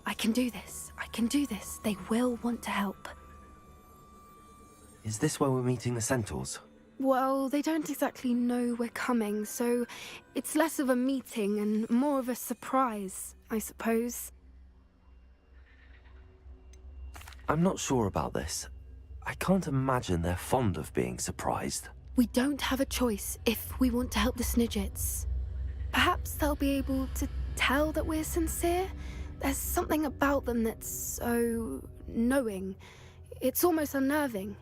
I can do this. I can do this. They will want to help. Is this where we're meeting the centaurs? Well, they don't exactly know we're coming, so it's less of a meeting and more of a surprise, I suppose. I'm not sure about this. I can't imagine they're fond of being surprised. We don't have a choice if we want to help the Snidgets. Perhaps they'll be able to tell that we're sincere? There's something about them that's so knowing. It's almost unnerving.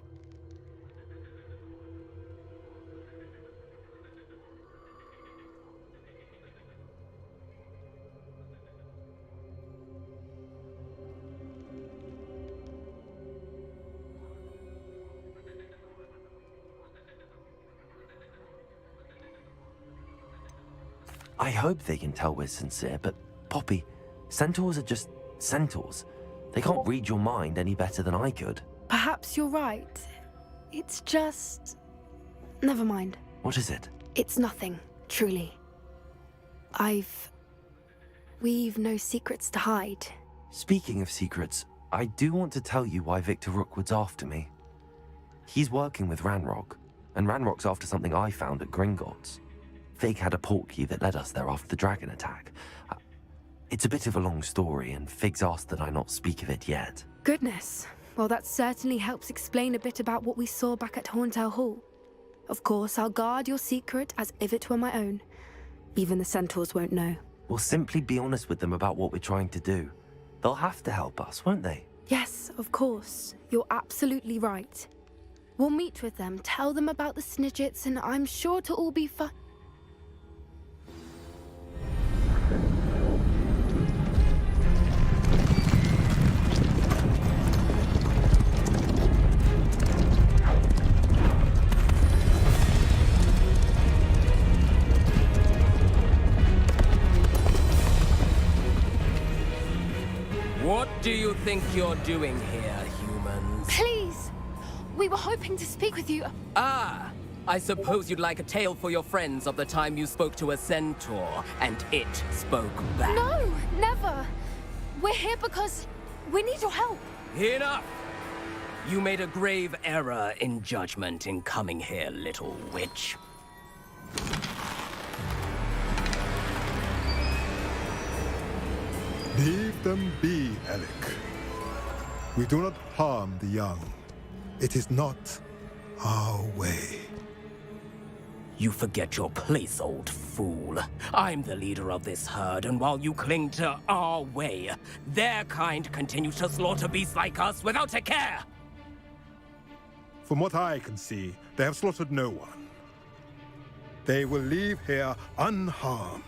I hope they can tell we're sincere, but Poppy, centaurs are just centaurs. They can't read your mind any better than I could. Perhaps you're right. It's just... Never mind. What is it? It's nothing, truly. We've no secrets to hide. Speaking of secrets, I do want to tell you why Victor Rookwood's after me. He's working with Ranrock, and Ranrock's after something I found at Gringotts. Fig had a portkey that led us there after the dragon attack. It's a bit of a long story, and Fig's asked that I not speak of it yet. Goodness. Well, that certainly helps explain a bit about what we saw back at Horntail Hall. Of course, I'll guard your secret as if it were my own. Even the centaurs won't know. We'll simply be honest with them about what we're trying to do. They'll have to help us, won't they? Yes, of course. You're absolutely right. We'll meet with them, tell them about the Snidgets, and I'm sure to all be fine. What do you think you're doing here, humans? Please! We were hoping to speak with you. Ah! I suppose you'd like a tale for your friends of the time you spoke to a centaur, and it spoke back. No, never! We're here because we need your help. Enough! You made a grave error in judgment in coming here, little witch. Leave them be, Alec. We do not harm the young. It is not our way. You forget your place, old fool. I'm the leader of this herd, and while you cling to our way, their kind continues to slaughter beasts like us without a care! From what I can see, they have slaughtered no one. They will leave here unharmed.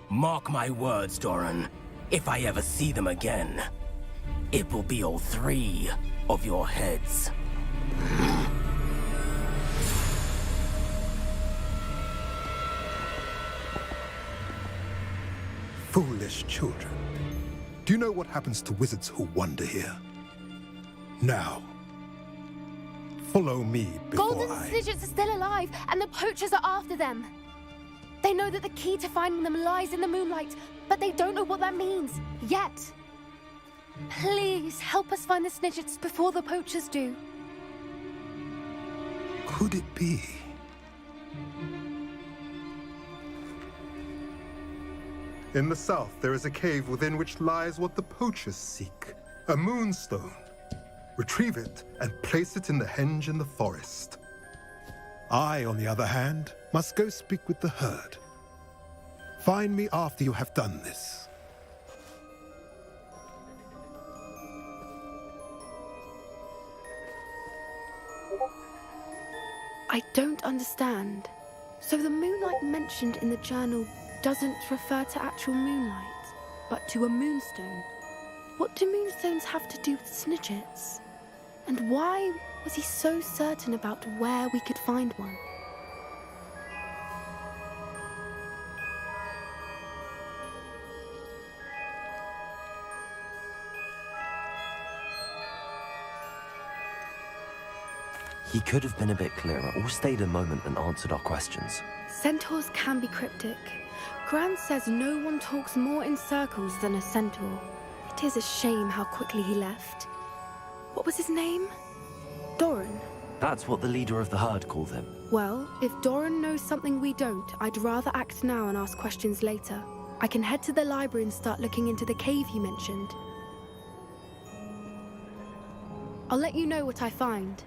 Mark my words, Doran. If I ever see them again, it will be all 3 of your heads. Foolish children. Do you know what happens to wizards who wander here? Now, follow me before Golden Snidgets are still alive, and the poachers are after them. They know that the key to finding them lies in the moonlight, but they don't know what that means, yet. Please, help us find the Snidgets before the poachers do. Could it be? In the south, there is a cave within which lies what the poachers seek. A moonstone. Retrieve it and place it in the henge in the forest. I, on the other hand, must go speak with the herd. Find me after you have done this. I don't understand. So the moonlight mentioned in the journal doesn't refer to actual moonlight, but to a moonstone. What do moonstones have to do with Snidgets? And why was he so certain about where we could find one? He could have been a bit clearer or stayed a moment and answered our questions. Centaurs can be cryptic. Gran says no one talks more in circles than a centaur. It is a shame how quickly he left. What was his name? Doran. That's what the leader of the herd called him. Well, if Doran knows something we don't, I'd rather act now and ask questions later. I can head to the library and start looking into the cave you mentioned. I'll let you know what I find.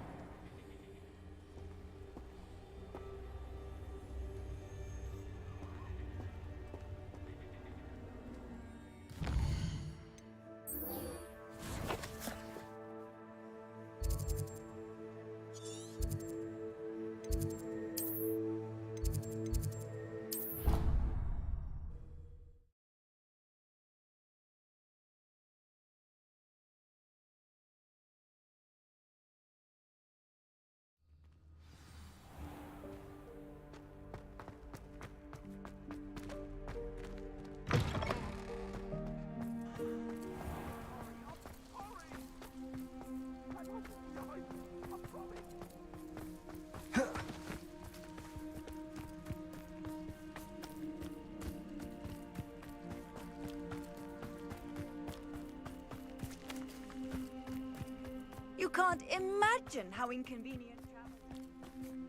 You can't imagine how inconvenient travel.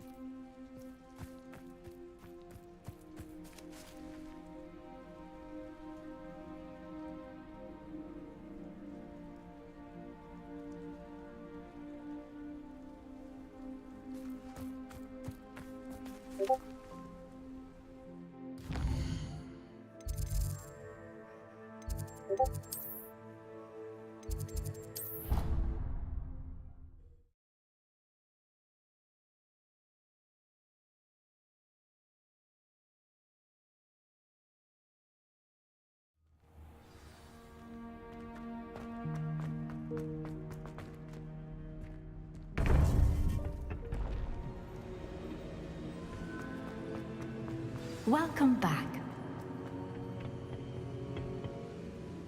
Welcome back.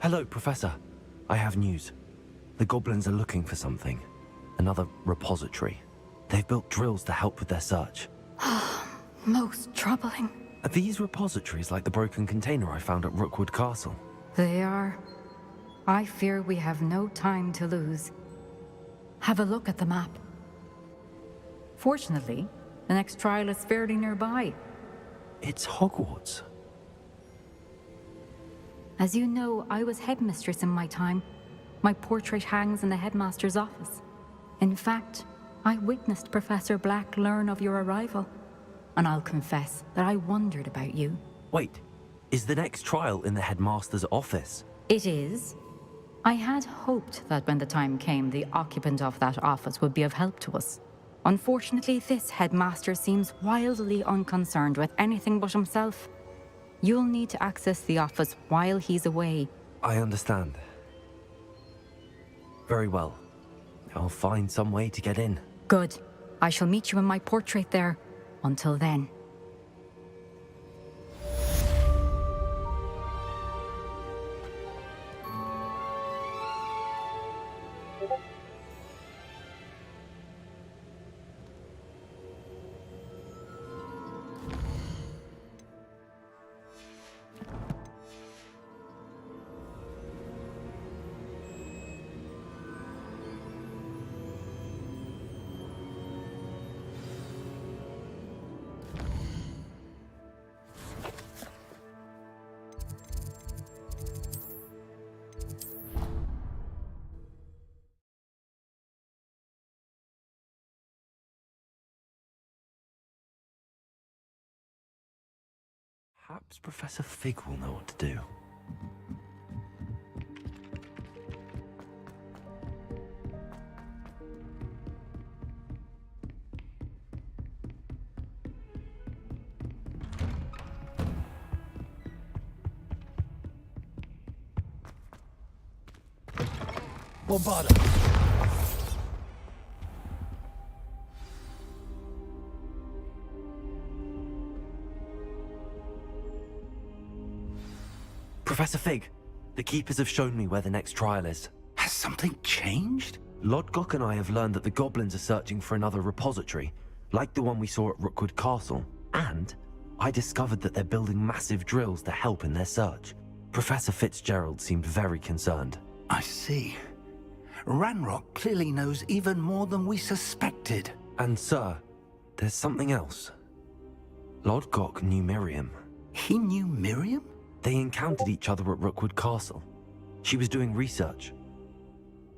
Hello, Professor. I have news. The goblins are looking for something. Another repository. They've built drills to help with their search. Most troubling. Are these repositories like the broken container I found at Rookwood Castle? They are. I fear we have no time to lose. Have a look at the map. Fortunately, the next trial is fairly nearby. It's Hogwarts. As you know, I was headmistress in my time. My portrait hangs in the headmaster's office. In fact, I witnessed Professor Black learn of your arrival. And I'll confess that I wondered about you. Wait, is the next trial in the headmaster's office? It is. I had hoped that when the time came, the occupant of that office would be of help to us. Unfortunately, this headmaster seems wildly unconcerned with anything but himself. You'll need to access the office while he's away. I understand. Very well. I'll find some way to get in. Good. I shall meet you in my portrait there. Until then. Perhaps Professor Fig will know what to do. Professor Fig, the Keepers have shown me where the next trial is. Has something changed? Lodgok and I have learned that the goblins are searching for another repository, like the one we saw at Rookwood Castle. And I discovered that they're building massive drills to help in their search. Professor Fitzgerald seemed very concerned. I see. Ranrock clearly knows even more than we suspected. And sir, there's something else. Lodgok knew Miriam. He knew Miriam? They encountered each other at Rookwood Castle. She was doing research.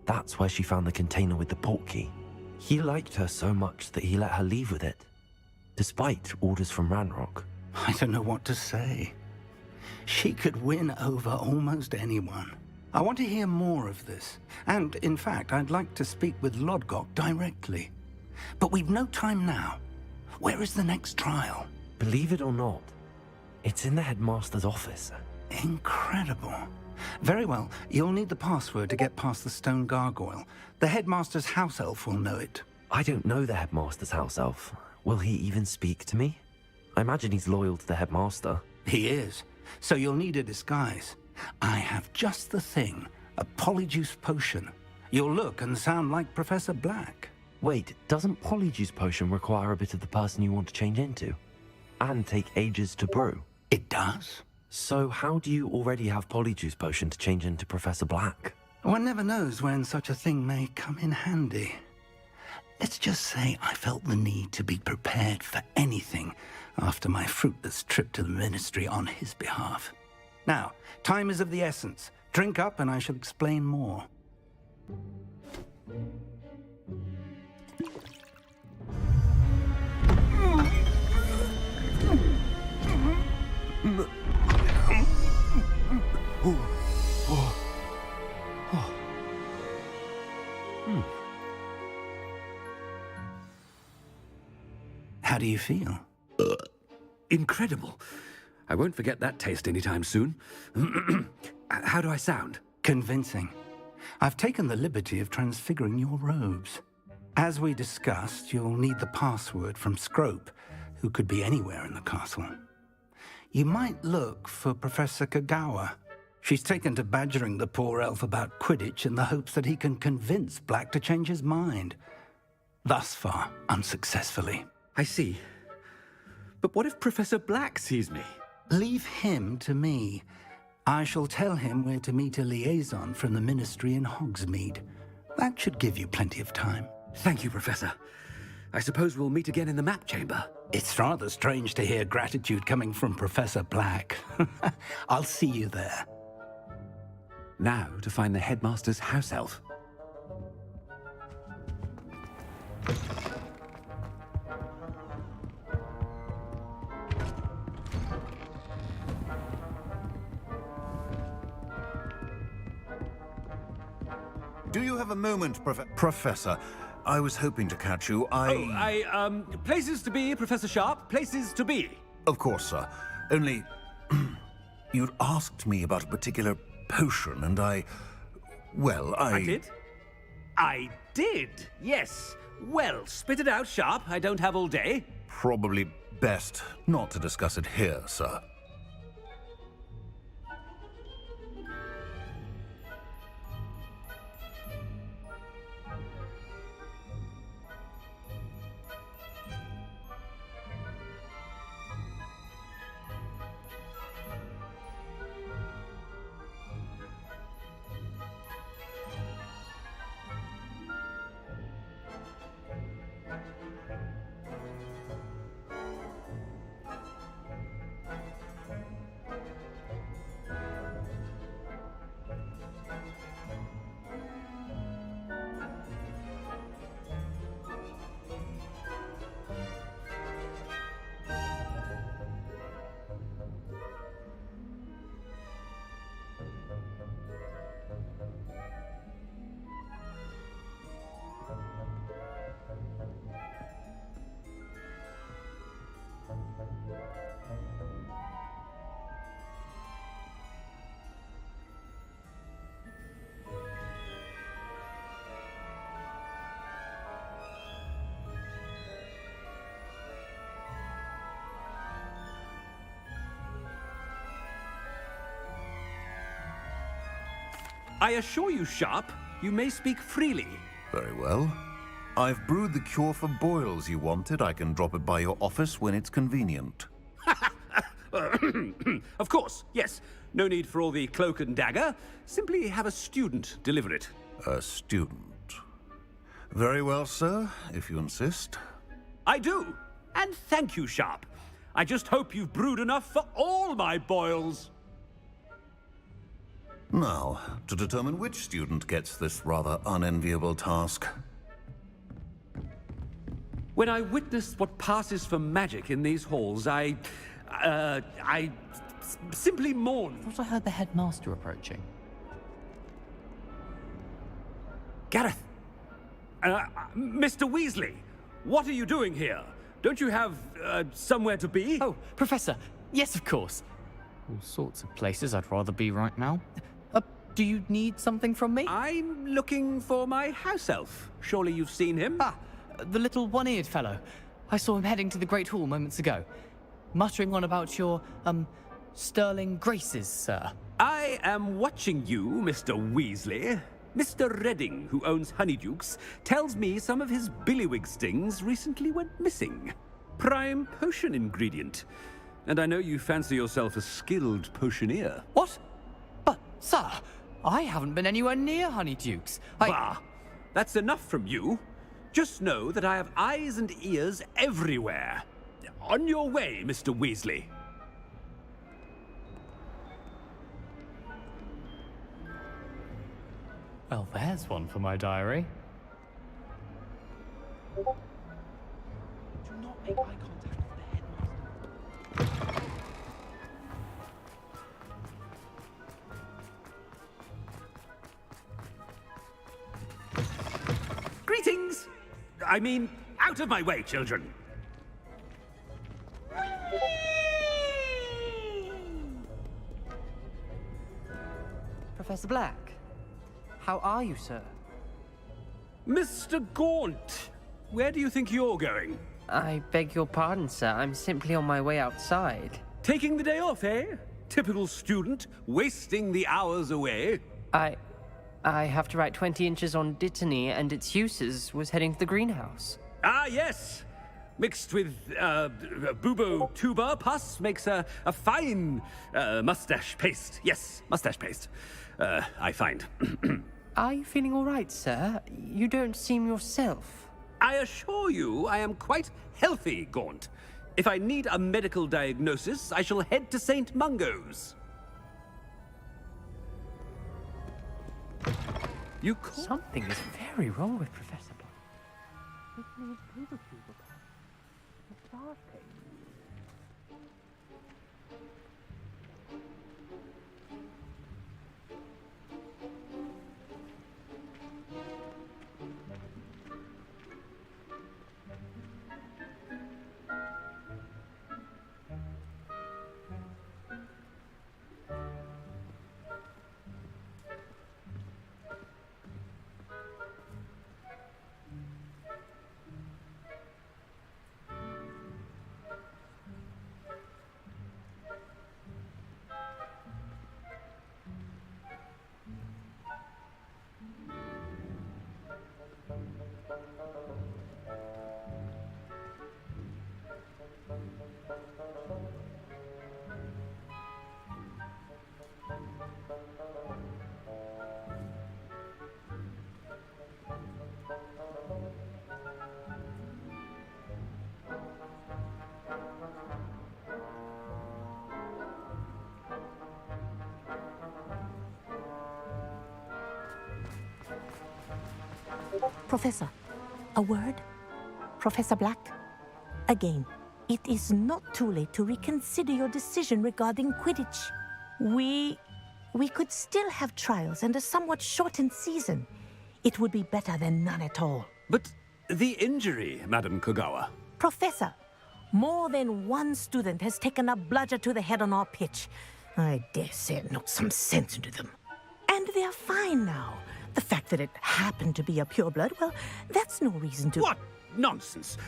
That's where she found the container with the portkey. He liked her so much that he let her leave with it, despite orders from Ranrock. I don't know what to say. She could win over almost anyone. I want to hear more of this. And, in fact, I'd like to speak with Lodgok directly. But we've no time now. Where is the next trial? Believe it or not, it's in the headmaster's office. Incredible. Very well. You'll need the password to get past the stone gargoyle. The headmaster's house elf will know it. I don't know the headmaster's house elf. Will he even speak to me? I imagine he's loyal to the headmaster. He is. So you'll need a disguise. I have just the thing. A polyjuice potion. You'll look and sound like Professor Black. Wait, doesn't Polyjuice Potion require a bit of the person you want to change into? And take ages to brew? It does. So how do you already have Polyjuice Potion to change into Professor Black? One never knows when such a thing may come in handy. Let's just say I felt the need to be prepared for anything after my fruitless trip to the Ministry on his behalf. Now, time is of the essence. Drink up and I shall explain more. How do you feel? Incredible. I won't forget that taste anytime soon. How do I sound? Convincing. I've taken the liberty of transfiguring your robes. As we discussed, you'll need the password from Scrope, who could be anywhere in the castle. You might look for Professor Kagawa. She's taken to badgering the poor elf about Quidditch in the hopes that he can convince Black to change his mind. Thus far, unsuccessfully. I see. But what if Professor Black sees me? Leave him to me. I shall tell him where to meet a liaison from the Ministry in Hogsmeade. That should give you plenty of time. Thank you, Professor. I suppose we'll meet again in the map chamber. It's rather strange to hear gratitude coming from Professor Black. I'll see you there. Now to find the headmaster's house elf. Do you have a moment, Professor? I was hoping to catch you. Places to be, Professor Sharp. Places to be. Of course, sir. Only... you'd asked me about a particular potion, and I did? I did, yes. Well, spit it out, Sharp. I don't have all day. Probably best not to discuss it here, sir. I assure you, Sharp, you may speak freely. Very well. I've brewed the cure for boils you wanted. I can drop it by your office when it's convenient. Of course, yes. No need for all the cloak and dagger. Simply have a student deliver it. A student. Very well, sir, if you insist. I do. And thank you, Sharp. I just hope you've brewed enough for all my boils. Now, to determine which student gets this rather unenviable task. When I witness what passes for magic in these halls, I simply mourn. I thought I heard the headmaster approaching. Gareth! Mr. Weasley, what are you doing here? Don't you have, somewhere to be? Oh, Professor. Yes, of course. All sorts of places I'd rather be right now. Do you need something from me? I'm looking for my house elf. Surely you've seen him? Ah, the little one-eared fellow. I saw him heading to the Great Hall moments ago, muttering on about your, sterling graces, sir. I am watching you, Mr. Weasley. Mr. Redding, who owns Honeydukes, tells me some of his billywig stings recently went missing. Prime potion ingredient. And I know you fancy yourself a skilled potioneer. What? But, sir, I haven't been anywhere near Honeydukes. Bah! That's enough from you. Just know that I have eyes and ears everywhere. On your way, Mr. Weasley. Well, there's one for my diary. Do not make eye contact with the headmaster. Greetings! I mean, out of my way, children. Professor Black, how are you, sir? Mr. Gaunt, where do you think you're going? I beg your pardon, sir. I'm simply on my way outside. Taking the day off, eh? Typical student, wasting the hours away. I have to write 20 inches on Dittany and its uses. Was heading to the greenhouse. Ah, yes! Mixed with, bubo tuber pus makes a fine, mustache paste. Yes, mustache paste. I find. Are you feeling all right, sir? You don't seem yourself. I assure you I am quite healthy, Gaunt. If I need a medical diagnosis, I shall head to St. Mungo's. You call... Something is very wrong with Professor Black. Professor, a word? Professor Black? Again, it is not too late to reconsider your decision regarding Quidditch. We could still have trials and a somewhat shortened season. It would be better than none at all. But the injury, Madam Kogawa. Professor, more than one student has taken a bludger to the head on our pitch. I dare say it knocked some sense into them. And they're fine now. The fact that it happened to be a pureblood, well, that's no reason to... What nonsense!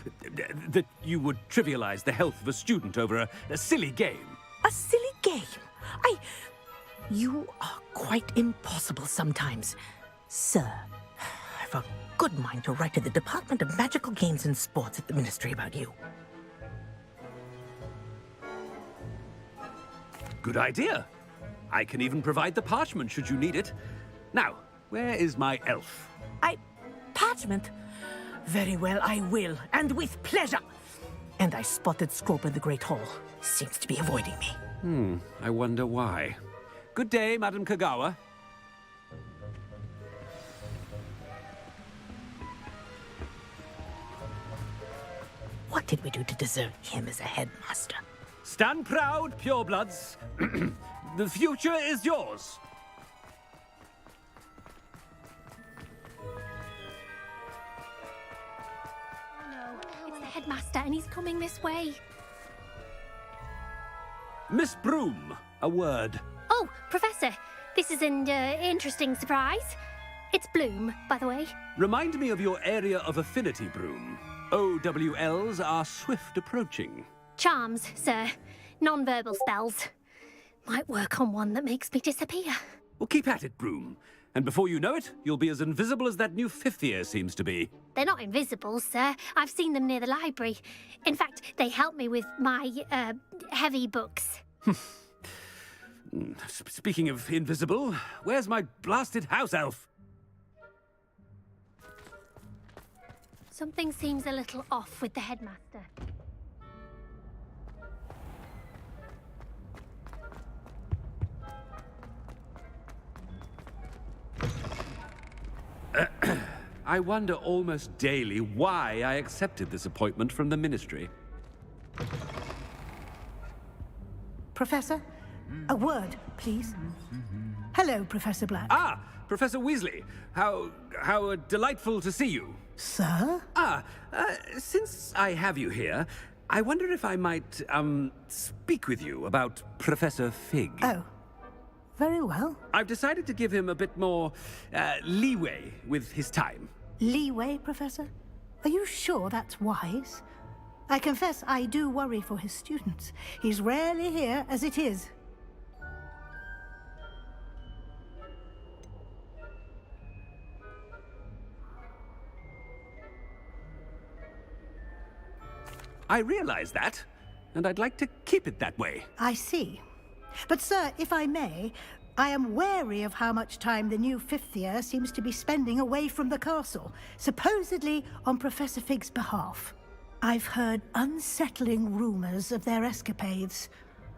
That you would trivialize the health of a student over a silly game. A silly game? You are quite impossible sometimes. Sir, I've a good mind to write to the Department of Magical Games and Sports at the Ministry about you. Good idea. I can even provide the parchment should you need it. Now, where is my elf? Parchment? Very well, I will, and with pleasure. And I spotted Scrope in the Great Hall. Seems to be avoiding me. I wonder why. Good day, Madam Kagawa. What did we do to deserve him as a headmaster? Stand proud, purebloods. The future is yours. It's the headmaster, and he's coming this way. Miss Broom, a word. Oh, Professor, this is an interesting surprise. It's Bloom, by the way. Remind me of your area of affinity, Broom. OWLs are swift approaching. Charms, sir. Non-verbal spells. Might work on one that makes me disappear. Well, keep at it, Broom. And before you know it, you'll be as invisible as that new fifth year seems to be. They're not invisible, sir. I've seen them near the library. In fact, they help me with my, heavy books. Speaking of invisible, where's my blasted house elf? Something seems a little off with the headmaster. I wonder almost daily why I accepted this appointment from the Ministry. Professor, a word, please. Hello, Professor Black. Ah, Professor Weasley. How delightful to see you. Sir? Since I have you here, I wonder if I might, speak with you about Professor Fig. Oh, very well. I've decided to give him a bit more, leeway with his time. Leeway, Professor? Are you sure that's wise? I confess I do worry for his students. He's rarely here as it is. I realize that, and I'd like to keep it that way. I see. But, sir, if I may, I am wary of how much time the new fifth year seems to be spending away from the castle, supposedly on Professor Fig's behalf. I've heard unsettling rumors of their escapades.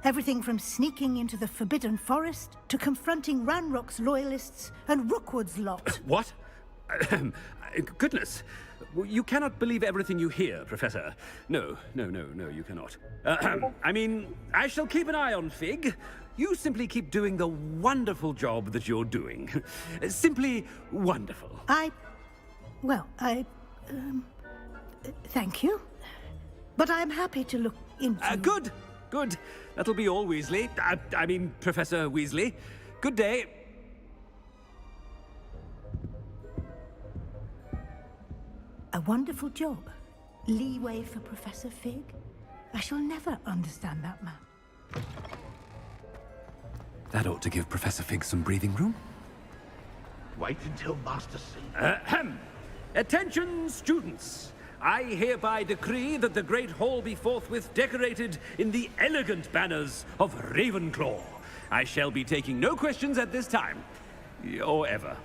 Everything from sneaking into the Forbidden Forest to confronting Ranrock's loyalists and Rookwood's lot. What? Goodness. You cannot believe everything you hear, Professor. No, you cannot. I mean, I shall keep an eye on Fig. You simply keep doing the wonderful job that you're doing. Simply wonderful. Thank you. But I'm happy to look into... Good. That'll be all, Weasley. I mean, Professor Weasley. Good day. A wonderful job. Leeway for Professor Fig. I shall never understand that man. That ought to give Professor Fig some breathing room. Wait until Master sees. Attention, students! I hereby decree that the Great Hall be forthwith decorated in the elegant banners of Ravenclaw. I shall be taking no questions at this time. Or ever.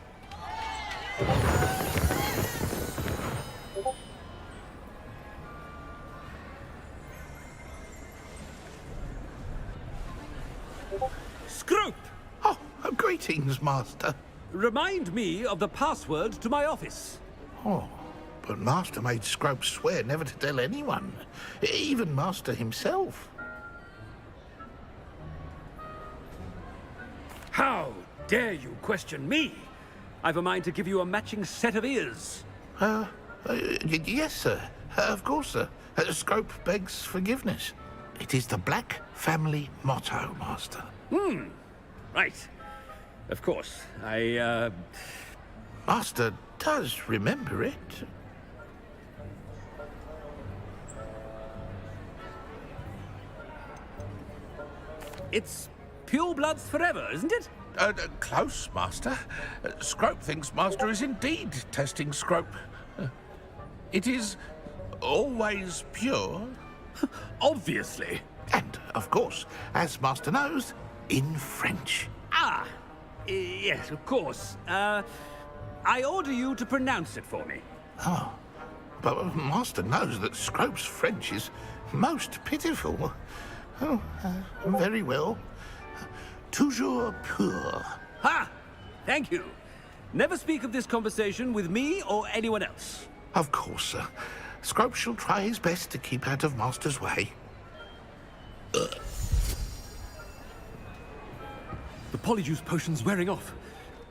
Scrope! Oh, greetings, Master. Remind me of the password to my office. Oh, but Master made Scrope swear never to tell anyone, even Master himself. How dare you question me? I've a mind to give you a matching set of ears. Yes, sir. Of course, sir. Scrope begs forgiveness. It is the Black family motto, Master. Right. Of course. Master does remember it. It's Pure bloods forever, isn't it? Close, Master. Scrope thinks Master is indeed testing Scrope. It is always pure. Obviously. And, of course, as Master knows, in French. Ah, yes, of course. I order you to pronounce it for me. Oh, but Master knows that Scrope's French is most pitiful. Oh, very well. Toujours pur. Ha! Thank you. Never speak of this conversation with me or anyone else. Of course, sir. Scrope shall try his best to keep out of Master's way. The polyjuice potion's wearing off.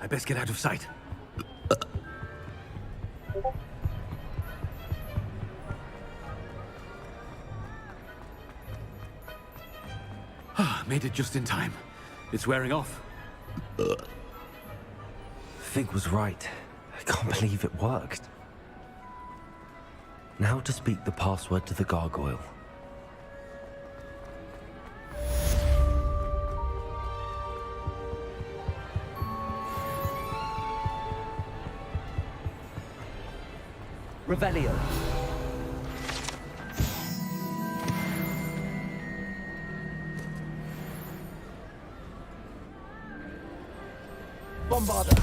I best get out of sight. Made it just in time. It's wearing off. Fig was right. I can't believe it worked. Now to speak the password to the gargoyle. Revelio. Bombarda.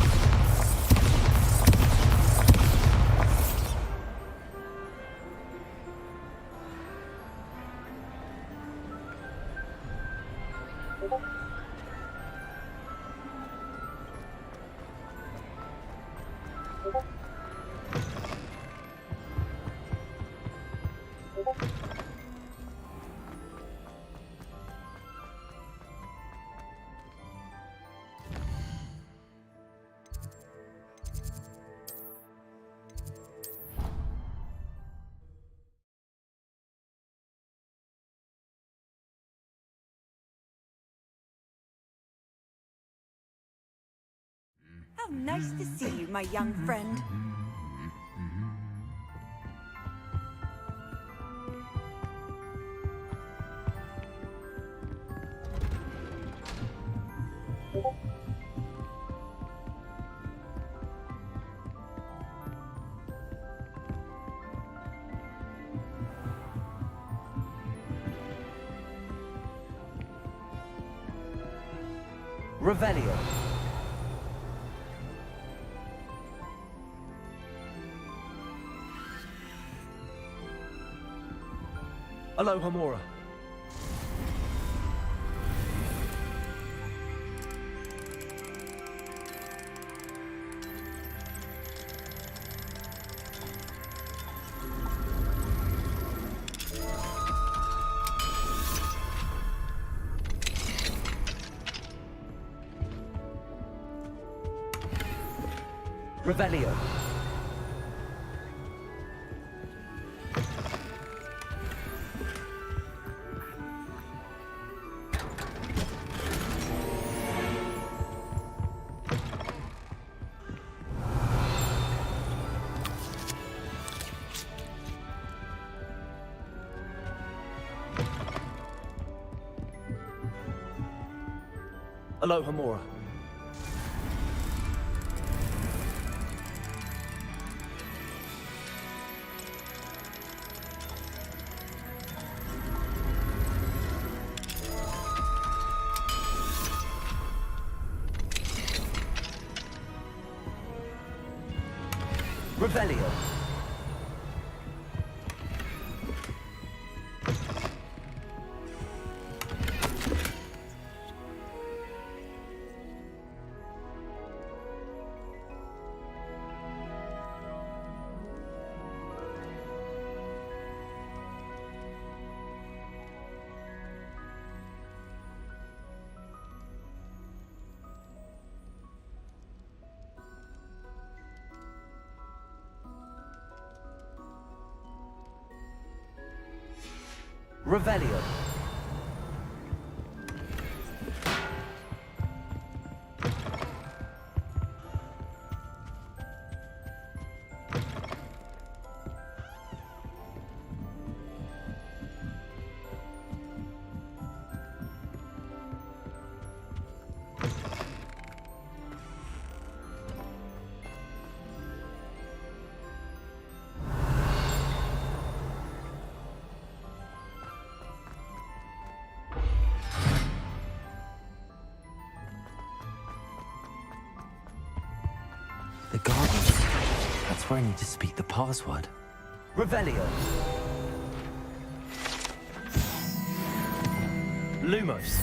How nice to see you, my young friend. Revelio. Aloha Mora. Revelio. Aloha Mora. Revelio. Revelio. That's where I need to speak the password. Revelio. Lumos.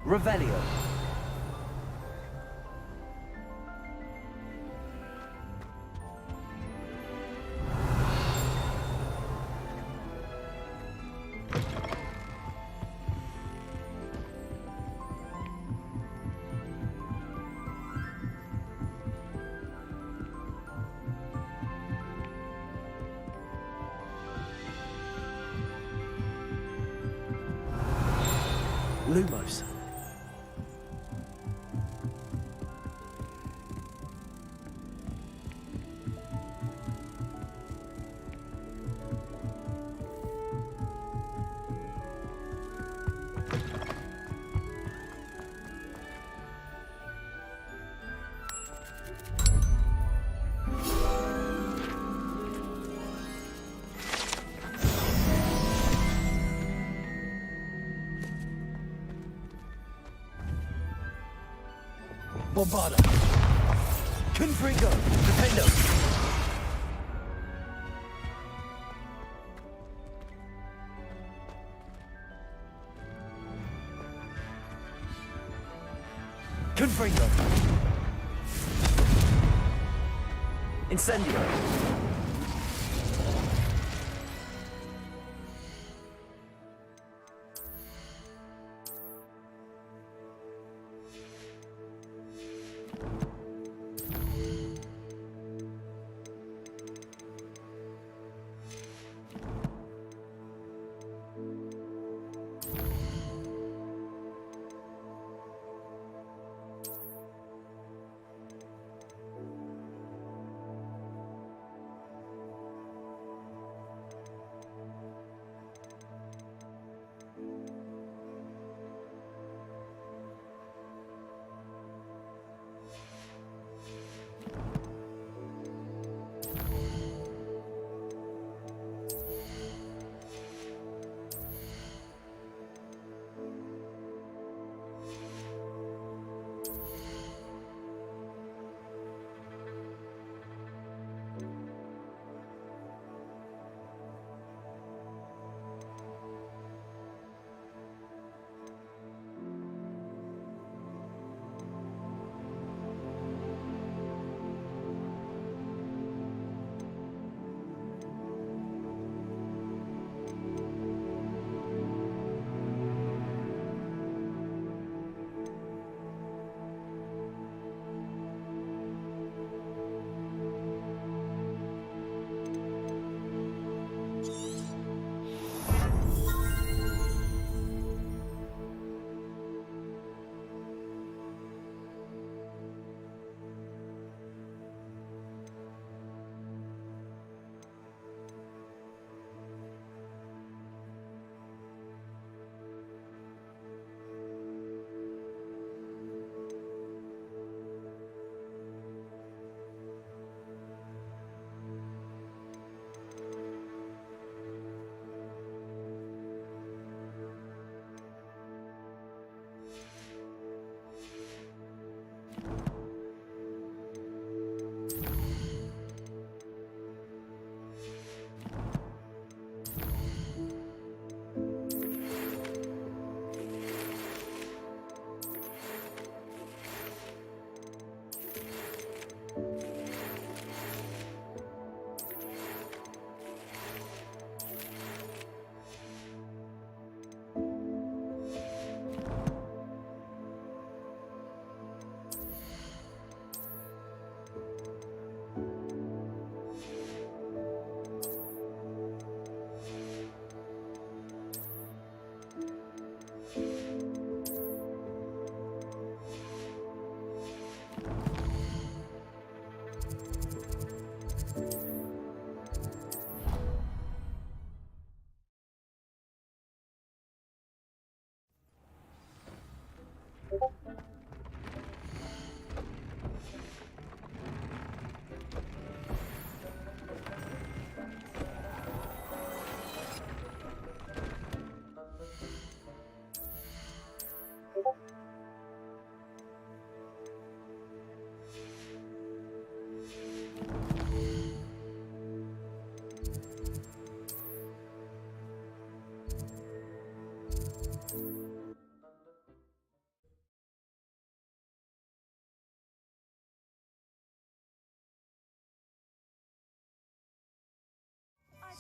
Revelio. Lumos. Bombarda. Confringo. Defendo. Confringo. Incendio.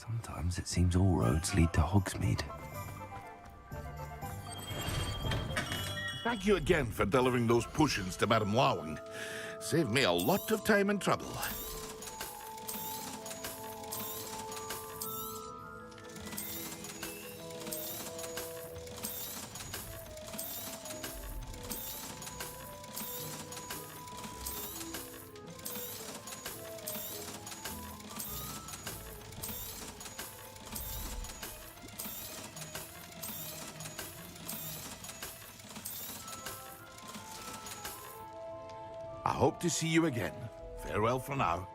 Sometimes it seems all roads lead to Hogsmeade. Thank you again for delivering those potions to Madame Lawing. Saved me a lot of time and trouble. I hope to see you again. Farewell for now.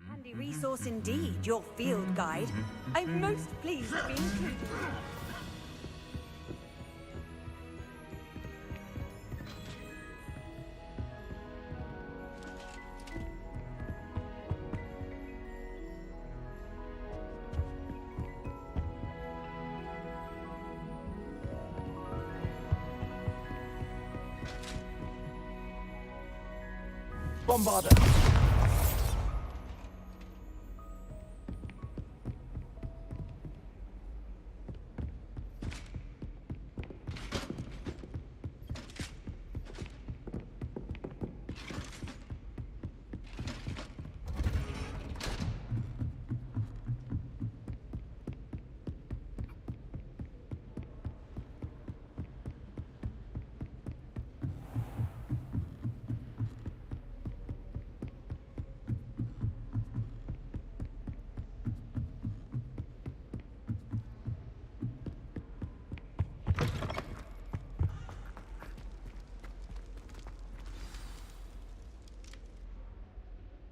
Handy resource indeed, your field guide. I'm most pleased to be included. Bombarder!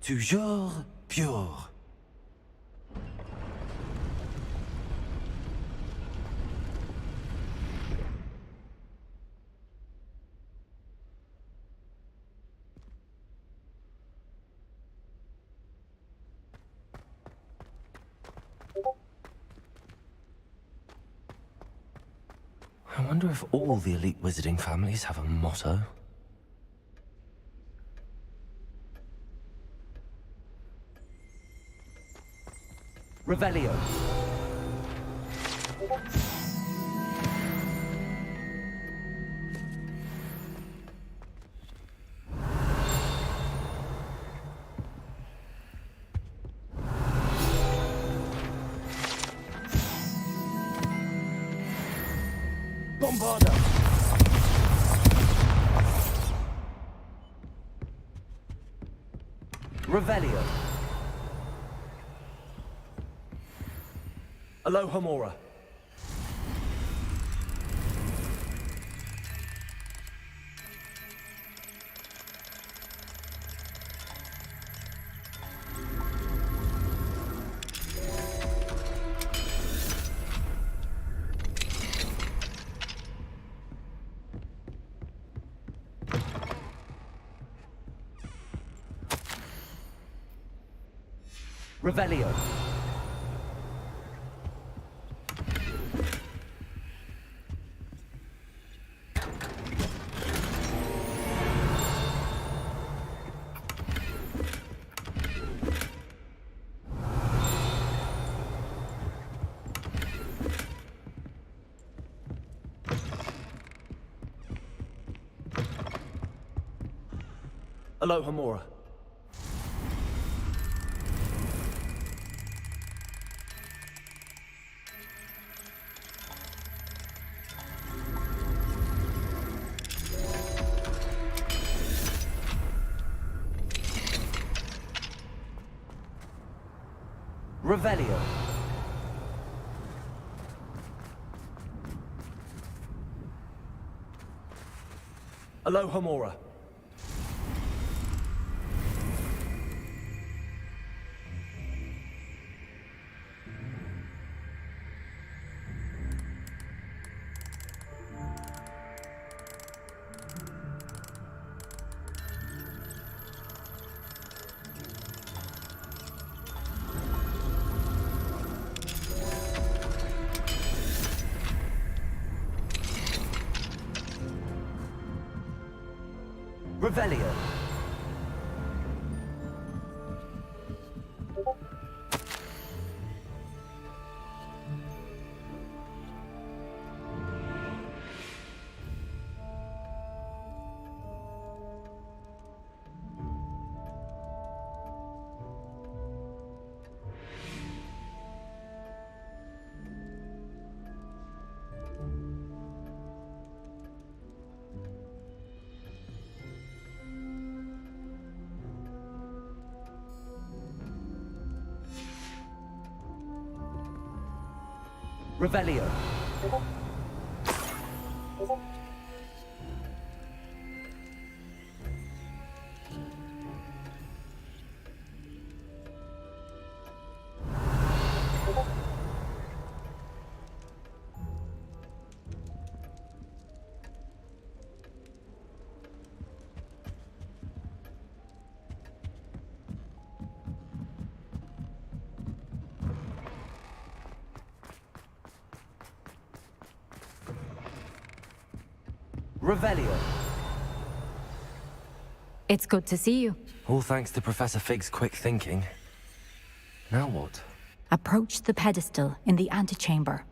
Toujours pure. I wonder if all the elite wizarding families have a motto. Revelio. Bombarder. Revelio. Alohomora. Revelio. Alohomora. Revelio. Aloha Mora. Revelio. Revelio. Revelio. It's good to see you. All thanks to Professor Fig's quick thinking. Now what? Approach the pedestal in the antechamber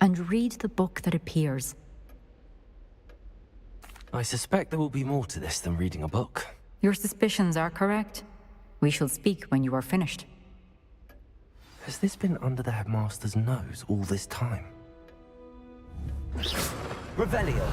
and read the book that appears. I suspect there will be more to this than reading a book. Your suspicions are correct. We shall speak when you are finished. Has this been under the headmaster's nose all this time? Revelio.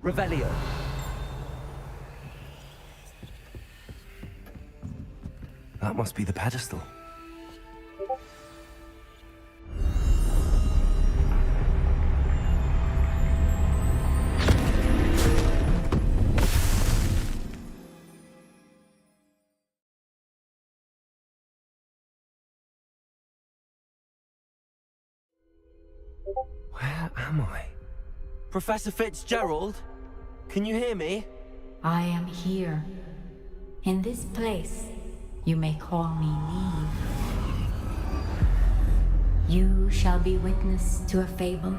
Revelio. That must be the pedestal. Where am I? Professor Fitzgerald? Can you hear me? I am here. In this place, you may call me Neve. You shall be witness to a fable.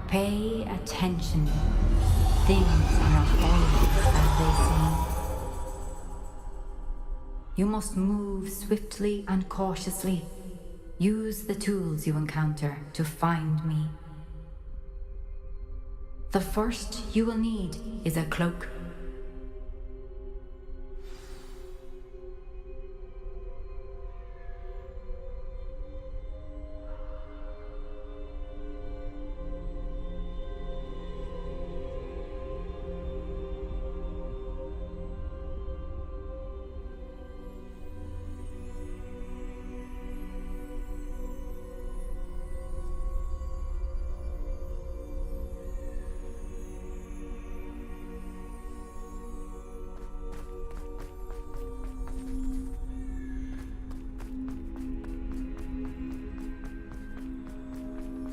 Pay attention. Things are not always as they seem. You must move swiftly and cautiously. Use the tools you encounter to find me. The first you will need is a cloak.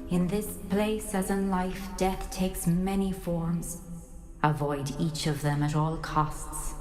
In this place, as in life, death takes many forms. Avoid each of them at all costs.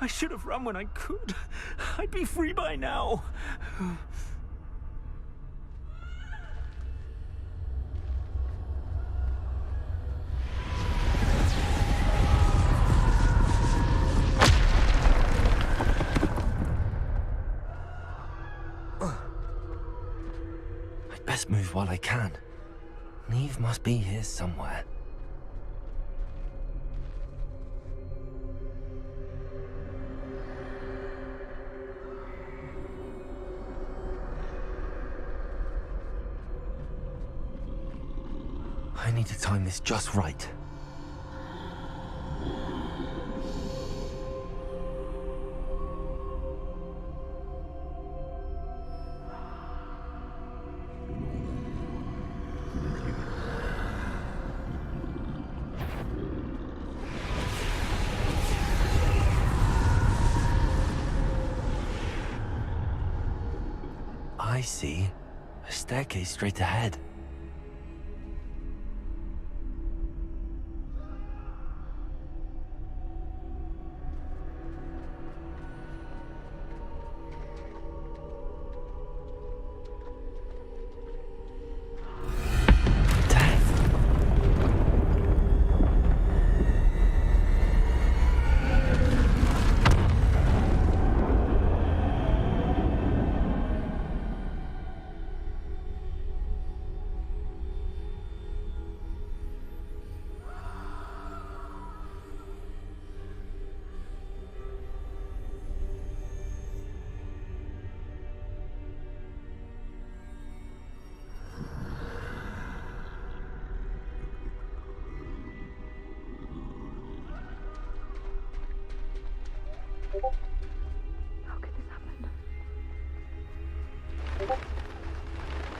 I should have run when I could. I'd be free by now. I'd best move while I can. Neve must be here somewhere. I need to time this just right. I see. A staircase straight ahead.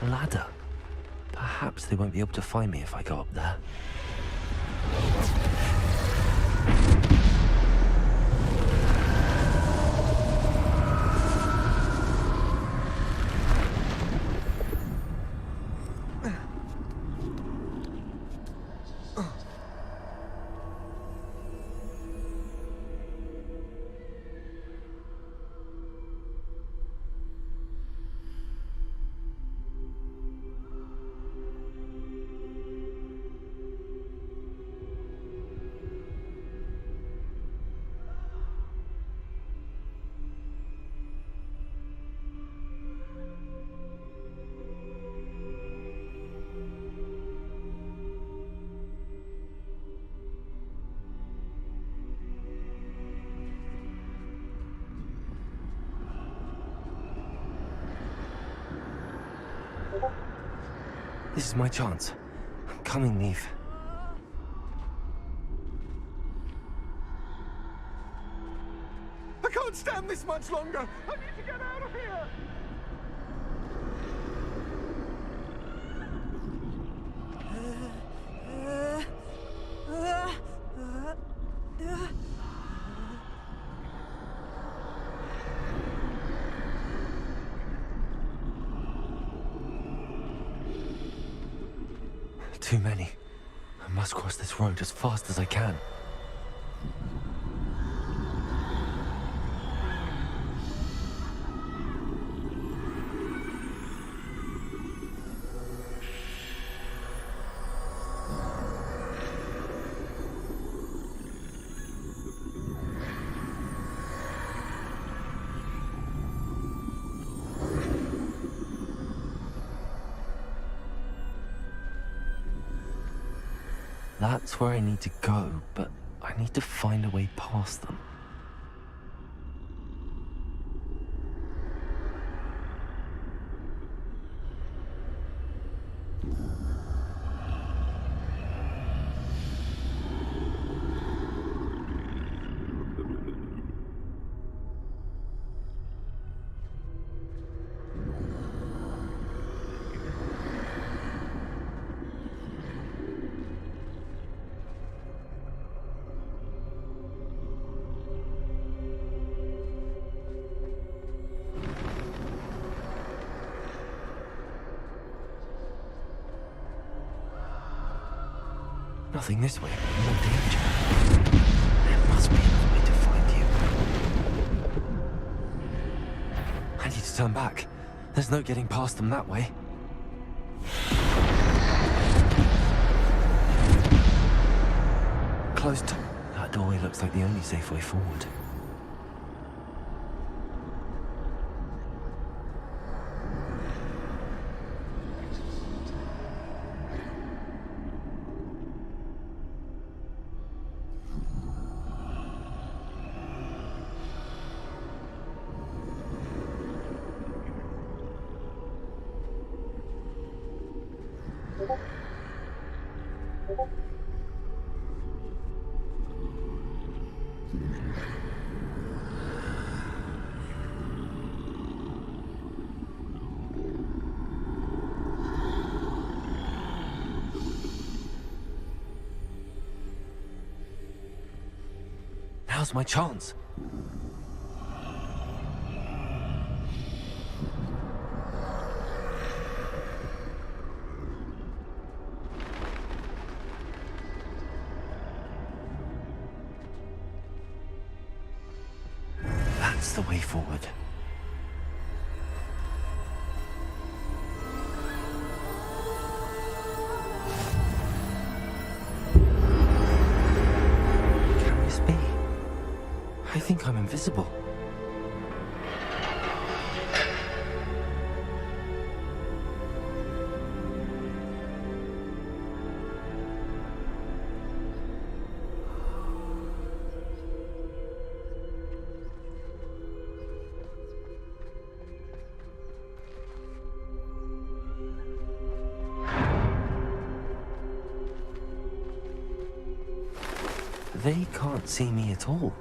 A ladder. Perhaps they won't be able to find me if I go up there. This is my chance. I'm coming, Neve. I can't stand this much longer. I need to get out of here. Too many. I must cross this road as fast as I can. That's where I need to go, but I need to find a way past them. Nothing this way. More danger. There must be another way to find you. I need to turn back. There's no getting past them that way. Closed. That doorway looks like the only safe way forward. Now's my chance. That's the way forward. Can this be? I think I'm invisible. They can't see me at all.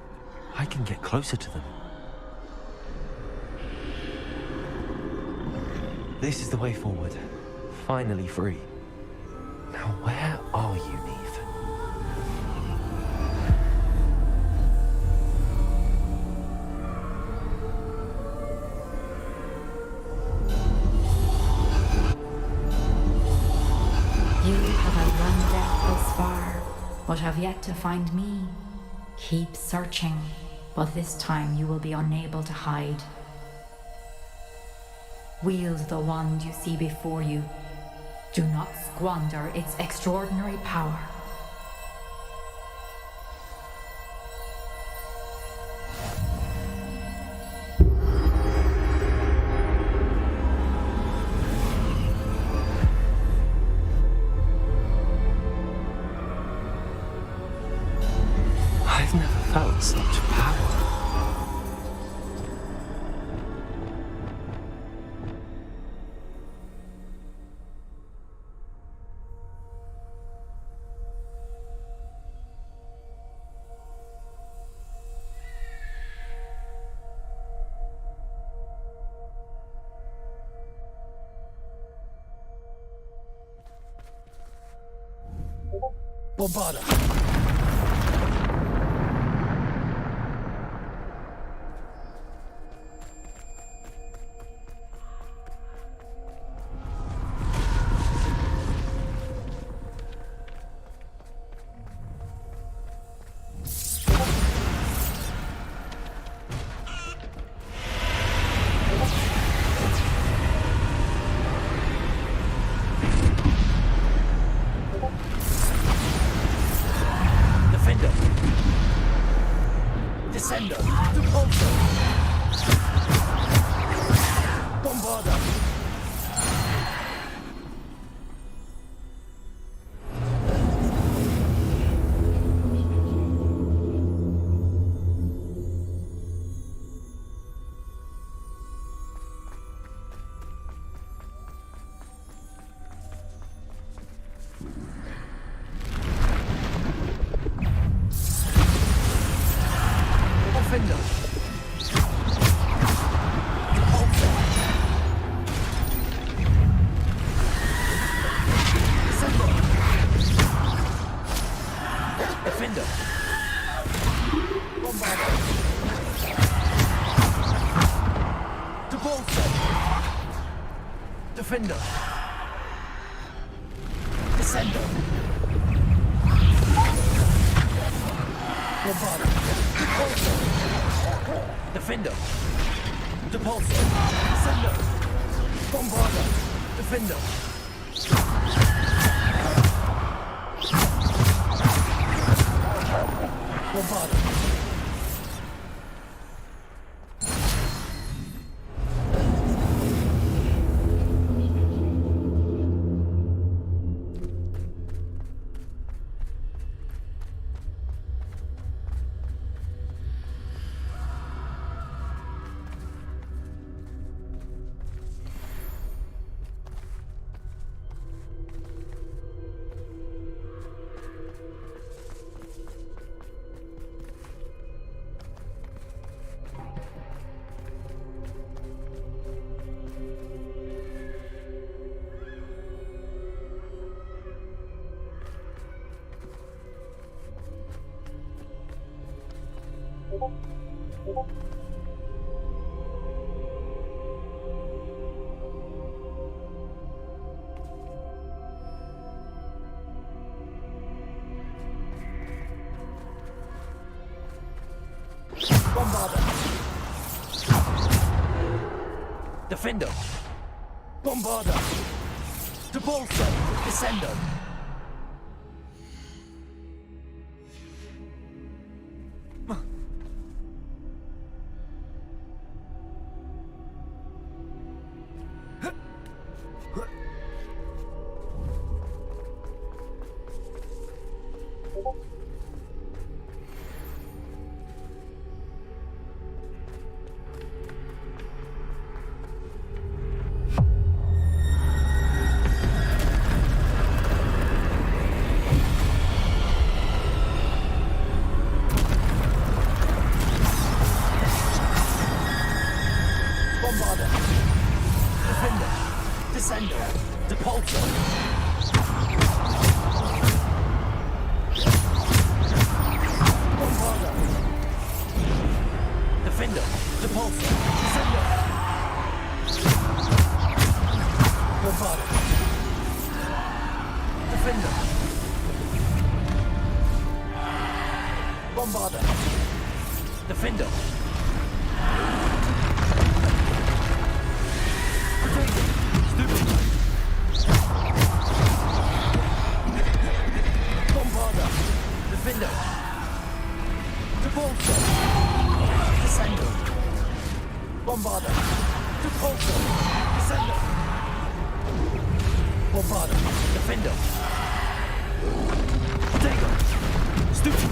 I can get closer to them. This is the way forward. Finally free. Now where are you, Neve? You have outrun death thus far, but have yet to find me. Keep searching, but this time you will be unable to hide. Wield the wand you see before you. Do not squander its extraordinary power. I've never felt such power. Bombarder. Defender. Descender. Repulsor. Bombarder. Defender. Defender. Bombarder. Repulsor. Defender. Descender. Bombarder. Repulsor. Defender. Repulsor. Descender. Bombarder. Defender. Bombarder. Bombarder. Defender. Bombarder. Repulsor. Descender. Bombarder. Defender. Descender. Repulsor. Bombarder. Defender. Repulsor. Descender. Bombarder. Defender. Bombarder. Defender. Bombarder. Defender. Repulsor. Descender. Bombarder. Repulsor. Descender. Bombarder. Defender. Dagger. Stupid.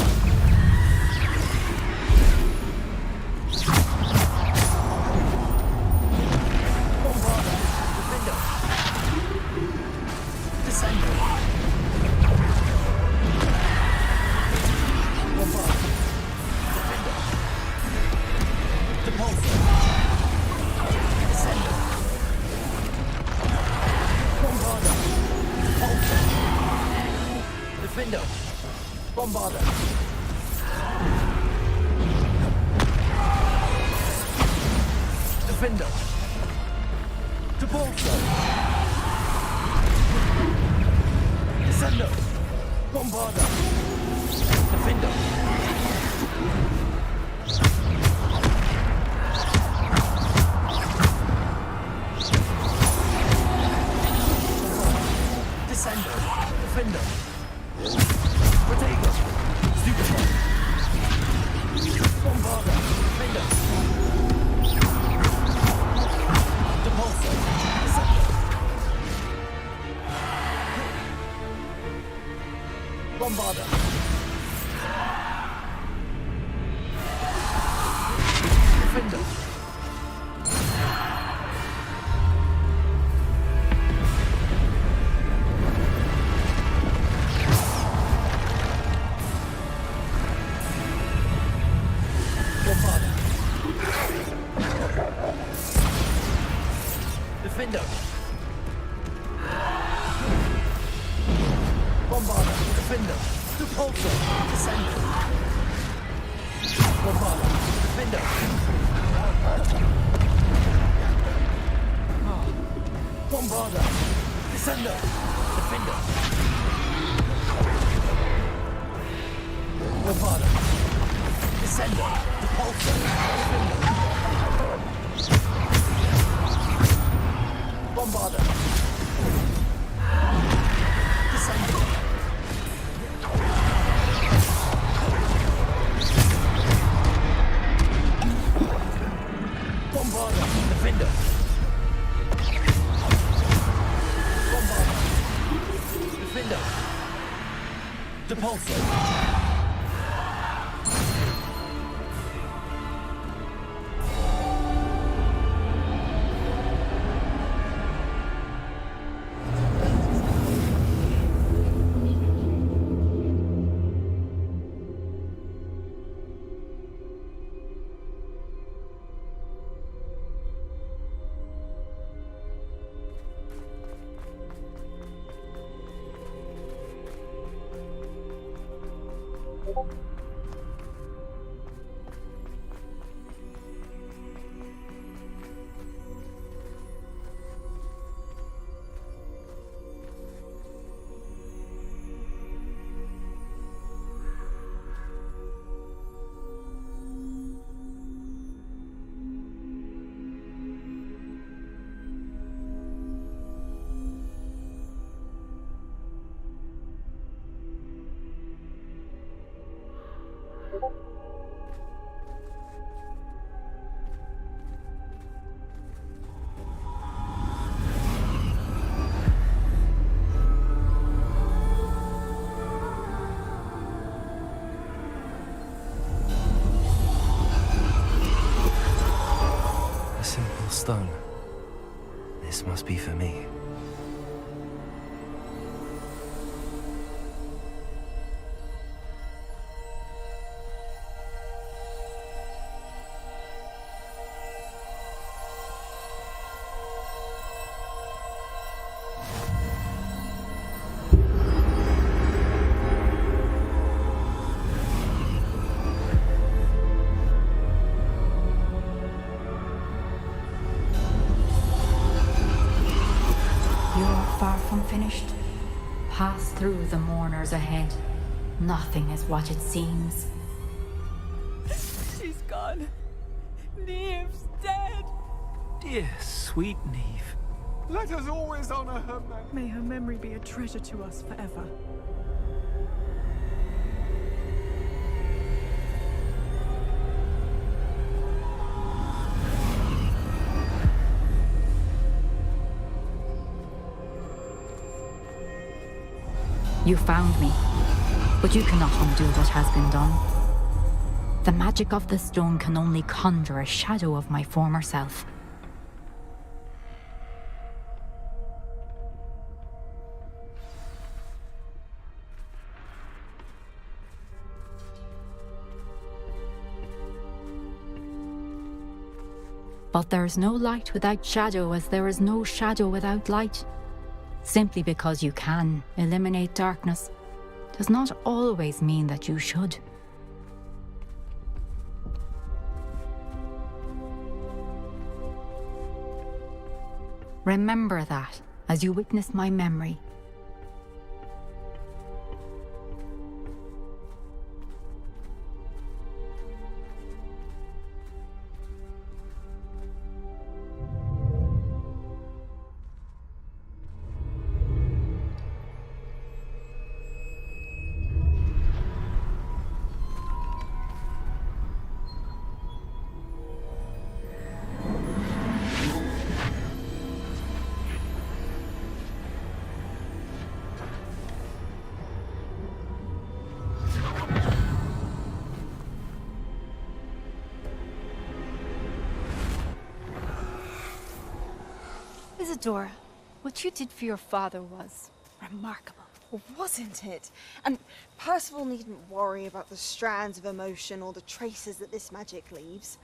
Bombarder. Defender. Descender. Bombarder. Defender. Repulsor. Descender. Bombarder. Repulsor. Defender. Bombarder. Defender. Depulso. Descendo. Bombarder. Defender. Descendo. Defender. Protego. Stupefy. Bombarder. Defender. Depulso. Descendo. Bombarder. Defender. Bombarder. Defender. Bombarder. Defender. Depulso. Descender. Bombarder. Defender. Bombarder. Descender. Defender. Bombarder. Descender. Depulso. Defender. Bombarder. Descender. Bombarder. Defender. Bombarder. Defender. Depulso. A simple stone. This must be for me. Far from finished. Pass through the mourners ahead. Nothing is what it seems. She's gone. Neve's dead. Dear, sweet Neve. Let us always honor her memory. May her memory be a treasure to us forever. You found me, but you cannot undo what has been done. The magic of the stone can only conjure a shadow of my former self. But there is no light without shadow, as there is no shadow without light. Simply because you can eliminate darkness does not always mean that you should. Remember that as you witness my memory. Isadora, what you did for your father was remarkable. Well, wasn't it? And Percival needn't worry about the strands of emotion or the traces that this magic leaves.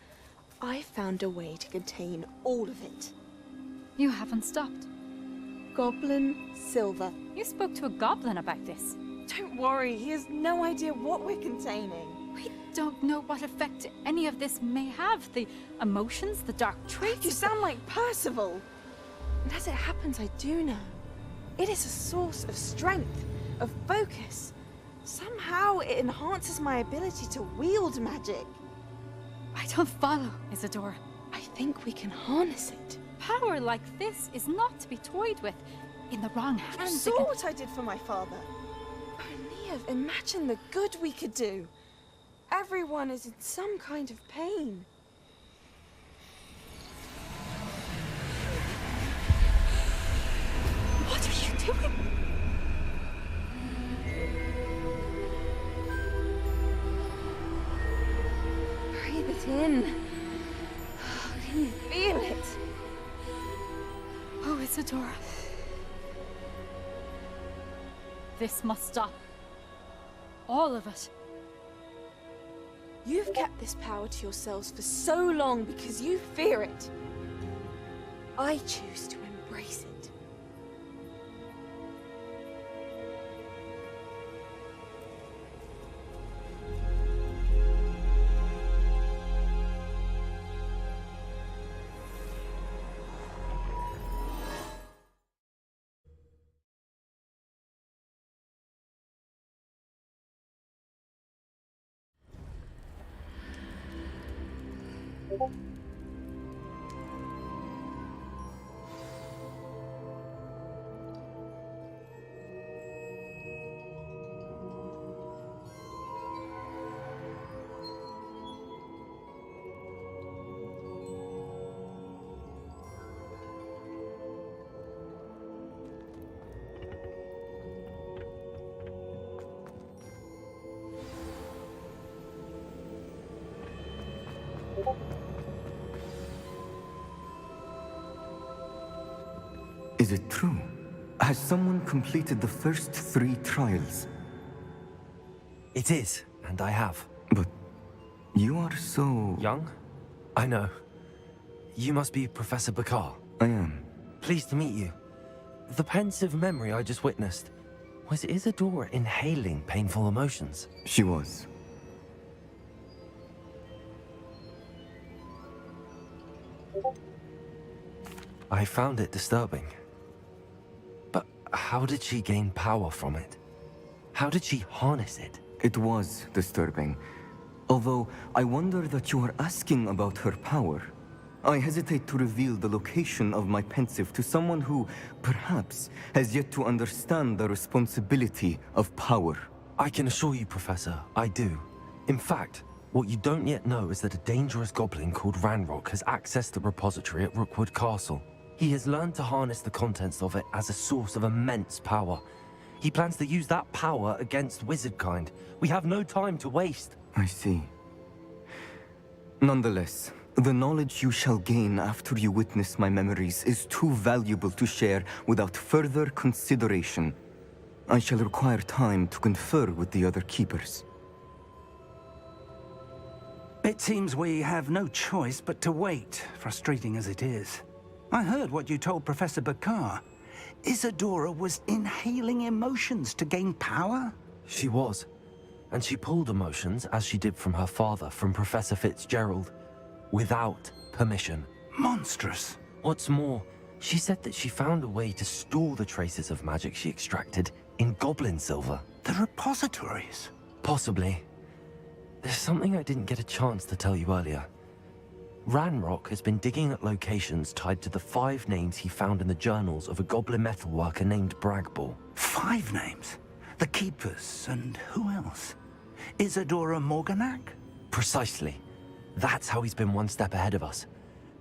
I found a way to contain all of it. You haven't stopped. Goblin Silver. You spoke to a goblin about this. Don't worry, he has no idea what we're containing. We don't know what effect any of this may have. The emotions, the dark traits. You sound like Percival. And as it happens, I do know. It is a source of strength, of focus. Somehow it enhances my ability to wield magic. I don't follow, Isadora. I think we can harness it. Power like this is not to be toyed with. In the wrong You hands. saw what I did for my father. Oh, Neve, imagine the good we could do. Everyone is in some kind of pain. What are you doing? Breathe it in. Can you feel it? Oh, Isadora. This must stop. All of it. You've kept this power to yourselves for so long because you fear it. I choose to embrace it. Is it true? Has someone completed the first 3 trials? It is, and I have. But you are so... Young? I know. You must be Professor Bakar. I am. Pleased to meet you. The pensive memory I just witnessed, was Isadora inhaling painful emotions? She was. I found it disturbing. But how did she gain power from it? How did she harness it? It was disturbing. Although, I wonder that you are asking about her power. I hesitate to reveal the location of my pensive to someone who, perhaps, has yet to understand the responsibility of power. I can assure you, Professor, I do. In fact, what you don't yet know is that a dangerous goblin called Ranrock has accessed the repository at Rookwood Castle. He has learned to harness the contents of it as a source of immense power. He plans to use that power against wizardkind. We have no time to waste. I see. Nonetheless, the knowledge you shall gain after you witness my memories is too valuable to share without further consideration. I shall require time to confer with the other keepers. It seems we have no choice but to wait, frustrating as it is. I heard what you told Professor Bakar. Isadora was inhaling emotions to gain power? She was. And she pulled emotions, as she did from her father, from Professor Fitzgerald, without permission. Monstrous. What's more, she said that she found a way to store the traces of magic she extracted in goblin silver. The repositories? Possibly. There's something I didn't get a chance to tell you earlier. Ranrock has been digging at locations tied to the 5 names he found in the journals of a goblin metalworker named Bragball. 5 names? The Keepers, and who else? Isadora Morganac? Precisely. That's how he's been one step ahead of us.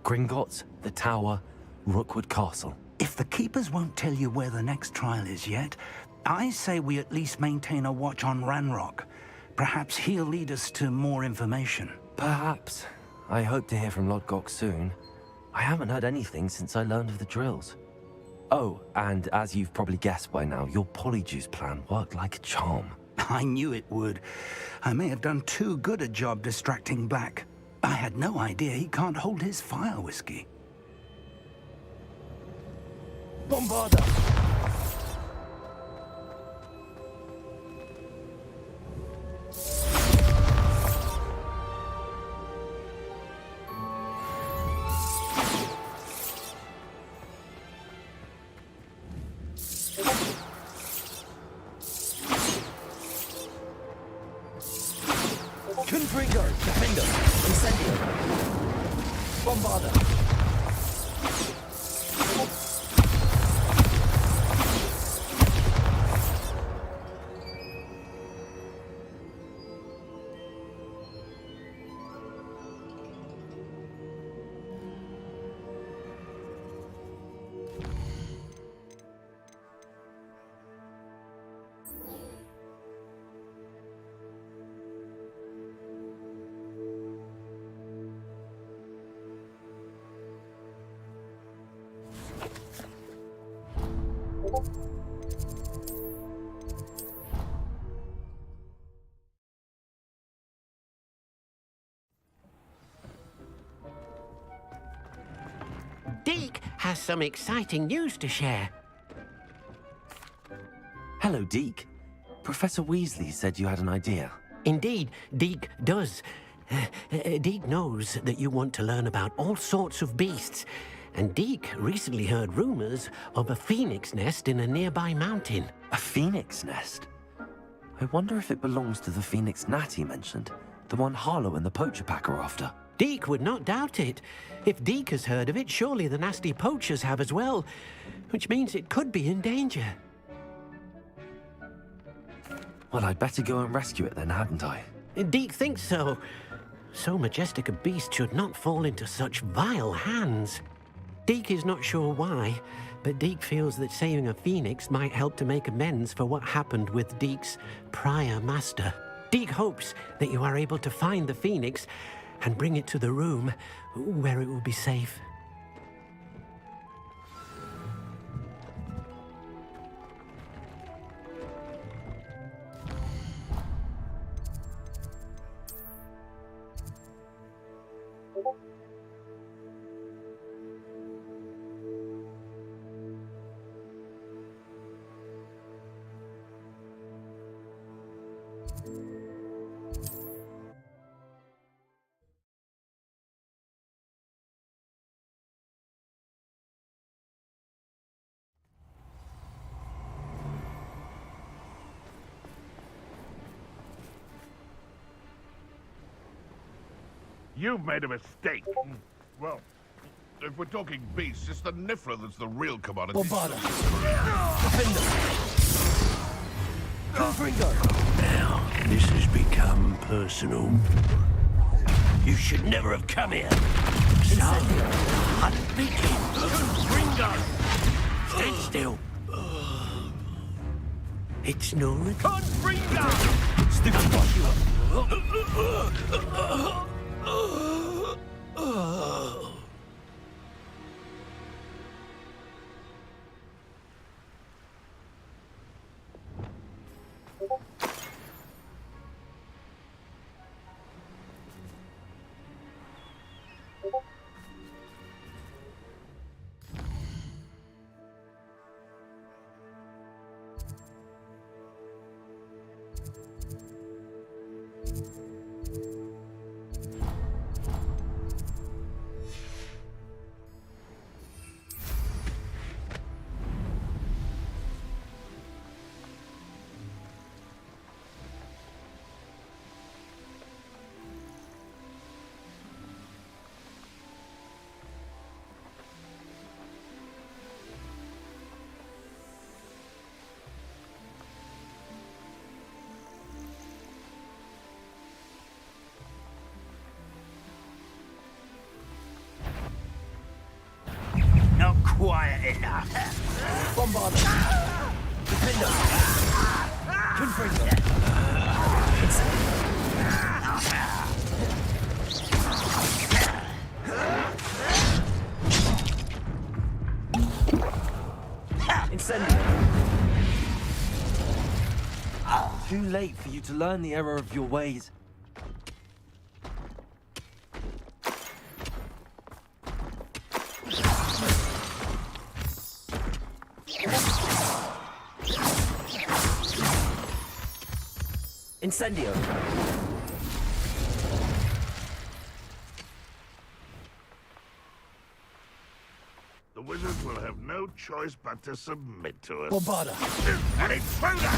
Gringotts, the Tower, Rookwood Castle. If the Keepers won't tell you where the next trial is yet, I say we at least maintain a watch on Ranrock. Perhaps he'll lead us to more information. Perhaps. I hope to hear from Lodgok soon. I haven't heard anything since I learned of the drills. Oh, and as you've probably guessed by now, your Polyjuice plan worked like a charm. I knew it would. I may have done too good a job distracting Black. I had no idea he can't hold his fire whiskey. Bombarda! Confringo! Defender! Incendio! Bombarda! Deke has some exciting news to share. Hello, Deke. Professor Weasley said you had an idea. Indeed, Deke does. Deke knows that you want to learn about all sorts of beasts, and Deke recently heard rumors of a phoenix nest in a nearby mountain. A phoenix nest? I wonder if it belongs to the phoenix gnat he mentioned, the one Harlow and the poacher pack are after. Deke would not doubt it. If Deke has heard of it, surely the nasty poachers have as well, which means it could be in danger. Well, I'd better go and rescue it then, hadn't I? Deke thinks so. So majestic a beast should not fall into such vile hands. Deke is not sure why, but Deke feels that saving a phoenix might help to make amends for what happened with Deke's prior master. Deke hopes that you are able to find the phoenix and bring it to the room where it will be safe. You've made a mistake. Well, if we're talking beasts, it's the Niffler that's the real commodity. Bombarda! Defender! Confringo! Now, this has become personal. You should never have come here. Son, unbeat him. Ringo! Stand still. It's no regret. Confringo! Stick to wash you up. Not quiet enough. Bombard. Defender. Confringo. Incendio. Too late for you to learn the error of your ways. Incendio. The wizards will have no choice but to submit to us. Bombarda. An intruder!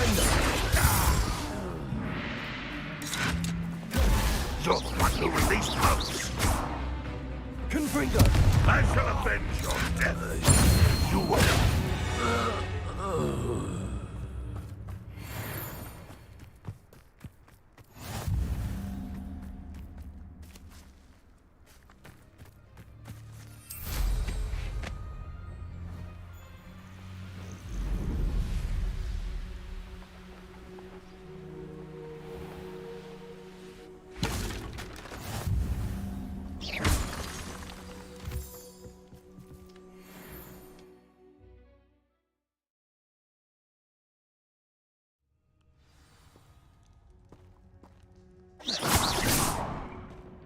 You're the one who released us. Confringo. I shall avenge your death. You will.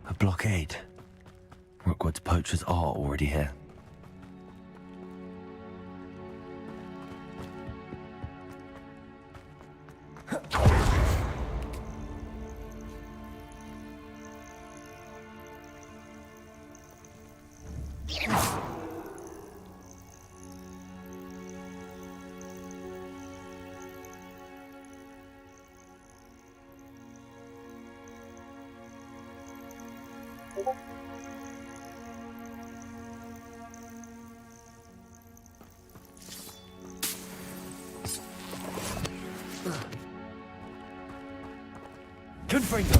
A blockade. Rookwood's poachers are already here. Confringo.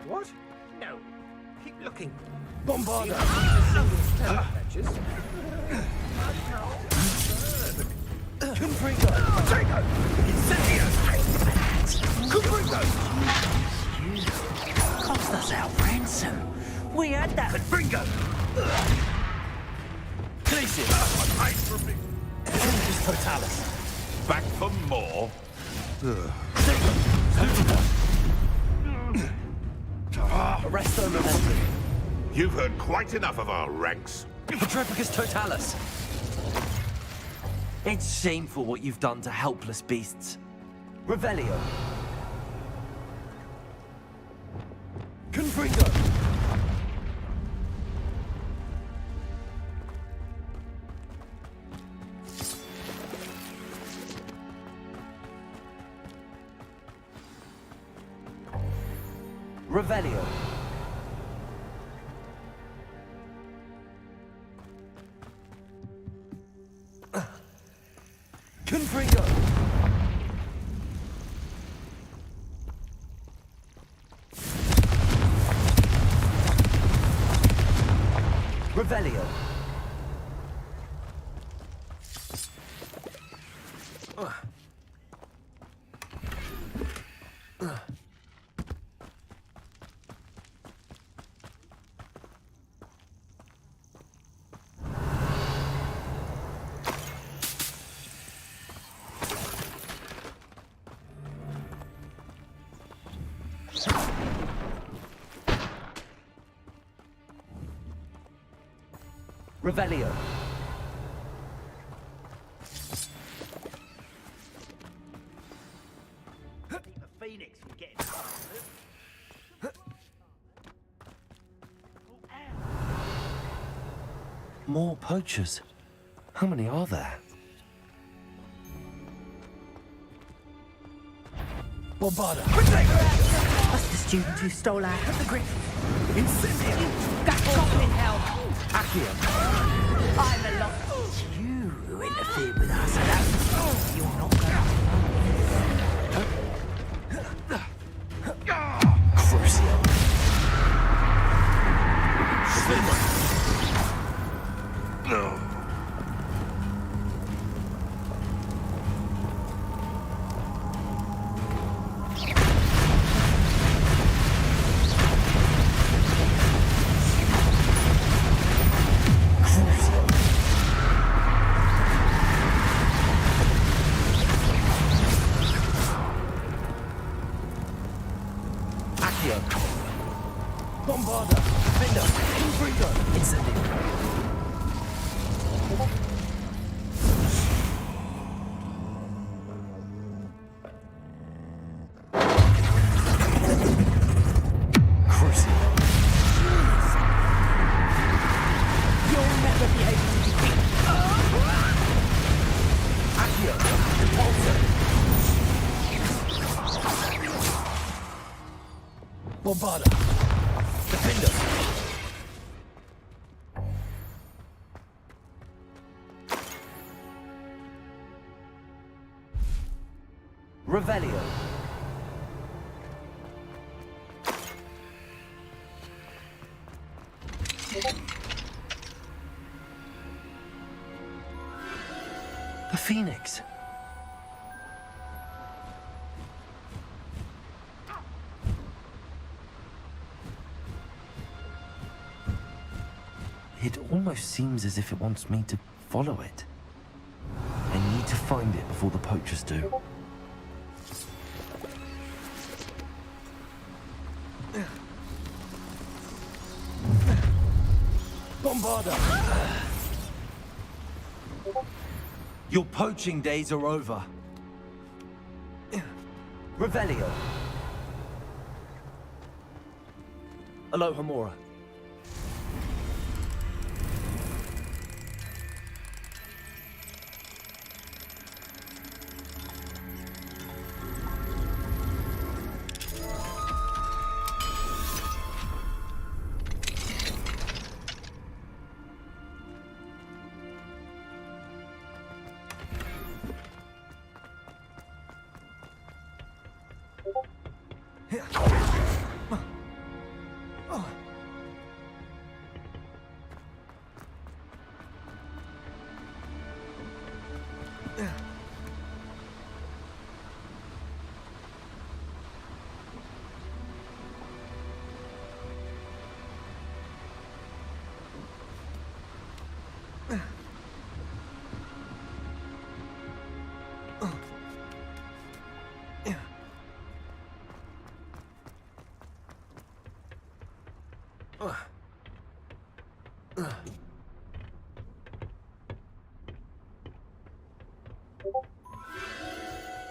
What? No. Keep looking. Bombarda. Confringo. Confringo! Cost us our ransom. We had that. Confringo! Glacius. Tempus Totalis. Back for more? Arresto Momentum. You've heard quite enough of our ranks. Petrepicus Totalis. It's shameful what you've done to helpless beasts. Revelio. Confringo. Revelio. Confringo. Revelio. Revelio. Phoenix from getting More poachers. How many are there? Bombarda. That's the student who stole our grip. Incendium. That goblin hell. Accio. I'm a lot. You who interfered with us, and that's you're not going Crucio. No. Bombarda. Defender. Inbreaker. Incendium. You'll never be able to defeat. Accio. Repulsor. Bombarda. Defender. Revelio. The Phoenix. It almost seems as if it wants me to follow it. I need to find it before the poachers do. Bombarda. Your poaching days are over. Revelio. Alohomora.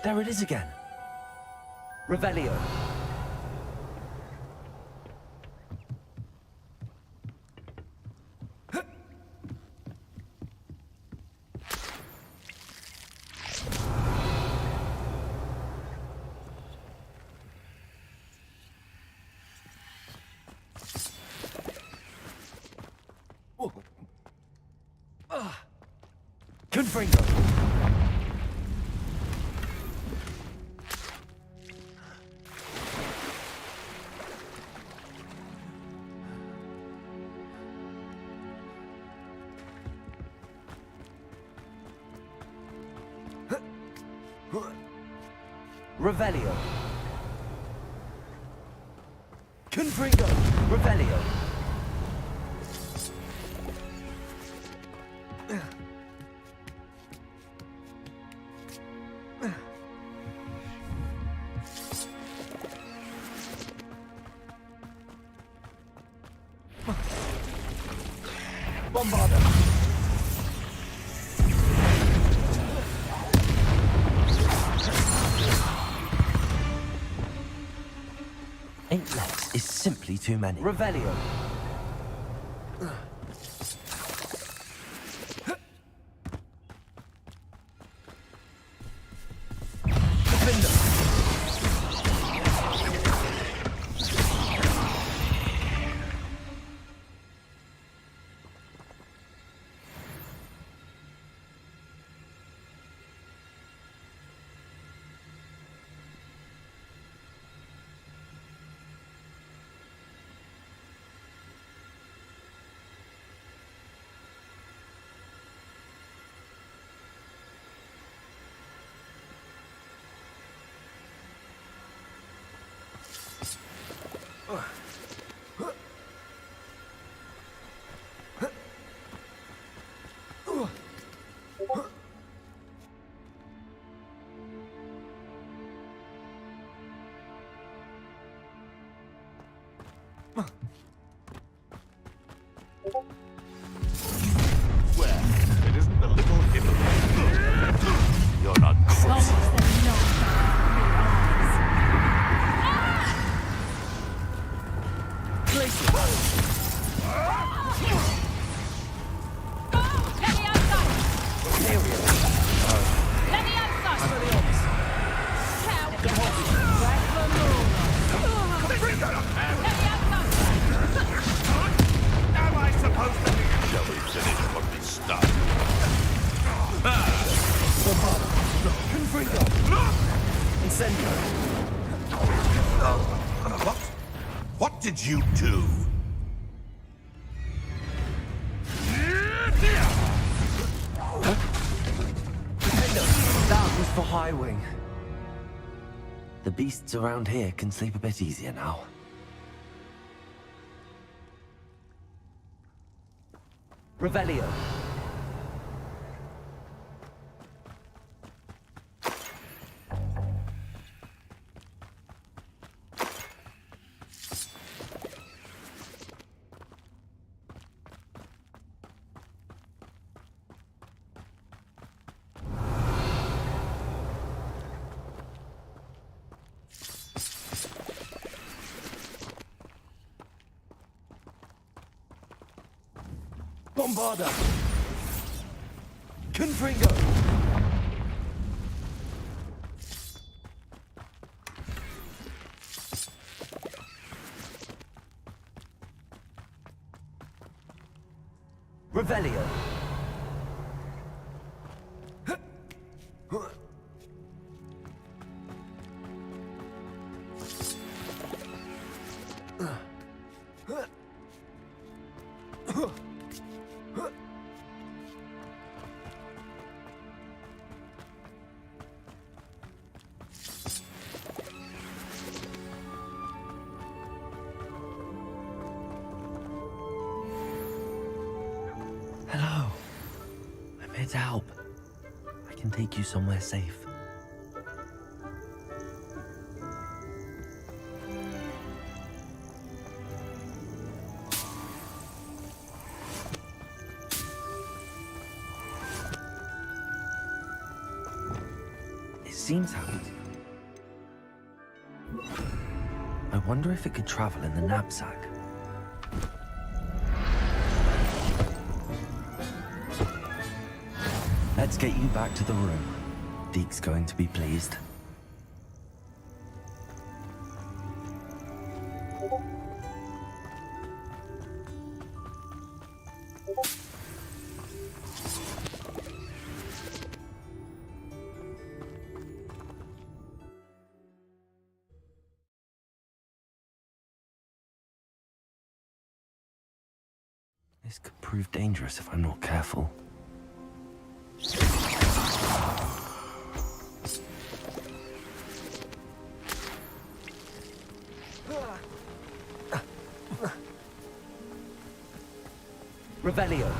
There it is again. Revelio. Confringo. Revelio. Confringo. Revelio. Bombarda! Eight legs is simply too many. Revelio. Swear, it isn't the little hidden. You're not crazy. Am I supposed to be? Shall we finish what we started? Incendio. What did you do? That was for High Wing. The beasts around here can sleep a bit easier now. Revelio. Bombarda! Confringo! Revelio! Hello. I'm here to help. I can take you somewhere safe. It seems out. I wonder if it could travel in the knapsack. Let's get you back to the room. Deke's going to be pleased. This could prove dangerous if I'm not careful. Revelio.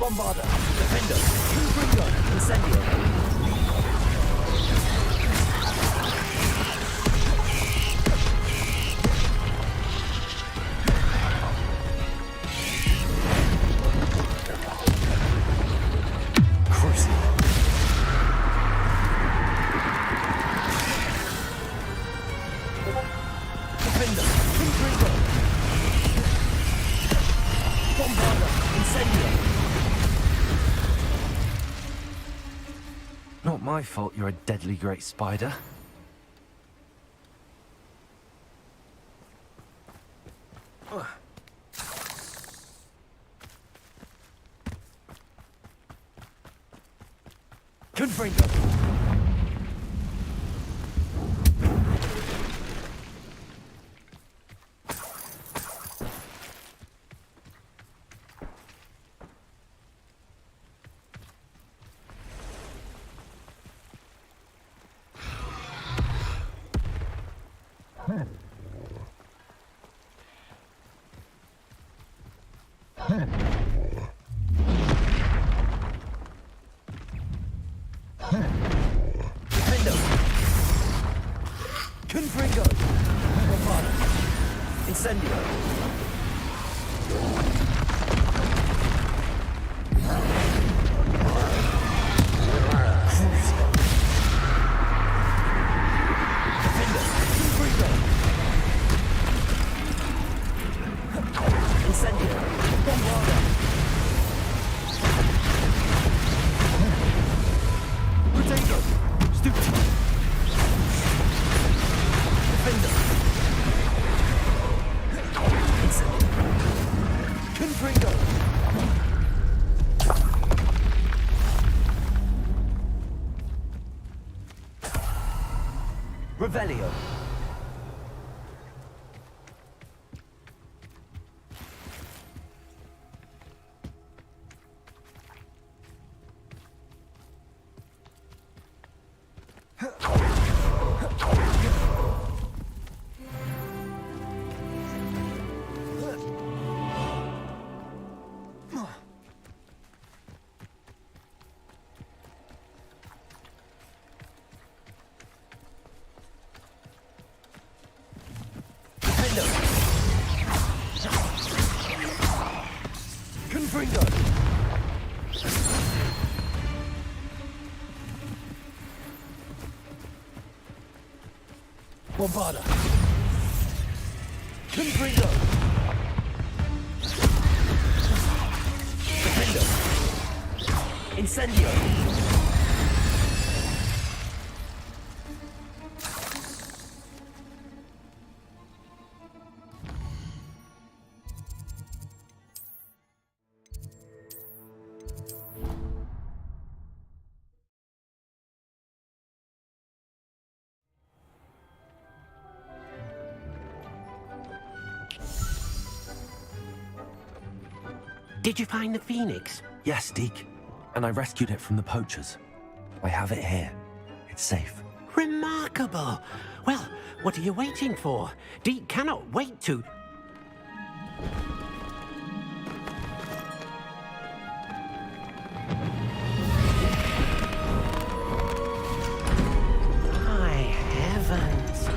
Bombarda. Defender. Confringo. Incendio. Not my fault you're a deadly great spider. Confringo. Confringo. Bombarda. Incendio. Revelio. Confringo. Bombarda. Confringo. Defender. Incendio. Did you find the phoenix? Yes, Deke. And I rescued it from the poachers. I have it here. It's safe. Remarkable! Well, what are you waiting for? Deke cannot wait to... My heavens!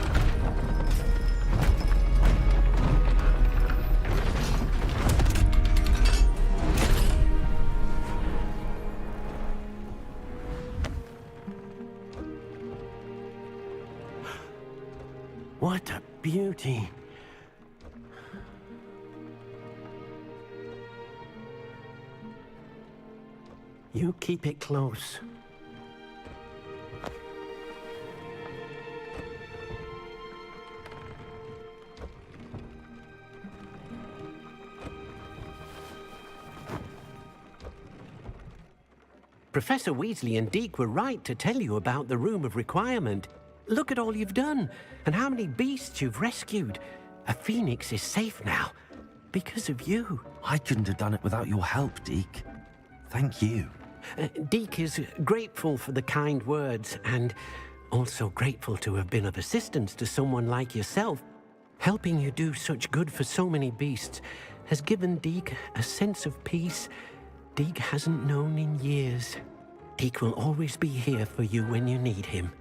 What a beauty. You keep it close. Professor Weasley and Deke were right to tell you about the Room of Requirement. Look at all you've done, and how many beasts you've rescued. A phoenix is safe now, because of you. I couldn't have done it without your help, Deke. Thank you. Deke is grateful for the kind words, and also grateful to have been of assistance to someone like yourself. Helping you do such good for so many beasts has given Deke a sense of peace Deke hasn't known in years. Deke will always be here for you when you need him.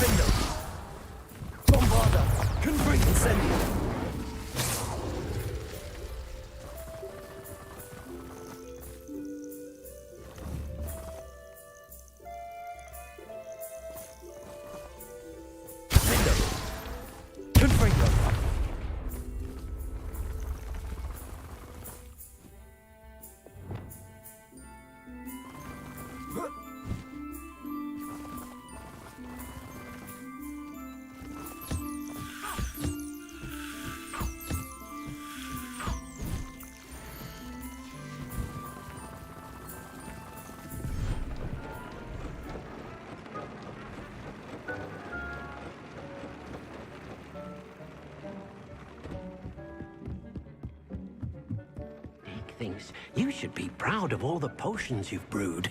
Defender! Bombarda! Confree! Incendio! Thinks you should be proud of all the potions you've brewed.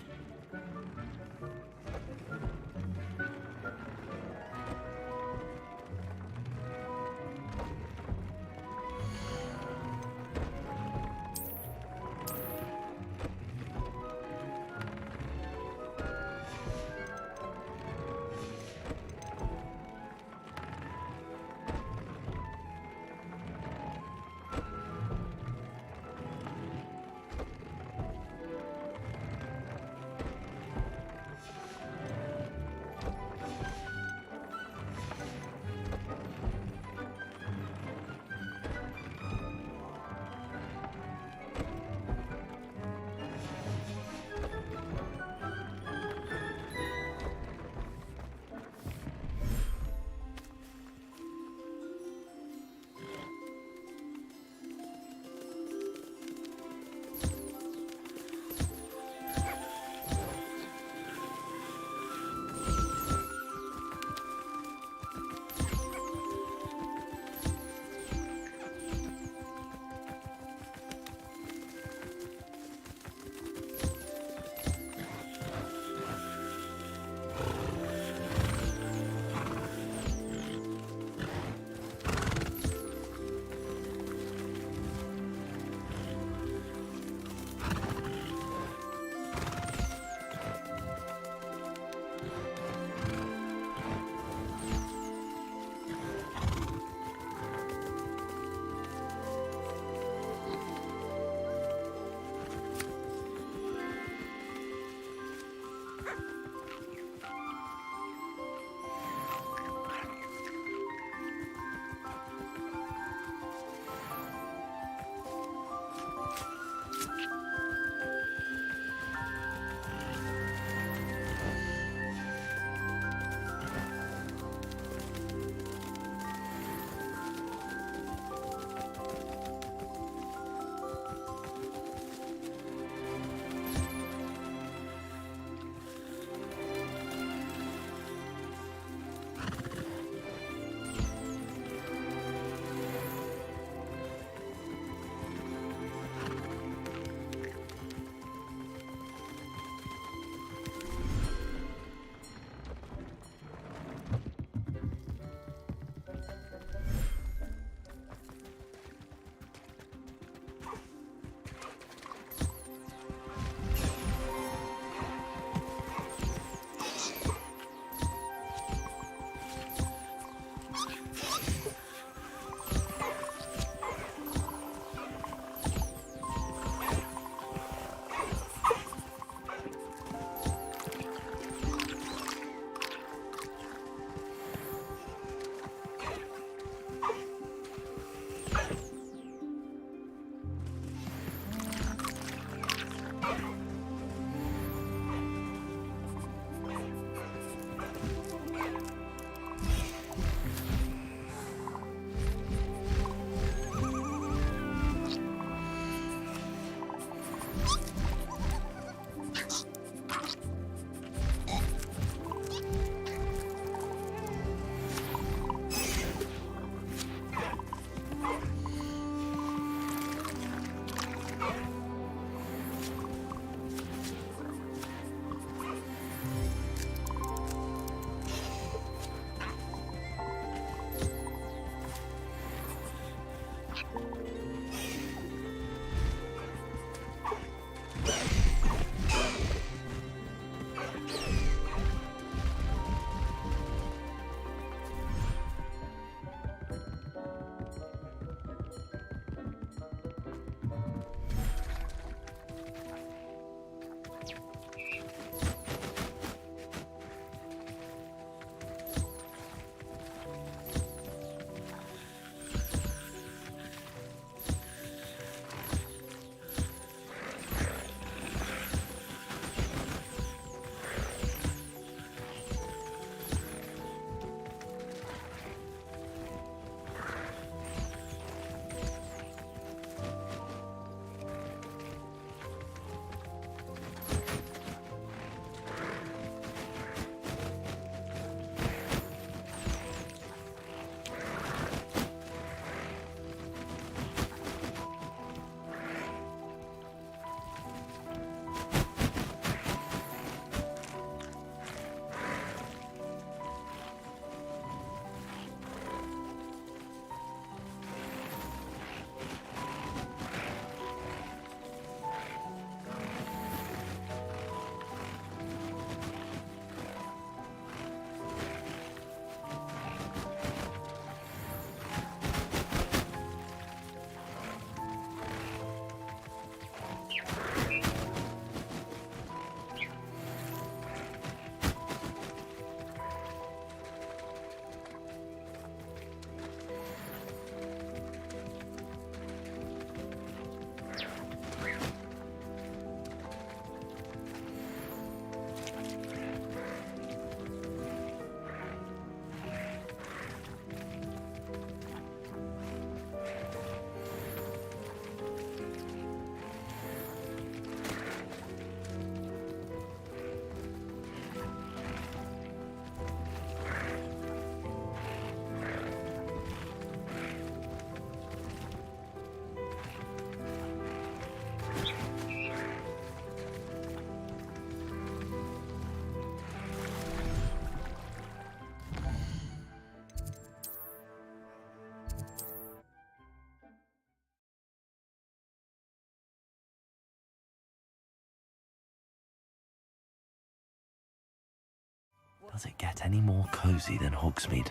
Does it get any more cozy than Hogsmeade?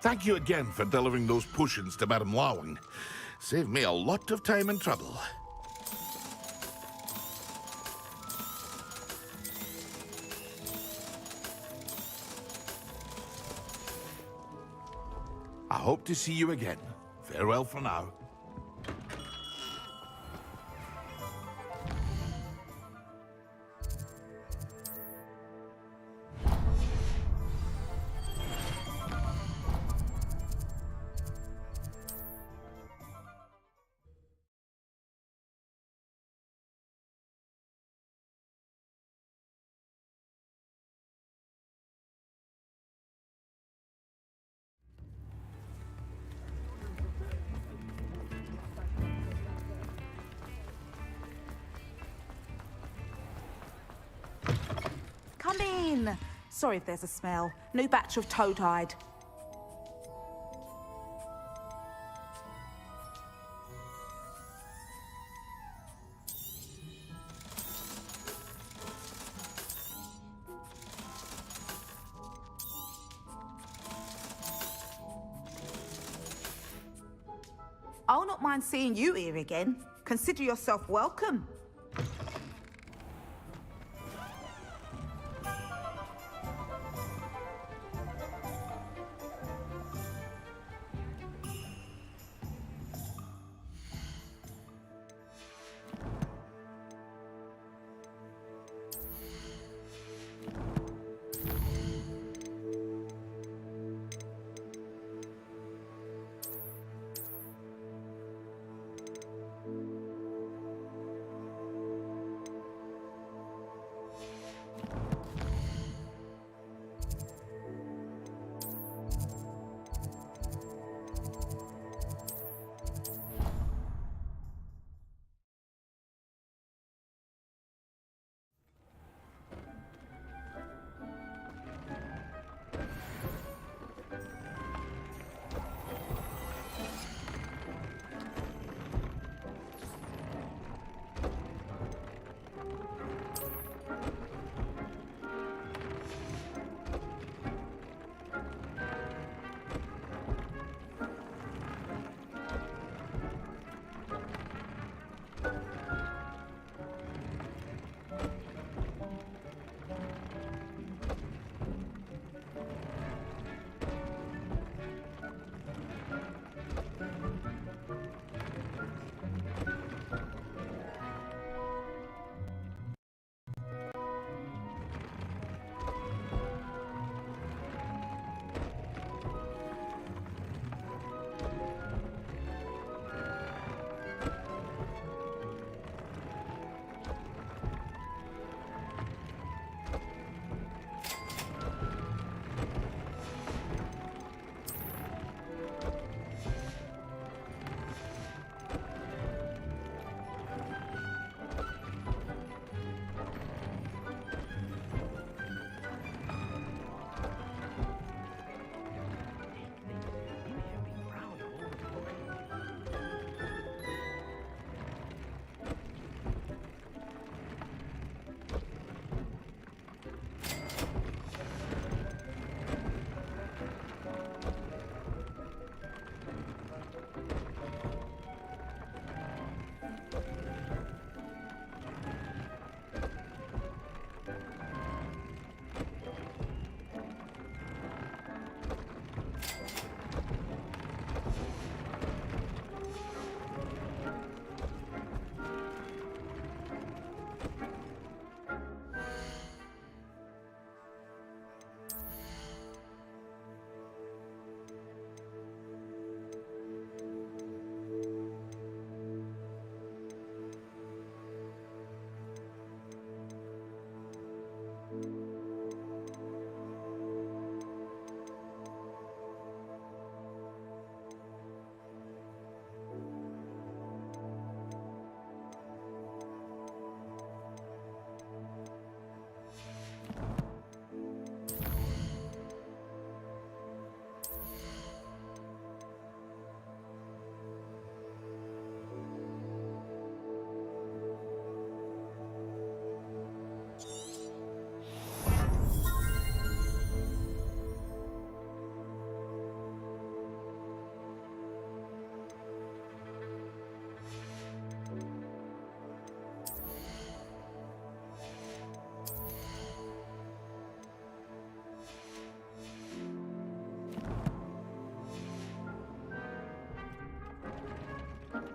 Thank you again for delivering those potions to Madame Lawing. Saved me a lot of time and trouble. I hope to see you again. Farewell for now. Come in. Sorry if there's a smell. New batch of toad-hide. I'll not mind seeing you here again. Consider yourself welcome.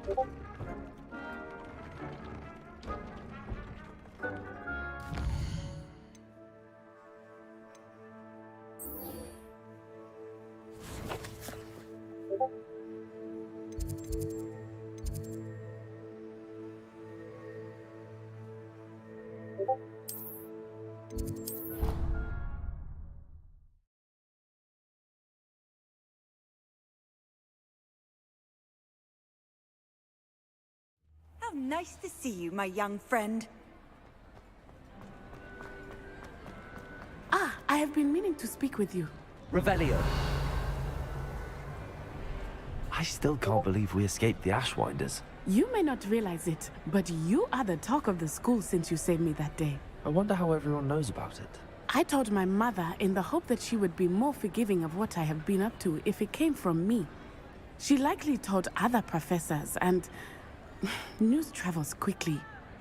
How nice to see you, my young friend. Ah, I have been meaning to speak with you. Revelio. I still can't believe we escaped the Ashwinders. You may not realize it, but you are the talk of the school since you saved me that day. I wonder how everyone knows about it. I told my mother in the hope that she would be more forgiving of what I have been up to if it came from me. She likely told other professors, and news travels quickly.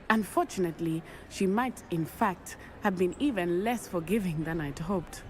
Unfortunately, she might, in fact, have been even less forgiving than I'd hoped.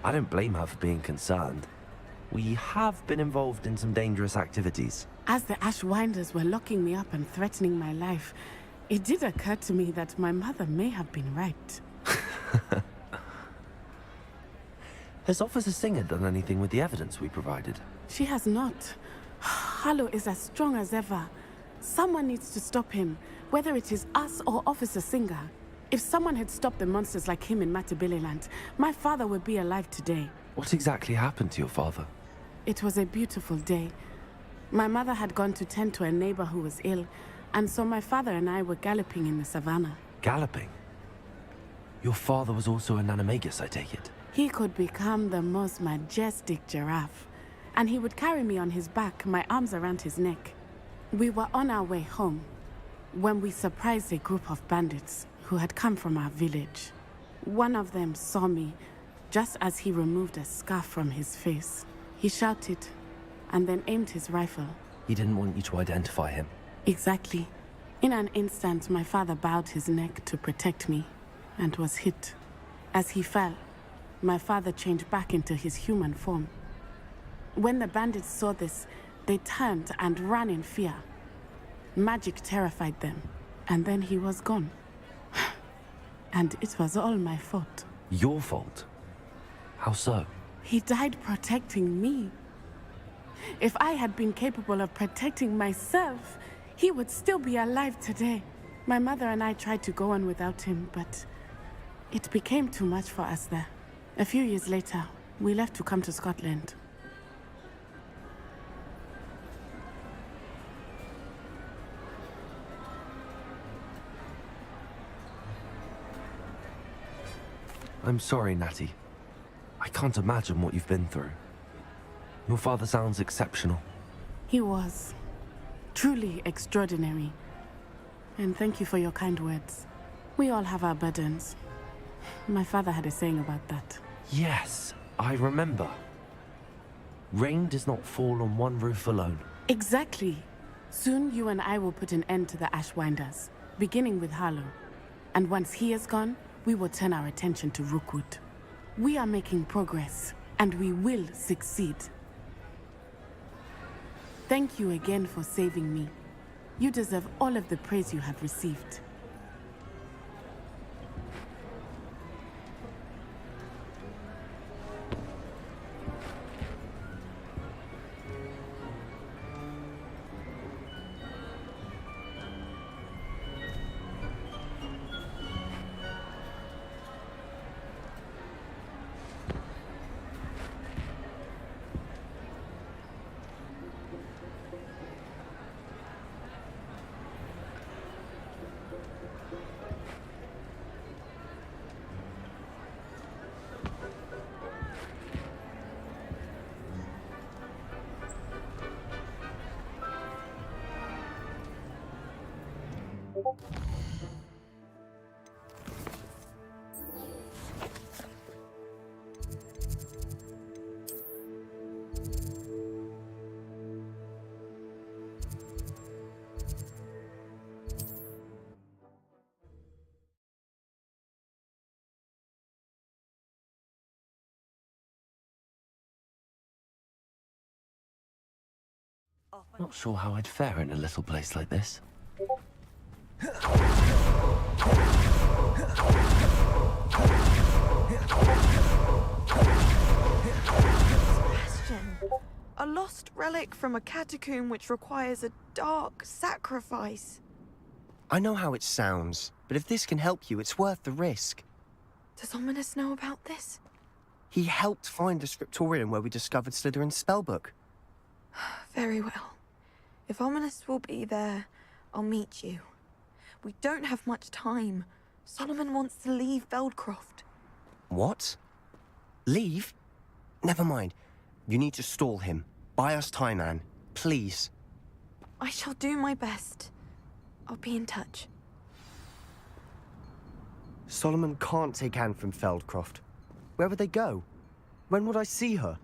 I don't blame her for being concerned. We have been involved in some dangerous activities. As the Ashwinders were locking me up and threatening my life, it did occur to me that my mother may have been right. Has Officer Singer done anything with the evidence we provided? She has not. Harlow is as strong as ever. Someone needs to stop him, whether it is us or Officer Singer. If someone had stopped the monsters like him in Matabeleland, my father would be alive today. What exactly happened to your father? It was a beautiful day. My mother had gone to tend to a neighbor who was ill, and so my father and I were galloping in the savannah. Galloping? Your father was also an animagus, I take it? He could become the most majestic giraffe, and he would carry me on his back, my arms around his neck. We were on our way home when we surprised a group of bandits who had come from our village. One of them saw me just as he removed a scarf from his face. He shouted and then aimed his rifle. He didn't want you to identify him. Exactly. In an instant, my father bowed his neck to protect me and was hit. As he fell, my father changed back into his human form. When the bandits saw this, they turned and ran in fear. Magic terrified them, and then he was gone. And it was all my fault. Your fault? How so? He died protecting me. If I had been capable of protecting myself, he would still be alive today. My mother and I tried to go on without him, but it became too much for us there. A few years later, we left to come to Scotland. I'm sorry, Natty. I can't imagine what you've been through. Your father sounds exceptional. He was truly extraordinary. And thank you for your kind words. We all have our burdens. My father had a saying about that. Yes, I remember. Rain does not fall on one roof alone. Exactly. Soon you and I will put an end to the Ashwinders, beginning with Harlow. And once he is gone, we will turn our attention to Rookwood. We are making progress, and we will succeed. Thank you again for saving me. You deserve all of the praise you have received. Not sure how I'd fare in a little place like this. Sebastian, a lost relic from a catacomb which requires a dark sacrifice. I know how it sounds, but if this can help you, it's worth the risk. Does Ominous know about this? He helped find the scriptorium where we discovered Slytherin's spellbook. Very well. If Ominous will be there, I'll meet you. We don't have much time. Solomon wants to leave Feldcroft. What? Leave? Never mind. You need to stall him. Buy us time, Anne. Please. I shall do my best. I'll be in touch. Solomon can't take Anne from Feldcroft. Where would they go? When would I see her?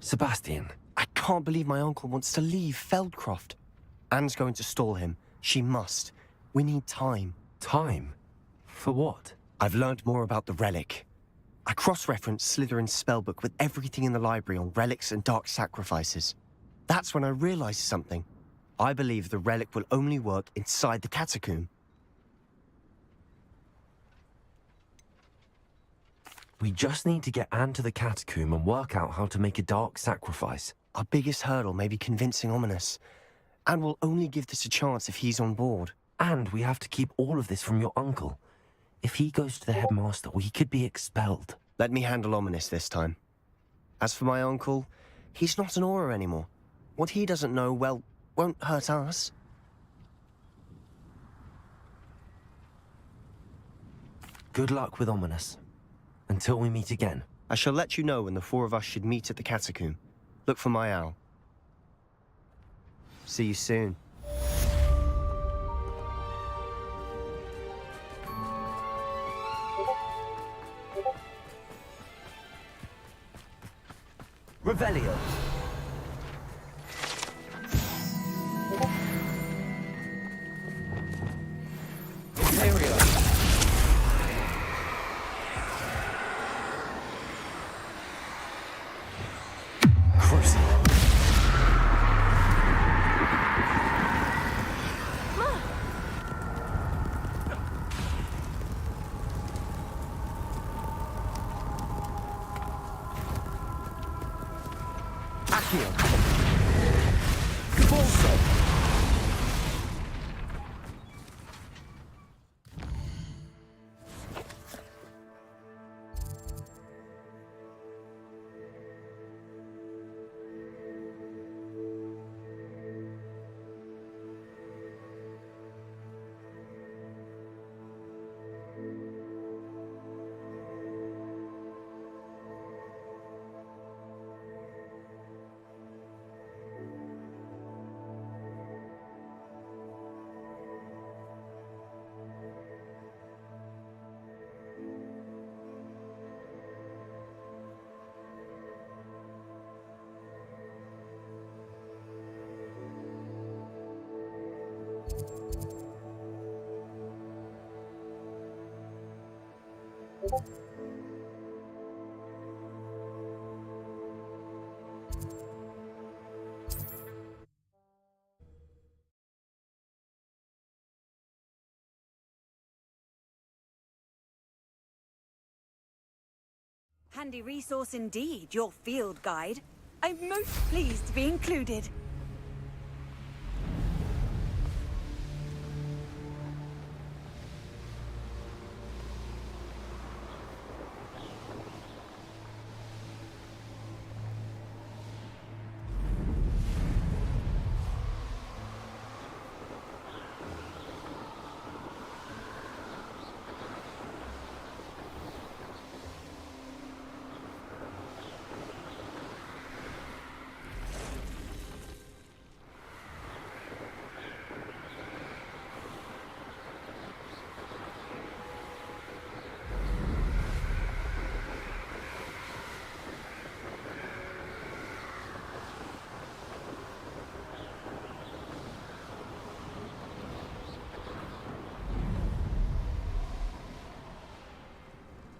Sebastian. I can't believe my uncle wants to leave Feldcroft. Anne's going to stall him. She must. We need time. Time? For what? I've learned more about the relic. I cross-referenced Slytherin's spellbook with everything in the library on relics and dark sacrifices. That's when I realized something. I believe the relic will only work inside the catacomb. We just need to get Anne to the catacomb and work out how to make a dark sacrifice. Our biggest hurdle may be convincing Ominous. Anne will only give this a chance if he's on board. And we have to keep all of this from your uncle. If he goes to the headmaster, we could be expelled. Let me handle Ominous this time. As for my uncle, he's not an Auror anymore. What he doesn't know, well, won't hurt us. Good luck with Ominous. Until we meet again. I shall let you know when the four of us should meet at the catacomb. Look for my owl. See you soon. Revelio. Imperial. Crucible. Accio. Cabalso. Handy resource indeed, your field guide. I'm most pleased to be included.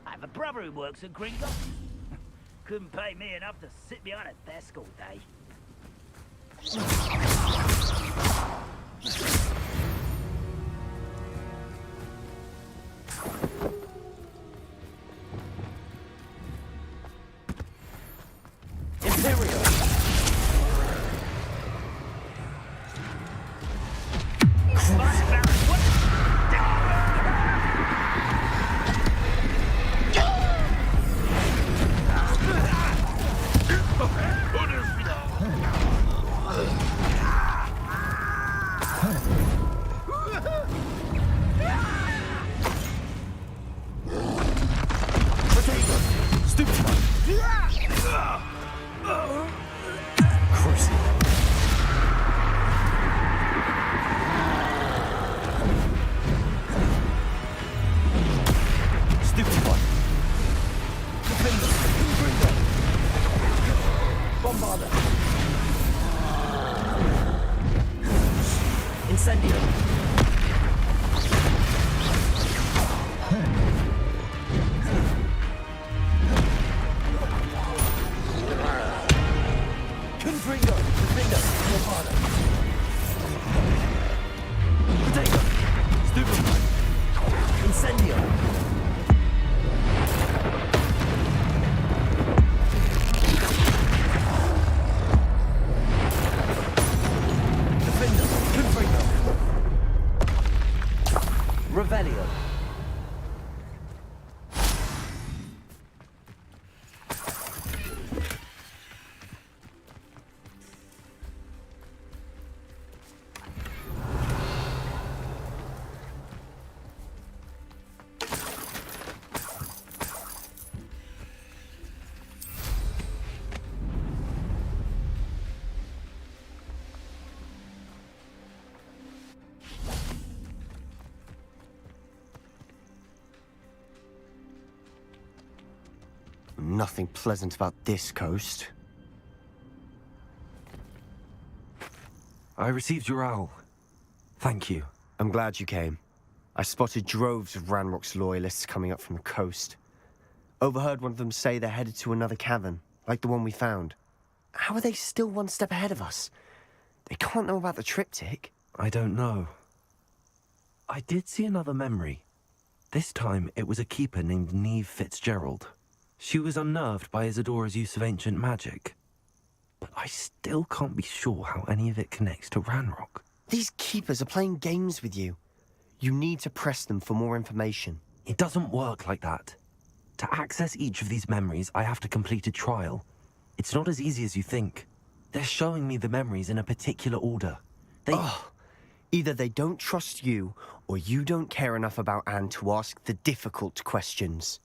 I have a brother who works at Gringotts. Couldn't pay me enough to sit behind a desk all day. Imperial. Stupid. Bombarda. Incendio. Confringo. Confringo. Bombarda. Potato. Stupefy. Incendio. Revelio. Nothing pleasant about this coast. I received your owl. Thank you. I'm glad you came. I spotted droves of Ranrock's loyalists coming up from the coast. Overheard one of them say they're headed to another cavern, like the one we found. How are they still one step ahead of us? They can't know about the triptych. I don't know. I did see another memory. This time, it was a keeper named Neve Fitzgerald. She was unnerved by Isadora's use of ancient magic. But I still can't be sure how any of it connects to Ranrock. These keepers are playing games with you. You need to press them for more information. It doesn't work like that. To access each of these memories, I have to complete a trial. It's not as easy as you think. They're showing me the memories in a particular order. Either they don't trust you, or you don't care enough about Anne to ask the difficult questions.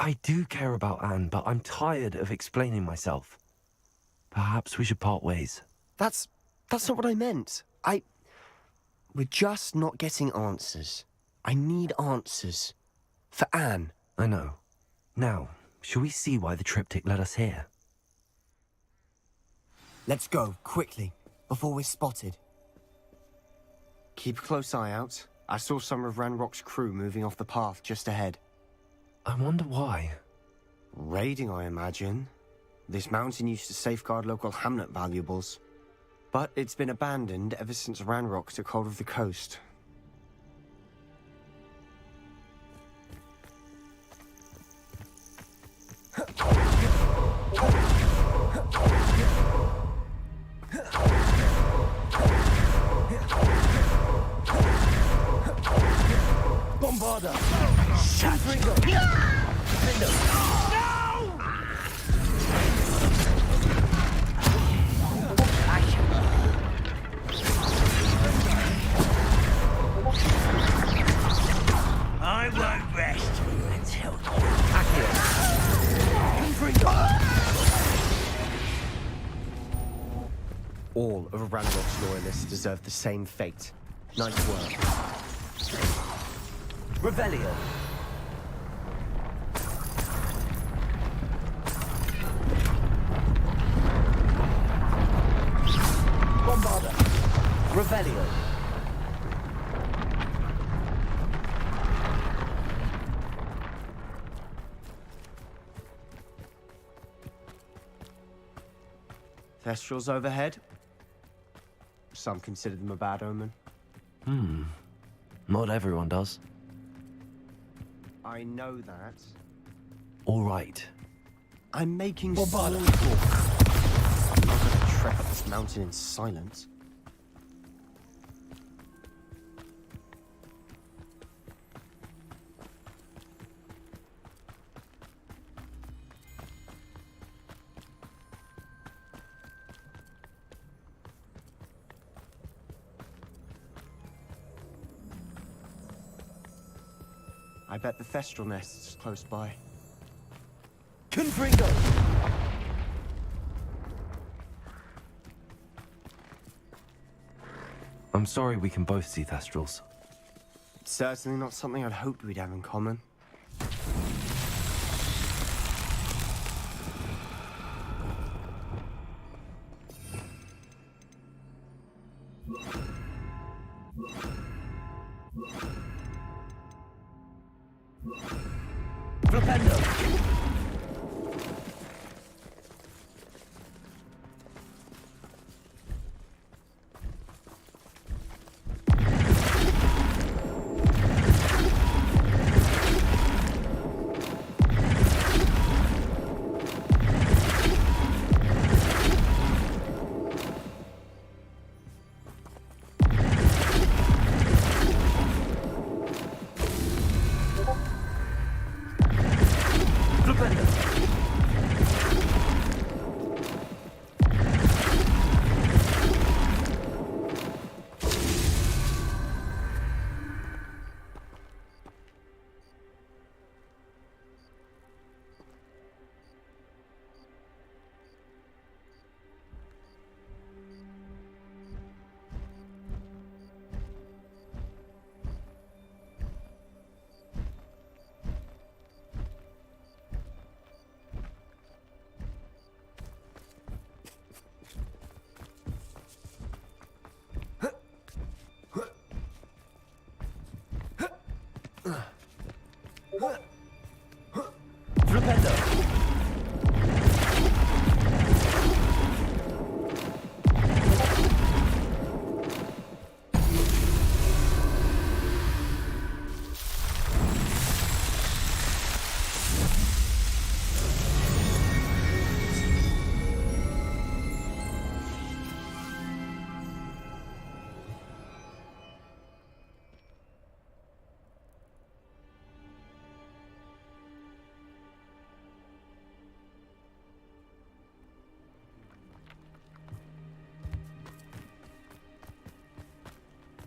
I do care about Anne, but I'm tired of explaining myself. Perhaps we should part ways. That's not what I meant. We're just not getting answers. I need answers. For Anne. I know. Now, shall we see why the triptych led us here? Let's go, quickly, before we're spotted. Keep a close eye out. I saw some of Ranrock's crew moving off the path just ahead. I wonder why. Raiding, I imagine. This mountain used to safeguard local hamlet valuables. But it's been abandoned ever since Ranrock took hold of the coast. Bombarda! Confringo! I won't rest until Confringo! All of Ranrock's loyalists deserve the same fate. Nice work. Revelio. Bombarda. Revelio. Thestrals overhead. Some consider them a bad omen. Not everyone does. I know that. All right. I'm making small talk. I'm not going to trek up this mountain in silence. I bet the Thestral nest's close by. Confringo. I'm sorry we can both see Thestrals. It's certainly not something I'd hoped we'd have in common. Flipendo.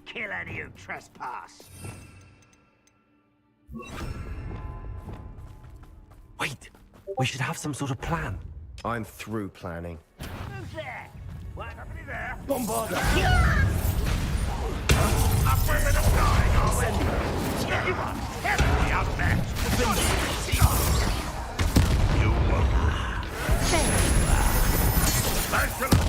Kill any who trespass. Wait, we should have some sort of plan. I'm through planning. Who's there? What? Somebody there? Bombarda. Up women are dying, are we? Anyone? Heavily outmatched. You won't. Thanks a lot.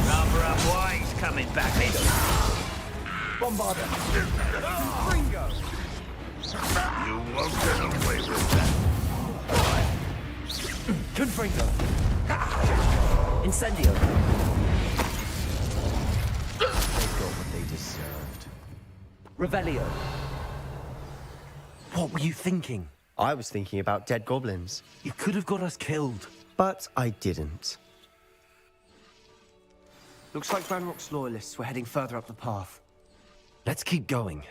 Number up wise coming back in. Bombarda. Ringo. You won't get away with that. Confringo. Incendio. They got what they deserved. Revelio. What were you thinking? I was thinking about dead goblins. You could have got us killed. But I didn't. Looks like Ranrock's loyalists were heading further up the path. Let's keep going.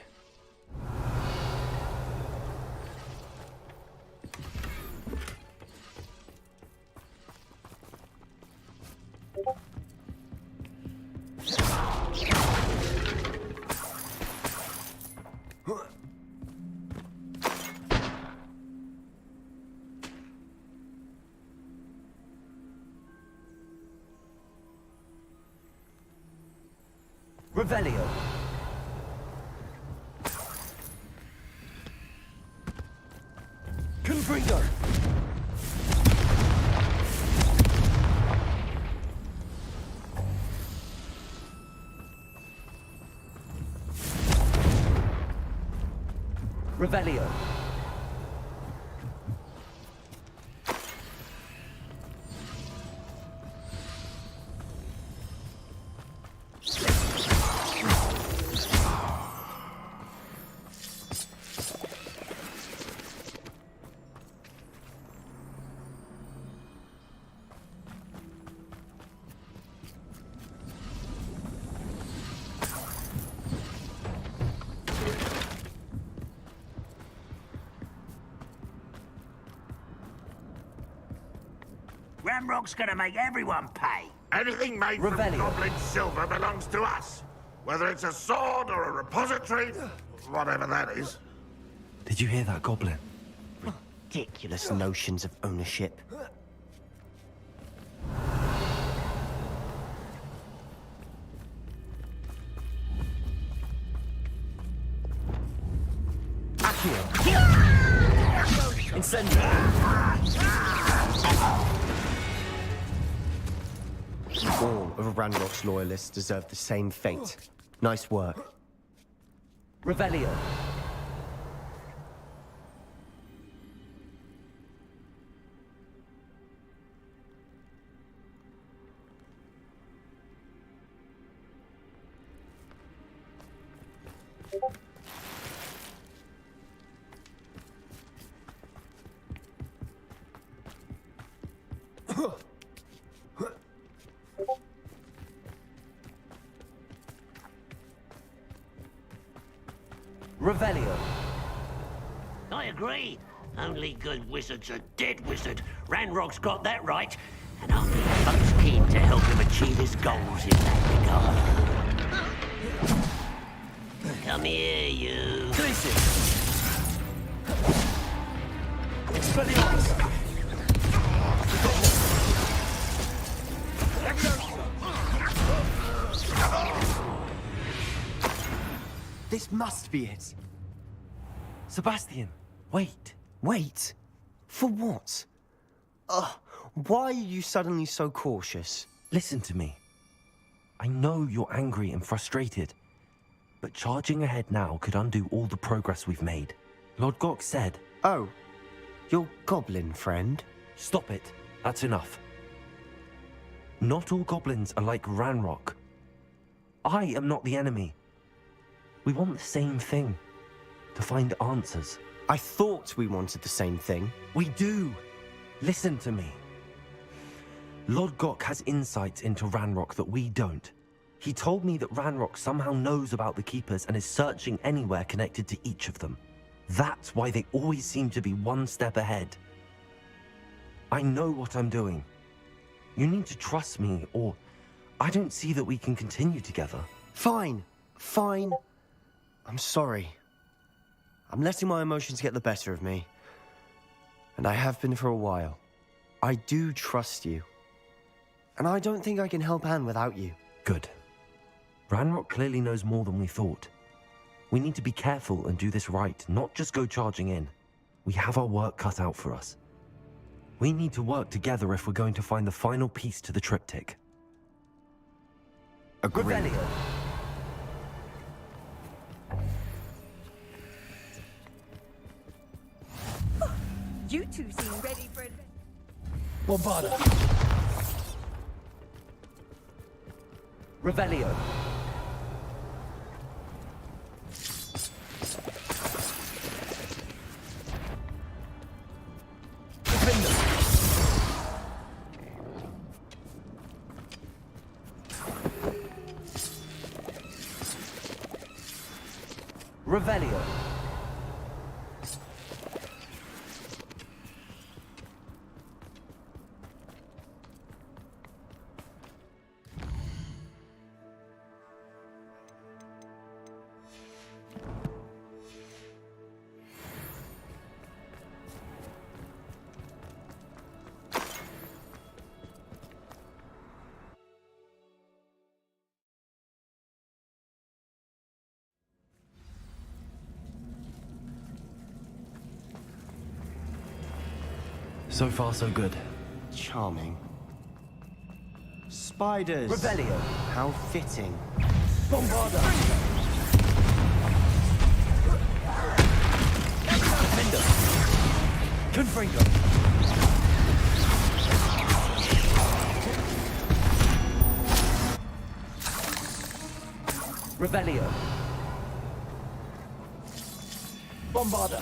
Revelio. Confringo. Revelio. Ramrock's gonna make everyone pay. Anything made from goblin silver belongs to us. Whether it's a sword or a repository, whatever that is. Did you hear that, Goblin? Ridiculous notions of ownership. Incendio. All of Ranrock's loyalists deserve the same fate. Nice work. Revelio. Revelio. I agree. Only good wizard's a dead wizard. Ranrock's got that right. And I'll be most keen to help him achieve his goals in that regard. Come here, you. Expelliarmus. This must be it. Sebastian, wait. Wait? For what? Why are you suddenly so cautious? Listen to me. I know you're angry and frustrated, but charging ahead now could undo all the progress we've made. Lord Gok said... Oh, your goblin friend? Stop it. That's enough. Not all goblins are like Ranrock. I am not the enemy. We want the same thing. To find answers. I thought we wanted the same thing. We do. Listen to me. Lord Gok has insights into Ranrock that we don't. He told me that Ranrock somehow knows about the Keepers and is searching anywhere connected to each of them. That's why they always seem to be one step ahead. I know what I'm doing. You need to trust me, or I don't see that we can continue together. Fine. Fine. I'm sorry. I'm letting my emotions get the better of me. And I have been for a while. I do trust you. And I don't think I can help Anne without you. Good. Ranrock clearly knows more than we thought. We need to be careful and do this right, not just go charging in. We have our work cut out for us. We need to work together if we're going to find the final piece to the triptych. Agreed. You two seem ready for it. Bombada. Revelio. Revelio. So far, so good. Charming. Spiders! Revelio. How fitting. Bombarda. Defender. Confringo. Revelio. Bombarda.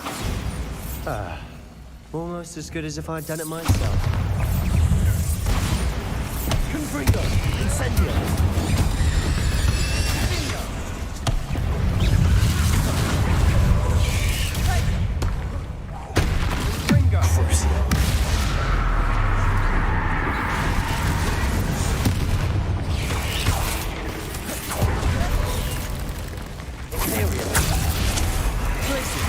Almost as good as if I'd done it myself. Confringo. Incendio. Crucio. Area. Tracy.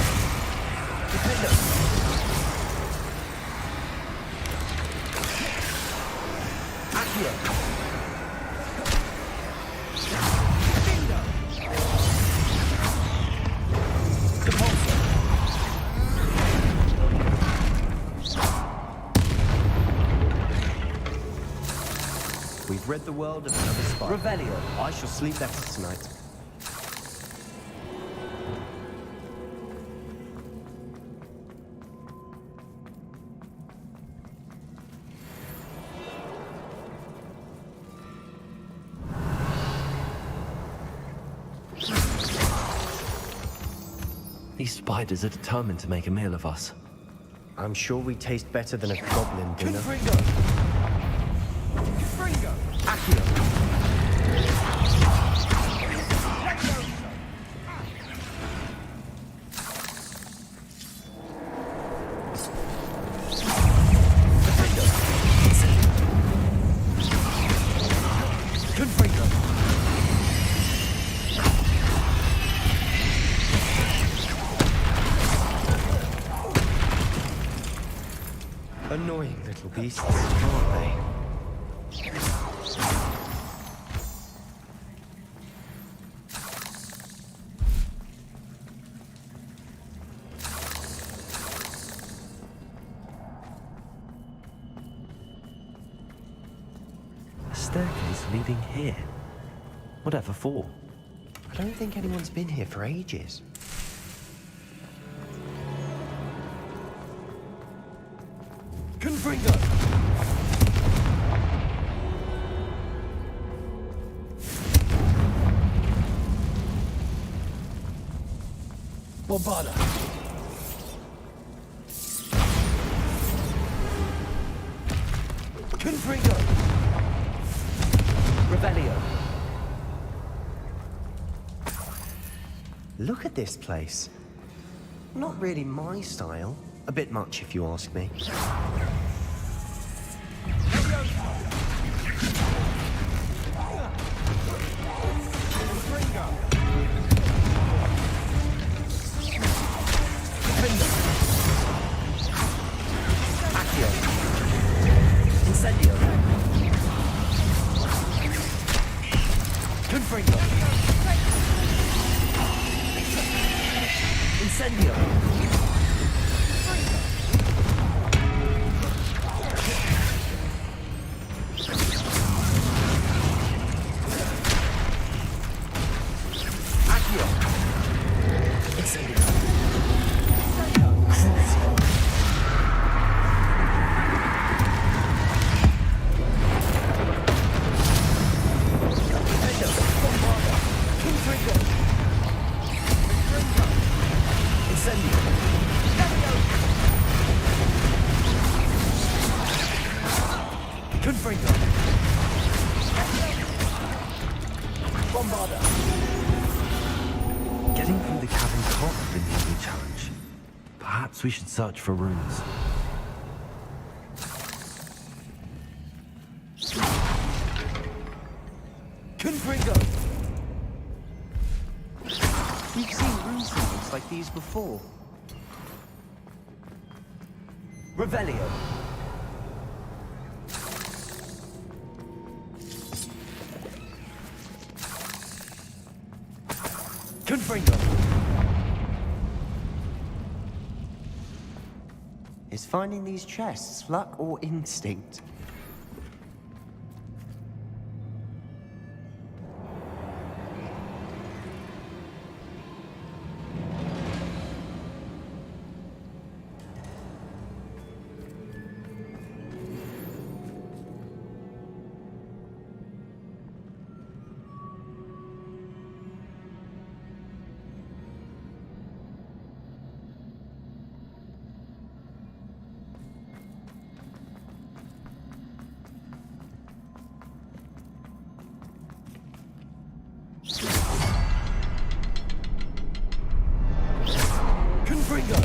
Defender. Accio. Bingo. Depulso. We've rid the world of another spider. Revelio. I shall sleep better tonight. These spiders are determined to make a meal of us. I'm sure we taste better than a goblin dinner. Confringo. Confringo. Accio. Confringo. Annoying little beasts, aren't they? A staircase leading here. Whatever for? I don't think anyone's been here for ages. Confringo. Bombarda. Confringo. Revelio. Look at this place. Not really my style. A bit much, if you ask me. Incendio. Confringo. Incendio. Accio. Incendio. Crucio. Confringo. Bombarda. Getting through the cabin can't have been the only challenge. Perhaps we should search for runes. Confringo. We've seen rune symbols like these before. Revelio. Confringo. Is finding these chests luck or instinct?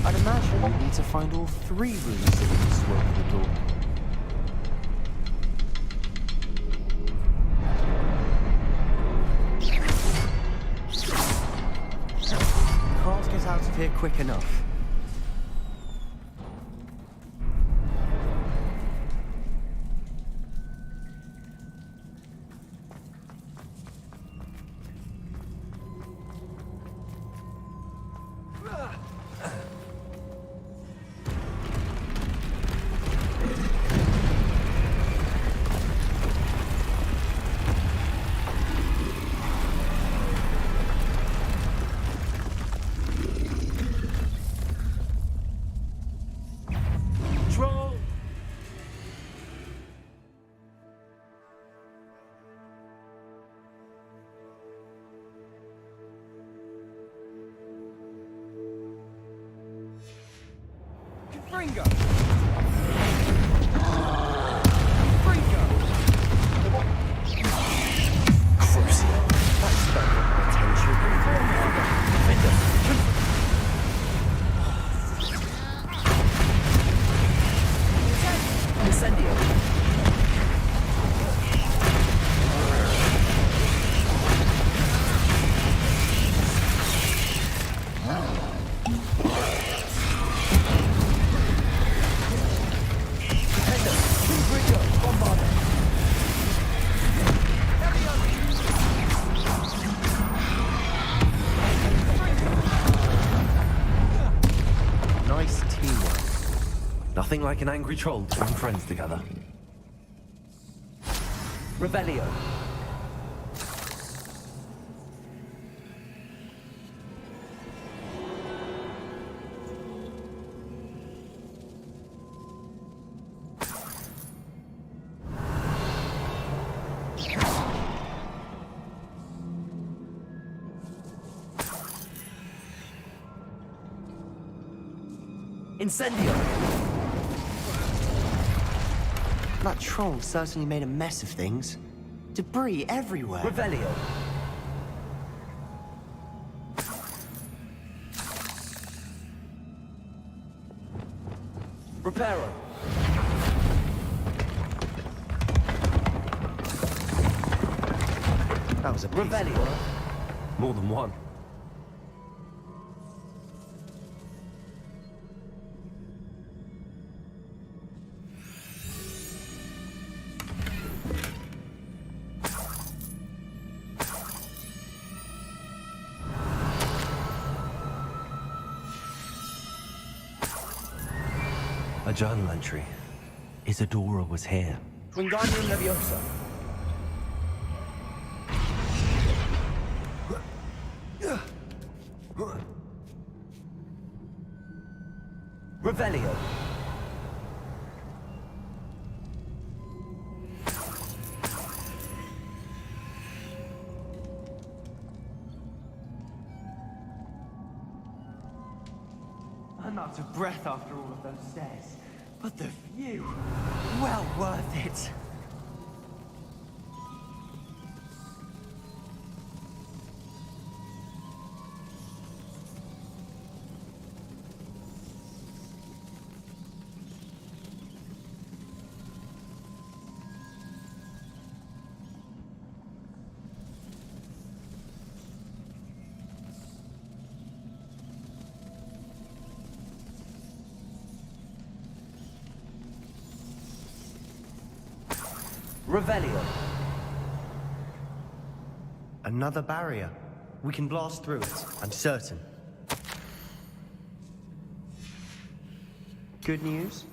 I'd imagine we need to find all 3 rooms that can swirl the door. Can't get out of here quick enough. Fringo! Crucial. That's better than attention. Incendio! Nice teamwork. Nothing like an angry troll to bring friends together. Revelio. Incendio! That troll certainly made a mess of things. Debris everywhere. Revelio. Reparo. That was a piece of Revelio. work. More than one. A journal entry. Isadora was here. Wingardium Leviosa. Revelio. I'm out of breath after all of those stairs, but the view, well worth it. Revelio. Another barrier. We can blast through it, I'm certain. good news?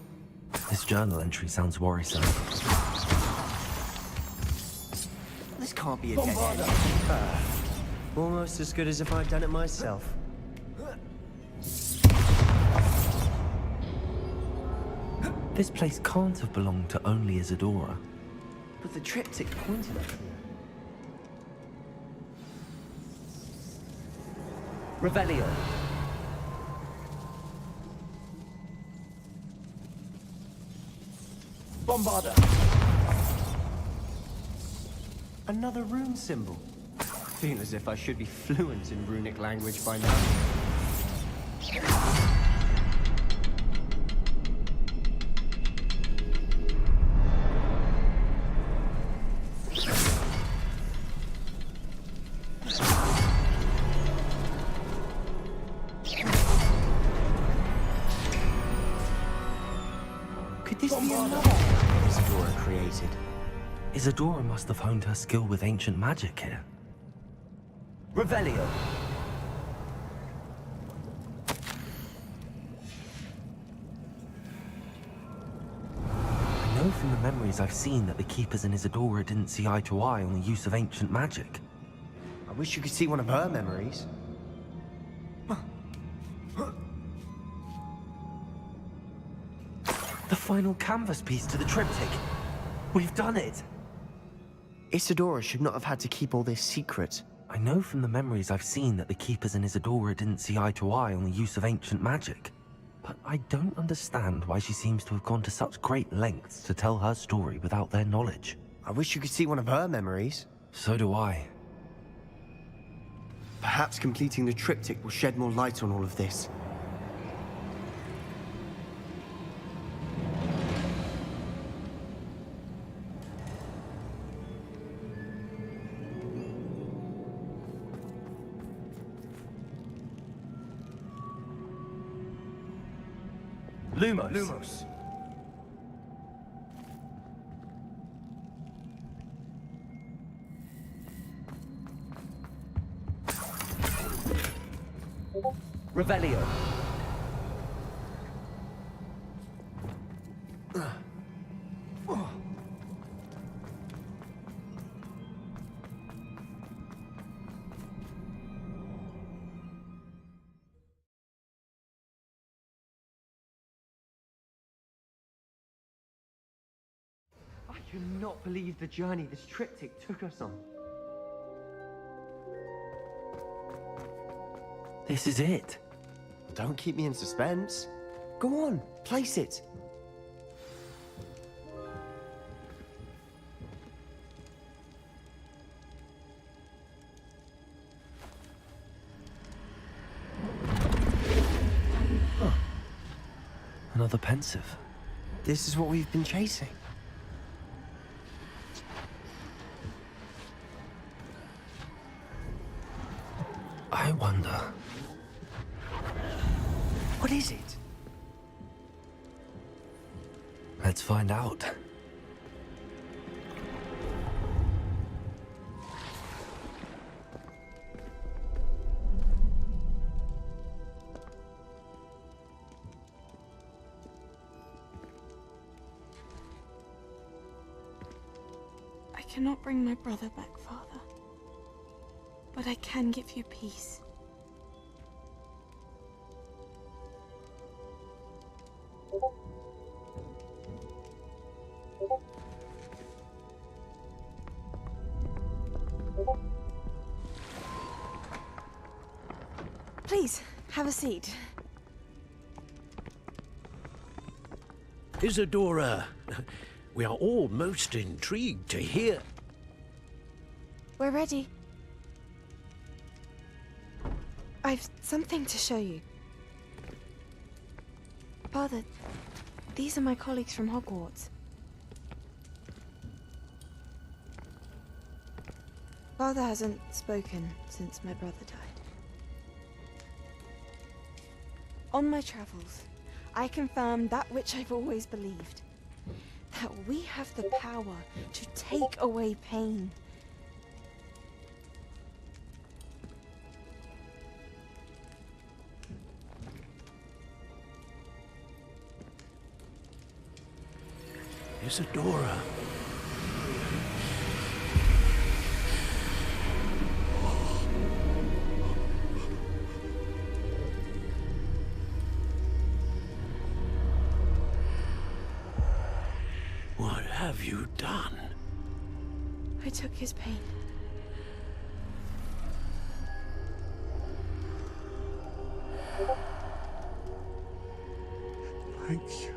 This journal entry sounds worrisome. This can't be a dead end. Almost as good as if I'd done it myself. This place can't have belonged to only Isadora. But the triptych pointed at her. Revelio. Bombarda. Another rune symbol. Feel as if I should be fluent in runic language by now. Could this be another Isadora created? Isadora must have honed her skill with ancient magic here. Revelio. I know from the memories I've seen that the Keepers and Isadora didn't see eye to eye on the use of ancient magic. I wish you could see one of her memories. The final canvas piece to the triptych. We've done it! Isadora should not have had to keep all this secret. I know from the memories I've seen that the Keepers and Isadora didn't see eye to eye on the use of ancient magic. But I don't understand why she seems to have gone to such great lengths to tell her story without their knowledge. I wish you could see one of her memories. So do I. Perhaps completing the triptych will shed more light on all of this. Lumos. Lumos. Revelio. I cannot believe the journey this triptych took us on. This is it. Don't keep me in suspense. Go on, place it. Another pensive. This is what we've been chasing. I wonder. What is it? Let's find out. I cannot bring my brother back, Father. But I can give you peace. Please, have a seat. Isadora, we are all most intrigued to hear. We're ready. I've something to show you. Father, these are my colleagues from Hogwarts. Father hasn't spoken since my brother died. On my travels, I confirmed that which I've always believed. That we have the power to take away pain. Isadora. What have you done? I took his pain. Thank you.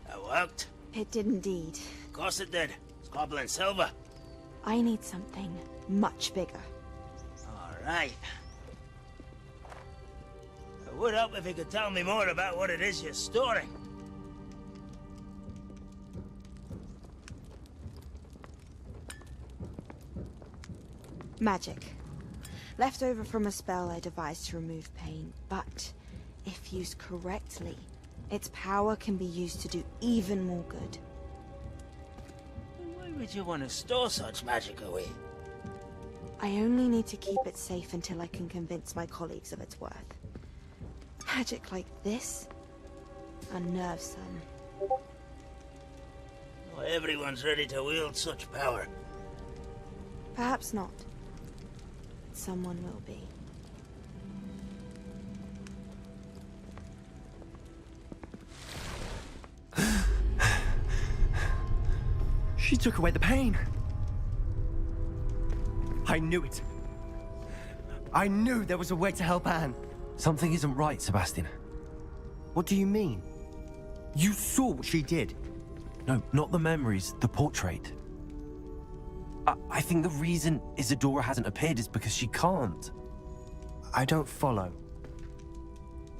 That worked. It did indeed. Of course it did. It's copper and silver. I need something much bigger. All right. It would help if you could tell me more about what it is you're storing. Magic. Left over from a spell I devised to remove pain, but if used correctly, its power can be used to do even more good. Why would you want to store such magic away? I only need to keep it safe until I can convince my colleagues of its worth. Magic like this? Unnervesome. Not everyone's ready to wield such power. Perhaps not. Someone will be. She took away the pain. I knew it. I knew there was a way to help Anne. Something isn't right, Sebastian. What do you mean? You saw what she did. No, not the memories, the portrait. I think the reason Isadora hasn't appeared is because she can't. I don't follow.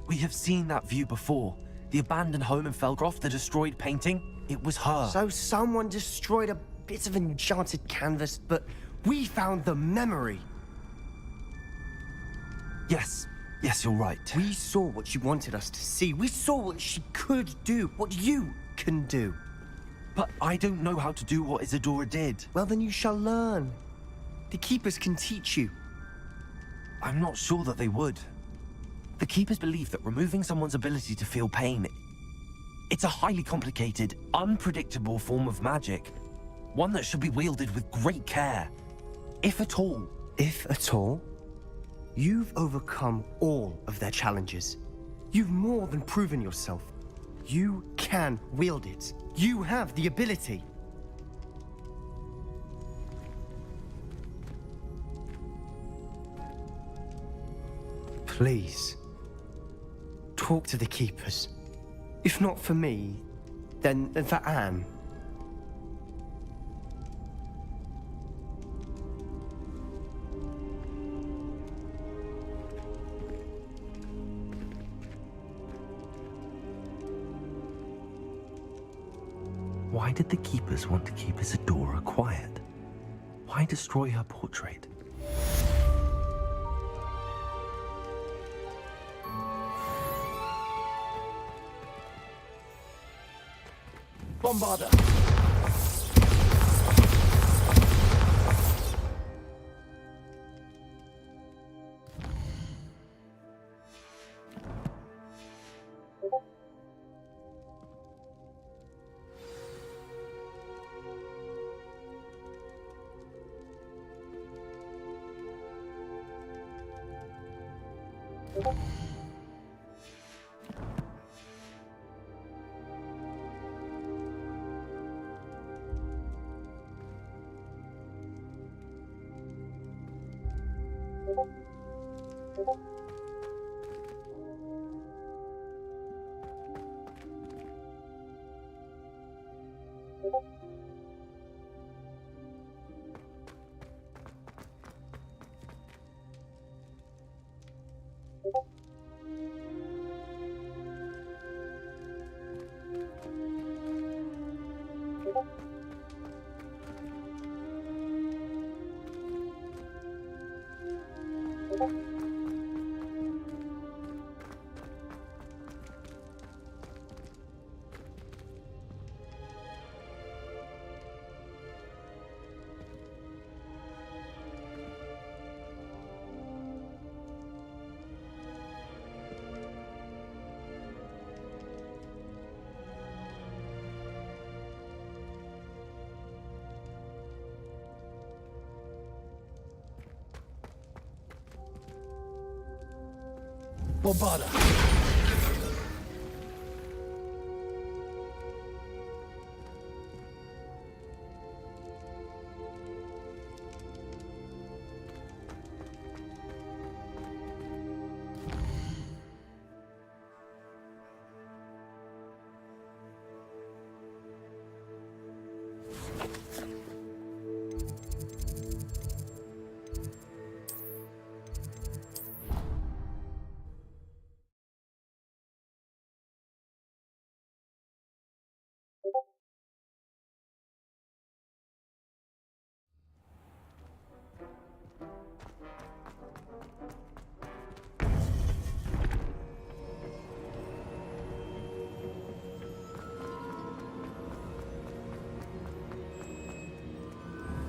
We have seen that view before. The abandoned home in Felgroth, the destroyed painting, it was her. So someone destroyed a bit of enchanted canvas, but we found the memory. Yes, you're right. We saw what she wanted us to see. We saw what she could do, what you can do. But I don't know how to do what Isadora did. Well, then you shall learn. The Keepers can teach you. I'm not sure that they would. The Keepers believe that removing someone's ability to feel pain, it's a highly complicated, unpredictable form of magic. One that should be wielded with great care. If at all. If at all? You've overcome all of their challenges. You've more than proven yourself. You can wield it. You have the ability. Please, talk to the Keepers. If not for me, then for Anne. Why did the Keepers want to keep Isadora quiet? Why destroy her portrait? Bombarder! Bombarda.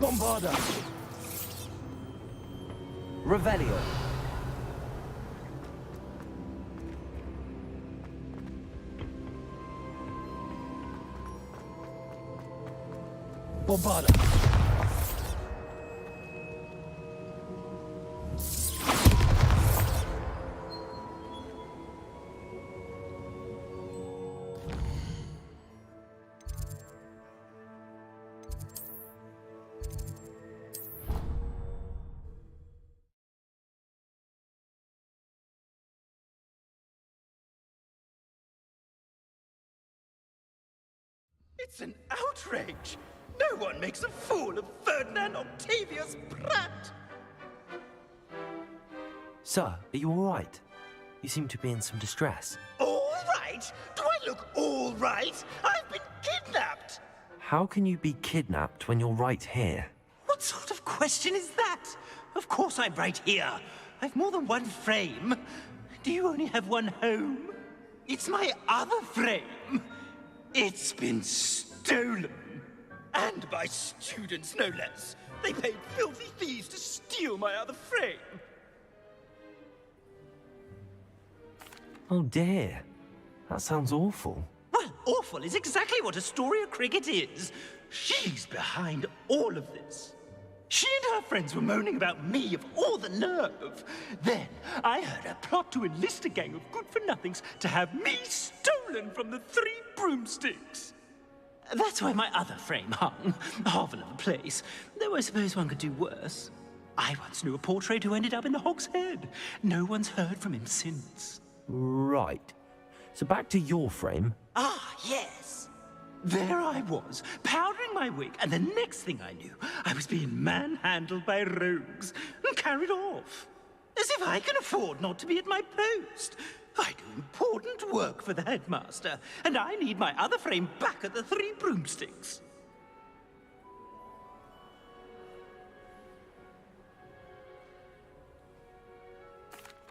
Bombarda. Revelio. Bombarda. It's an outrage! No one makes a fool of Ferdinand Octavius Pratt! Sir, are you all right? You seem to be in some distress. All right? Do I look all right? I've been kidnapped! How can you be kidnapped when you're right here? What sort of question is that? Of course I'm right here. I've more than one frame. Do you only have one home? It's my other frame. It's been stolen. And by students, no less. They paid filthy thieves to steal my other frame. Oh dear. That sounds awful. Well, awful is exactly what Astoria Cricket is. She's behind all of this. She and her friends were moaning about me of all the nerve. Then I heard her plot to enlist a gang of good-for-nothings to have me stolen from the Three Broomsticks. That's where my other frame hung. Hovel of a place. Though I suppose one could do worse. I once knew a portrait who ended up in the Hog's Head. No one's heard from him since. Right. So back to your frame. Ah, yes. There I was, powdering my wig, and the next thing I knew, I was being manhandled by rogues and carried off. As if I can afford not to be at my post. I do important work for the headmaster, and I need my other frame back at the Three Broomsticks.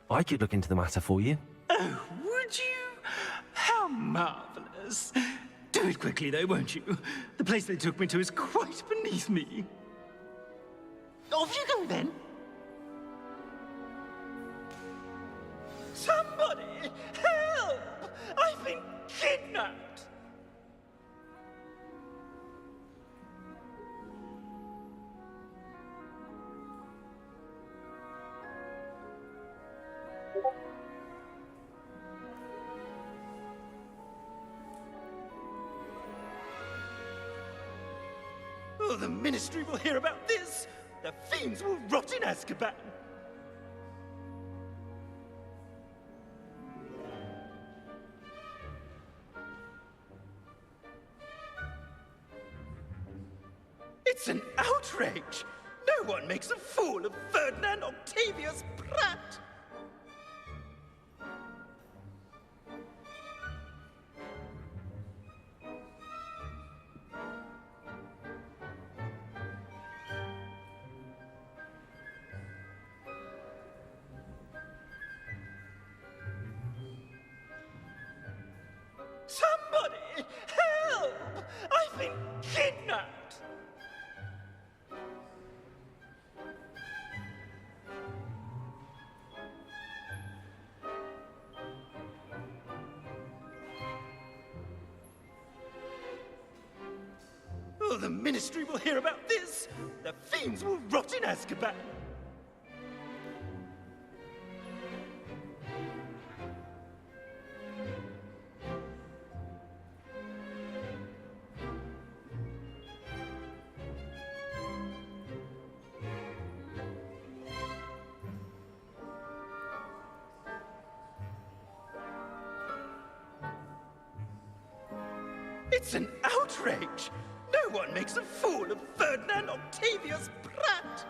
I could look into the matter for you. Oh, would you? How marvelous. Do it quickly, though, won't you? The place they took me to is quite beneath me. Off you go, then. Somebody! Help! I've been kidnapped! Oh, the Ministry will hear about this! The fiends will rot in Azkaban! It's an outrage! No one makes a fool of Ferdinand Octavius Pratt! Somebody! Help! I've been kidnapped! Oh, the Ministry will hear about this! The fiends will rot in Azkaban! It's an outrage! No one makes a fool of Ferdinand Octavius Pratt!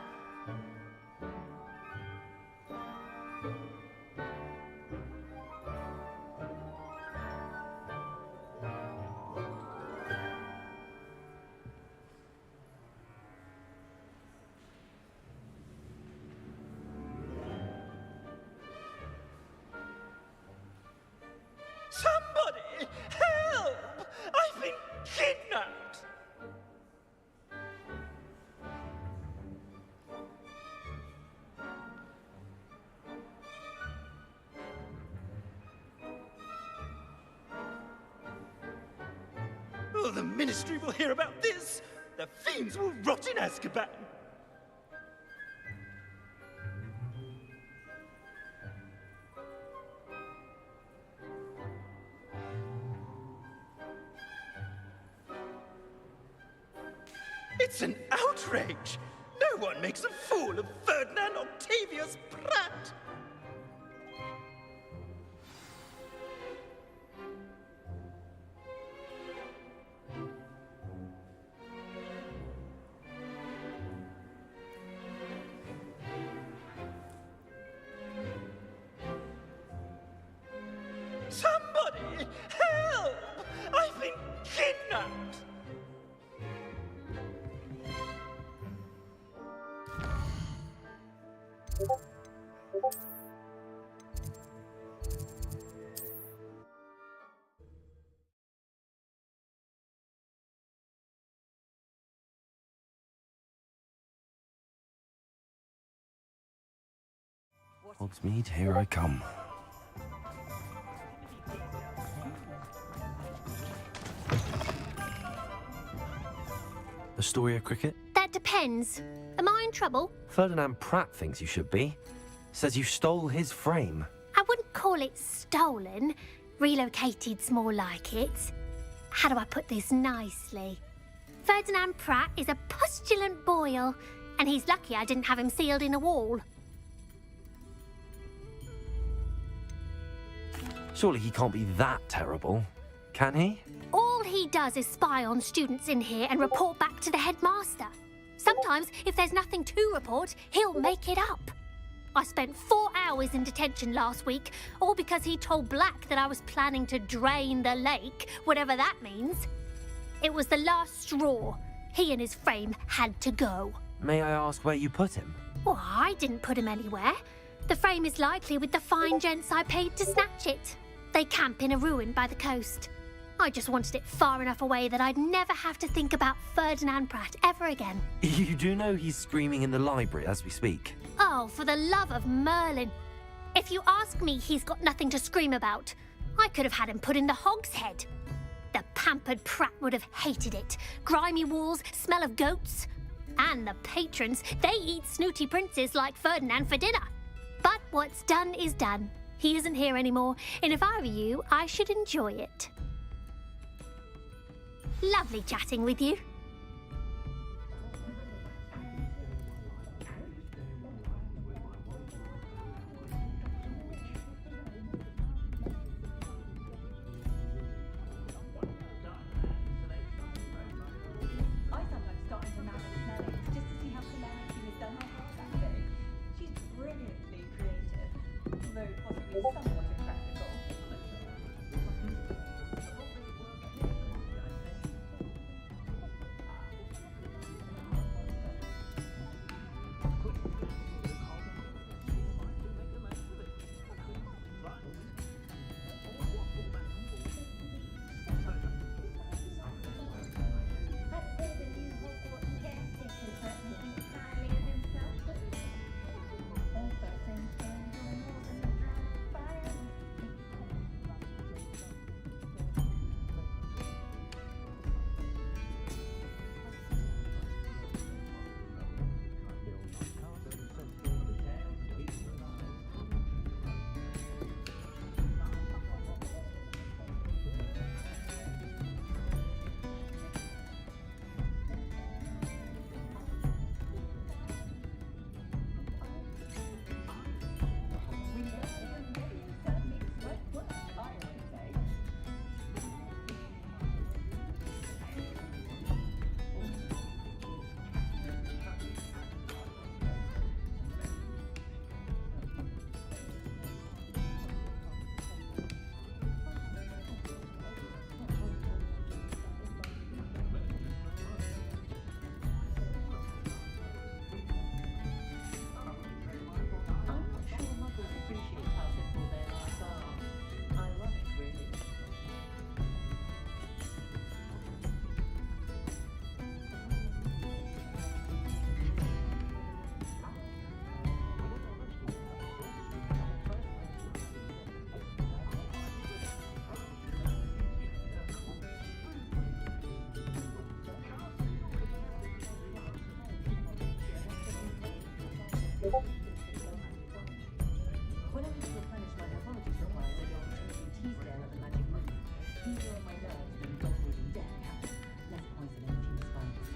Somebody! Help! I've been kidnapped! Oh, the Ministry will hear about this! The fiends will rot in Azkaban! It's an outrage! No one makes a fool of Ferdinand Octavius Pratt! Somebody! Help! I've been kidnapped! Hogsmeade, here I come. Astoria Cricket? That depends. Am I in trouble? Ferdinand Pratt thinks you should be. Says you stole his frame. I wouldn't call it stolen. Relocated's more like it. How do I put this nicely? Ferdinand Pratt is a postulant boil, and he's lucky I didn't have him sealed in a wall. Surely he can't be that terrible, can he? All he does is spy on students in here and report back to the headmaster. Sometimes, if there's nothing to report, he'll make it up. I spent 4 hours in detention last week, all because he told Black that I was planning to drain the lake, whatever that means. It was the last straw. He and his frame had to go. May I ask where you put him? Well, I didn't put him anywhere. The frame is likely with the fine gents I paid to snatch it. They camp in a ruin by the coast. I just wanted it far enough away that I'd never have to think about Ferdinand Pratt ever again. You do know he's screaming in the library as we speak. Oh, for the love of Merlin. If you ask me, he's got nothing to scream about. I could have had him put in the hogshead. The pampered Pratt would have hated it. Grimy walls, smell of goats. And the patrons, they eat snooty princes like Ferdinand for dinner. But what's done is done. He isn't here anymore, and if I were you, I should enjoy it. Lovely chatting with you. I sometimes start into mad snelling just to see how Calamity has done her heart that big. She's brilliantly creative, though possibly somewhat impractical. When I need to replenish my herbology supplies, I go on to the T-scale of the magic room. Easier on my nerves than dominating deck. Less poison and fewer spikes.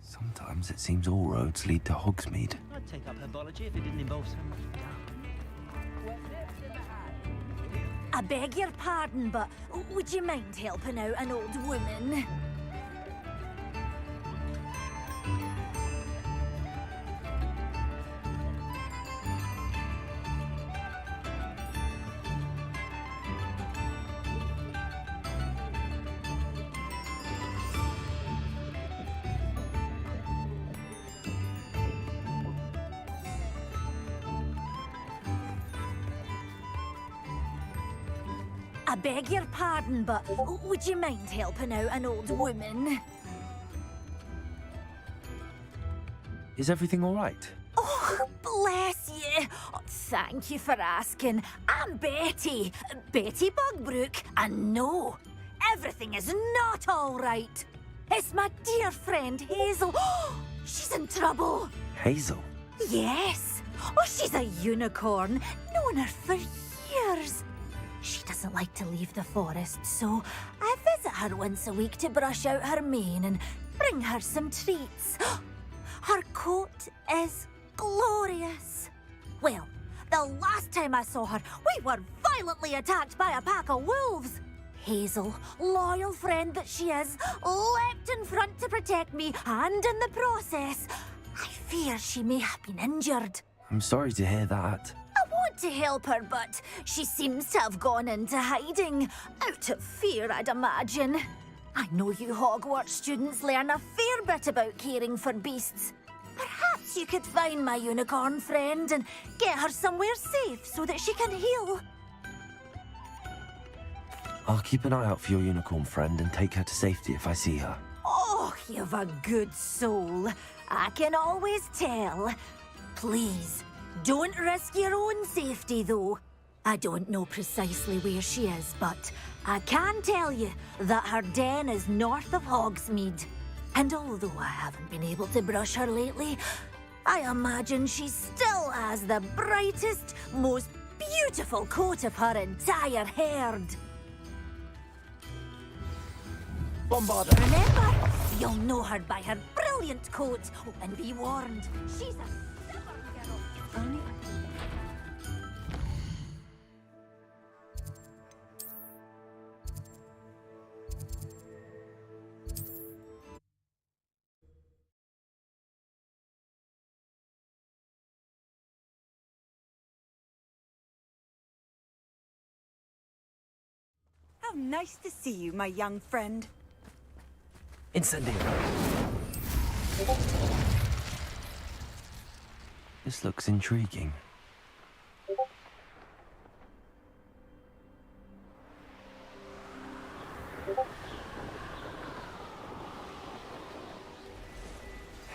Sometimes it seems all roads lead to Hogsmeade. I'd take up herbology if it didn't involve so much dung. I beg your pardon, but would you mind helping out an old woman? I beg your pardon, but would you mind helping out an old woman? Is everything all right? Oh, bless you. Oh, thank you for asking. I'm Betty. Betty Bugbrook. And no, everything is not all right. It's my dear friend Hazel. She's in trouble. Hazel? Yes. Oh, she's a unicorn. Known her for years. She doesn't like to leave the forest, so I visit her once a week to brush out her mane and bring her some treats. Her coat is glorious. Well, the last time I saw her, we were violently attacked by a pack of wolves. Hazel, loyal friend that she is, leapt in front to protect me, and in the process, I fear she may have been injured. I'm sorry to hear that. I want to help her, but she seems to have gone into hiding. Out of fear, I'd imagine. I know you Hogwarts students learn a fair bit about caring for beasts. Perhaps you could find my unicorn friend and get her somewhere safe so that she can heal. I'll keep an eye out for your unicorn friend and take her to safety if I see her. Oh, you've a good soul. I can always tell. Please, don't risk your own safety, though. I don't know precisely where she is, but I can tell you that her den is north of Hogsmeade. And although I haven't been able to brush her lately, I imagine she still has the brightest, most beautiful coat of her entire herd. Bombarda! Remember, you'll know her by her brilliant coat. Oh, and be warned, she's a stubborn girl. Only How nice to see you, my young friend. Incendio. This looks intriguing.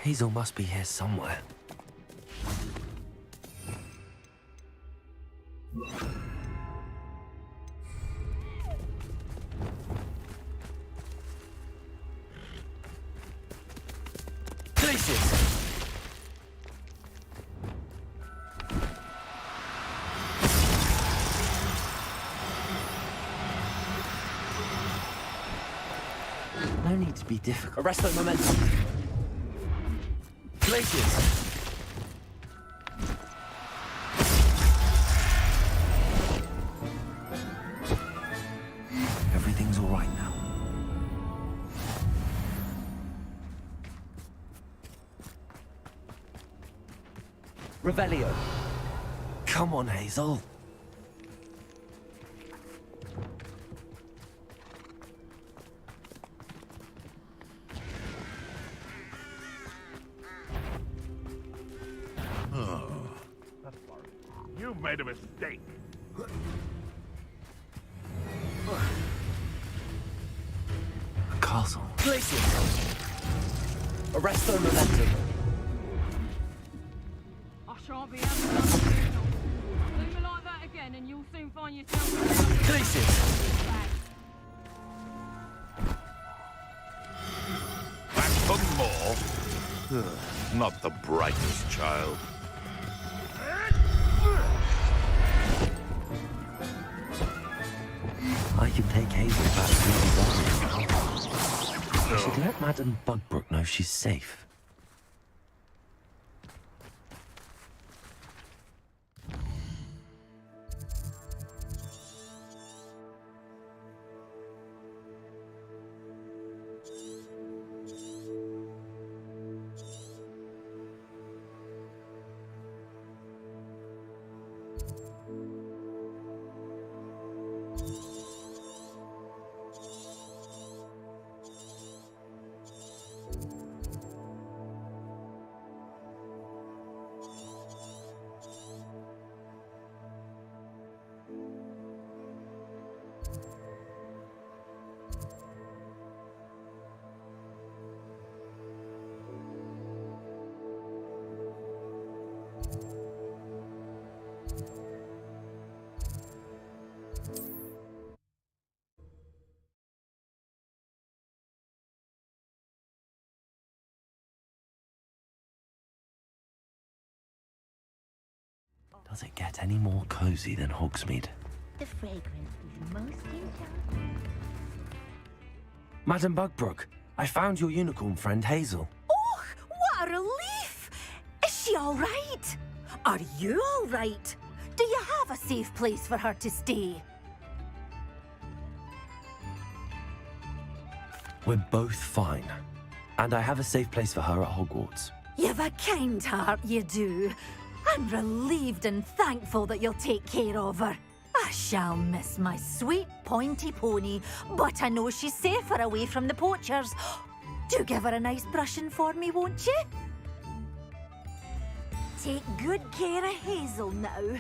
Hazel must be here somewhere. No need to be difficult. Arresto momentum. Glaciers! Everything's all right now. Revelio. Come on, Hazel. You've made a mistake. A castle. Glaciers. Arresto momentum. I shan't be having that do me like that again and you'll soon find yourself... Glaciers. Back for more? Not the brightest child. I can take Hazel back to the barn. I should let Madame Bugbrook know she's safe. Does it get any more cozy than Hogsmeade? The fragrance is most enchanting. Madam Bugbrook, I found your unicorn friend Hazel. Oh, what a relief! Is she all right? Are you all right? Do you have a safe place for her to stay? We're both fine. And I have a safe place for her at Hogwarts. You've a kind heart, you do. I'm relieved and thankful that you'll take care of her. I shall miss my sweet pointy pony, but I know she's safer away from the poachers. Do give her a nice brushing for me, won't you? Take good care of Hazel now.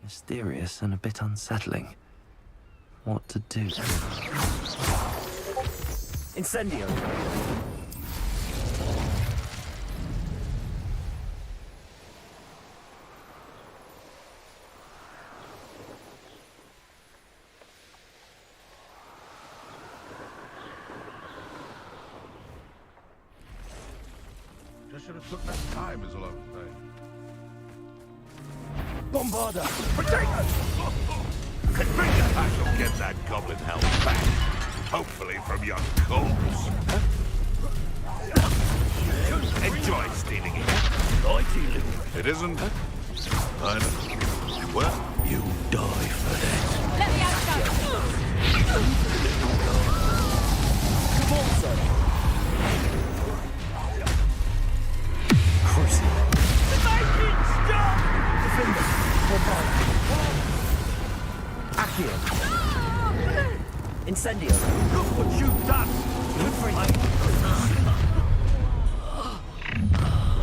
Mysterious and a bit unsettling. What to do? Incendio! Just should have took less time, is all I was saying. Bombarda! Configure! I shall get that goblin helm back. Hopefully from young Coles. Enjoy stealing it. It isn't. I know. Well, you die for that. Let me out, Come on, son! Cruising. Make it stop! Defender, Bombarda. Accio. Incendio. Look what you've done!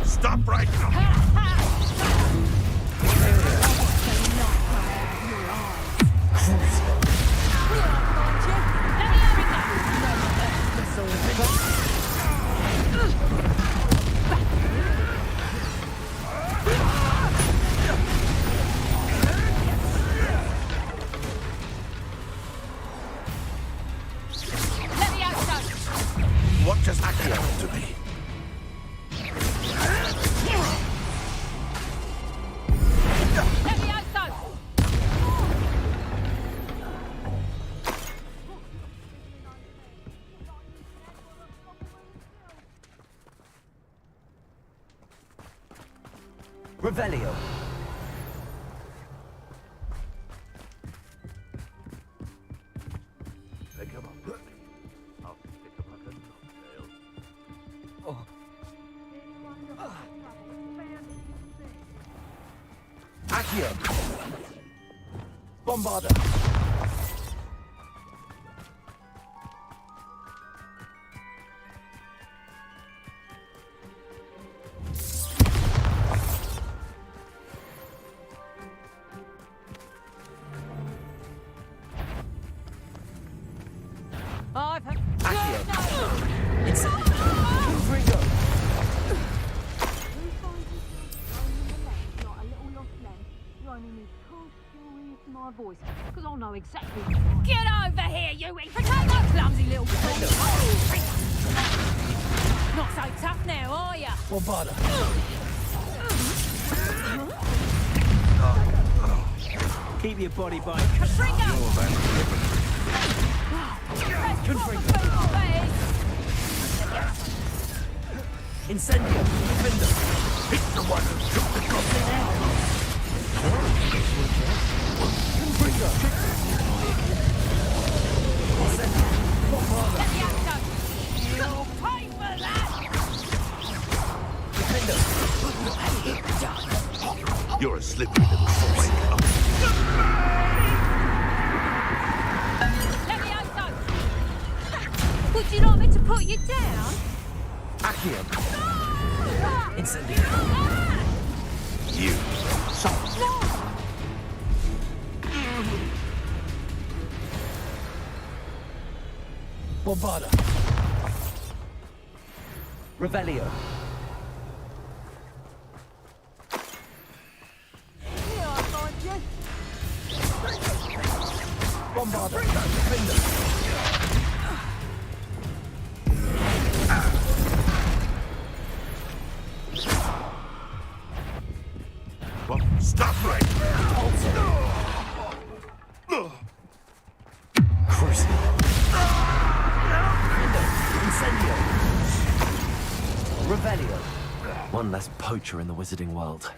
Stop right now! What just happened to me? Let me out, son! Revelio. They come up with me. I'll stick them like a cocktail. Oh. Accio. Bombarda. I've had... Accio. Incendio. Confringo. Not a little lost lamb. You only need cool stories to my voice, because I'll know exactly. Get over here, you eat potato, clumsy little thing. Not so tough now, are ya? Bombarda. Keep your body bike. Incendio. Defender. It's the one who took the goblin out. Confringo. Incendio. Bombarda. You'll pay for that! Defender. You're a slippery little swine. Let me out, son! Would you like me to put you down? Accio. Incendio. You. Bombarda. Revelio. Bombarda. Defender. Well, stop right. Crucible. Incendio. Revelio. One less poacher in the wizarding world.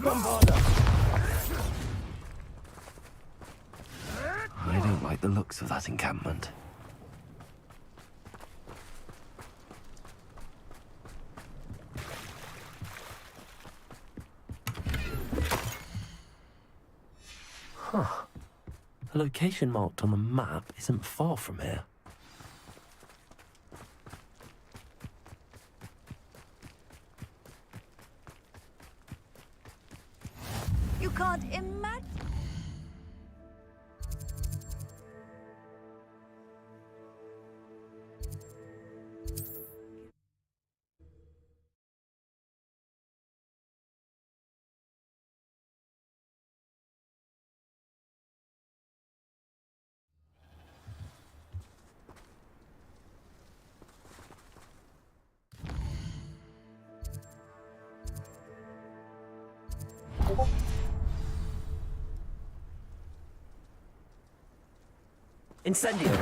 Bombarda. I don't like the looks of that encampment. Huh. The location marked on the map isn't far from here. You can't imagine. Incendio.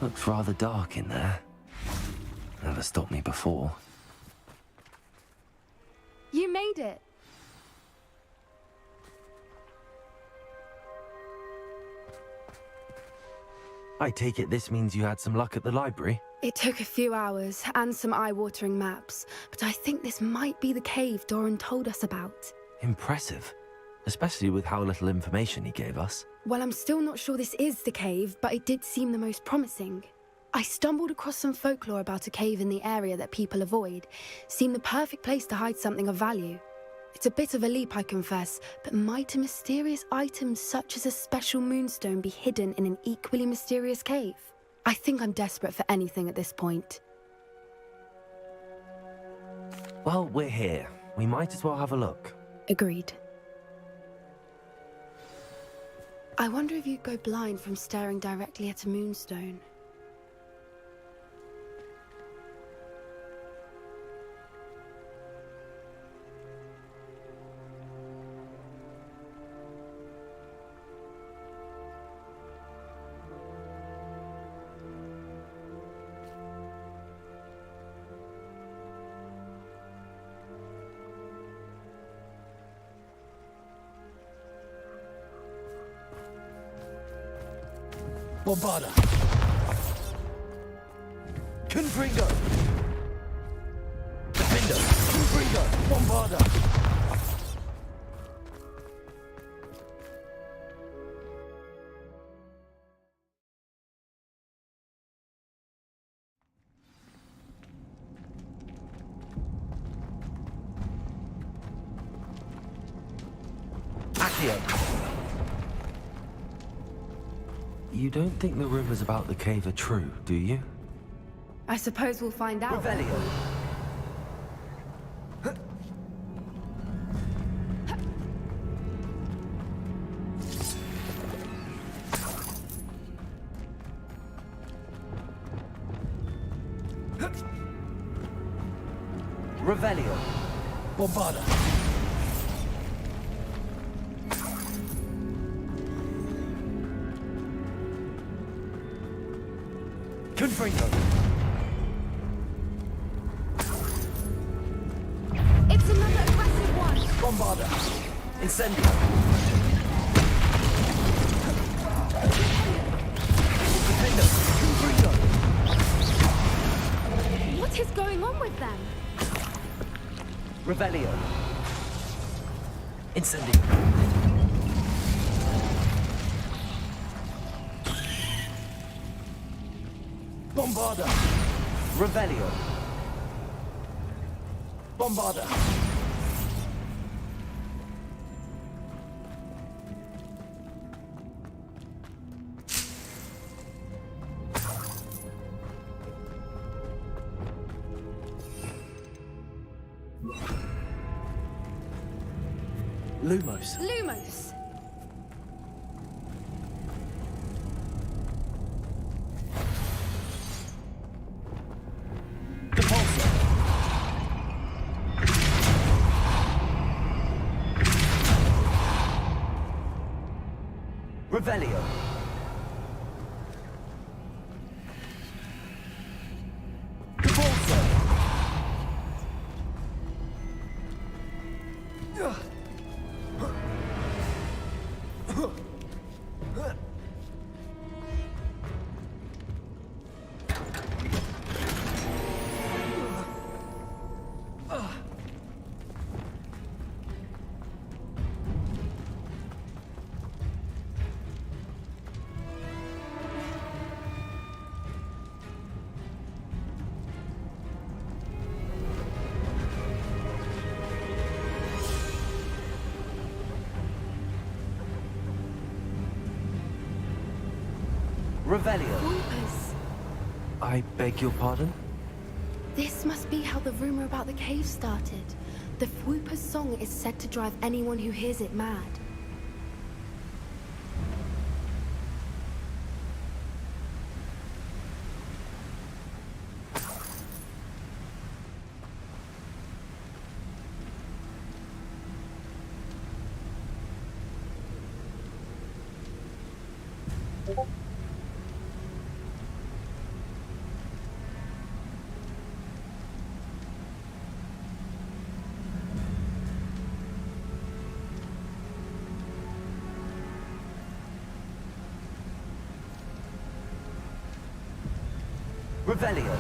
Looks rather dark in there. Never stopped me before. You made it. I take it this means you had some luck at the library? It took a few hours and some eye-watering maps, but I think this might be the cave Doran told us about. Impressive. Especially with how little information he gave us. Well, I'm still not sure this is the cave, but it did seem the most promising. I stumbled across some folklore about a cave in the area that people avoid. Seemed the perfect place to hide something of value. It's a bit of a leap, I confess, but might a mysterious item such as a special moonstone be hidden in an equally mysterious cave? I think I'm desperate for anything at this point. Well, we're here. We might as well have a look. Agreed. I wonder if you'd go blind from staring directly at a moonstone. Bombarda. Confringo. Defender. Confringo. Bombarda. Accio. You don't think the rumors about the cave are true, do you? I suppose we'll find out. Revelio. Revelio. Bombarda. Confringo. It's another aggressive one! Bombarda. Incendio. Defendo. Confringo. What is going on with them? Revelio. Incendio. Bombarda. Revelio. Bombarda. Lumos. Lumos! Depulso. Revelio. Depulso. Revelio. Whoopers! I beg your pardon? This must be how the rumor about the cave started. The Whooper's song is said to drive anyone who hears it mad. Revelio.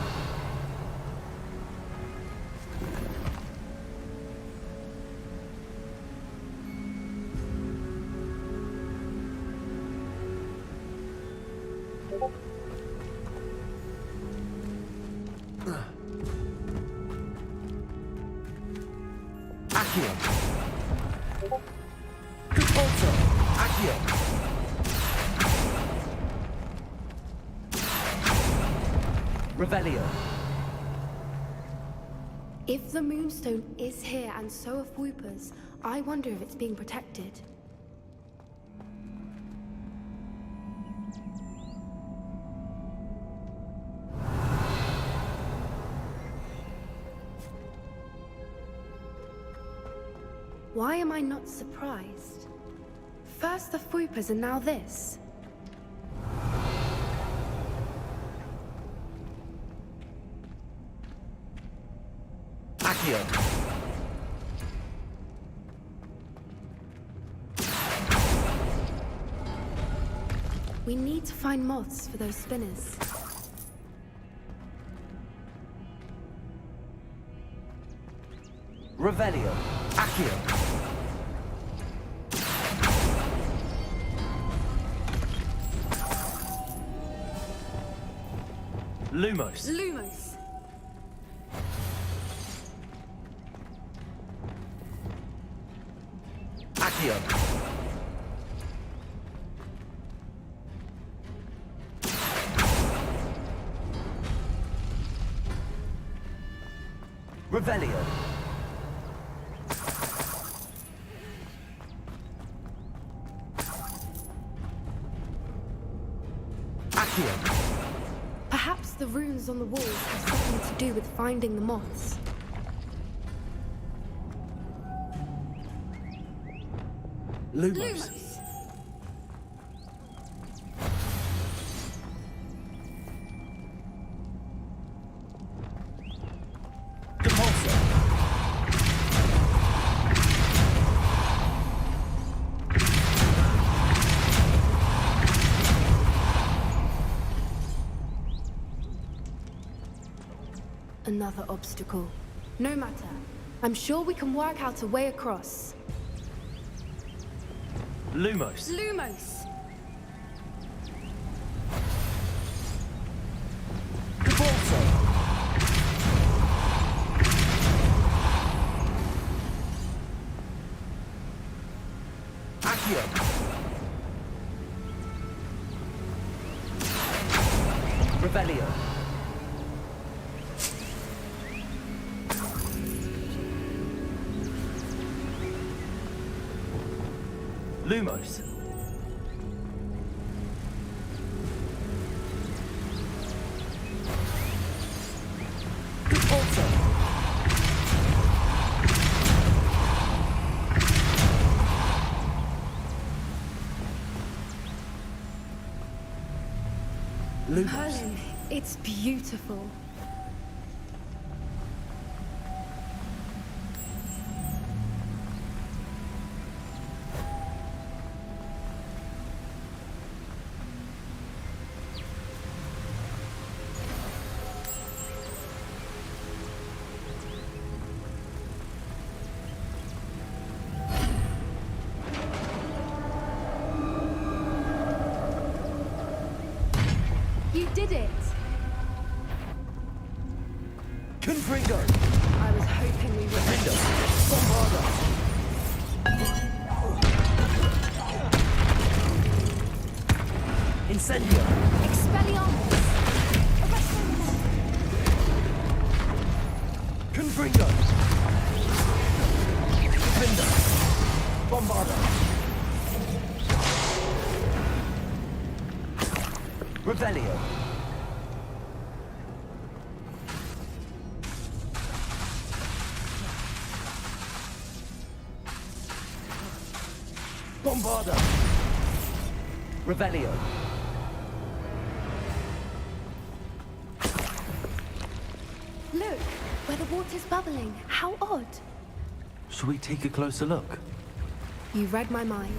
Accio. Depulso. Accio. Revelio. If the Moonstone is here and so are Whoopers, I wonder if it's being protected. Why am I not surprised? First the Whoopers and now this. Accio. We need to find moths for those spinners. Revelio. Accio. Lumos. Lumos! Accio. Revelio. Accio. Perhaps the runes on the walls have something to do with finding the moths. Lumos. Another obstacle. No matter. I'm sure we can work out a way across. Lumos. Lumos! Revelio. Lumos. Merlin, it's beautiful. You did it! Confringo. I was hoping we would. Defender. Bombarda. Incendio. Expelliarmus! Confringo. Defender. Bombarda. Revelio. Bombarda. Revelio. Look, where the water's bubbling. How odd. Shall we take a closer look? You read my mind.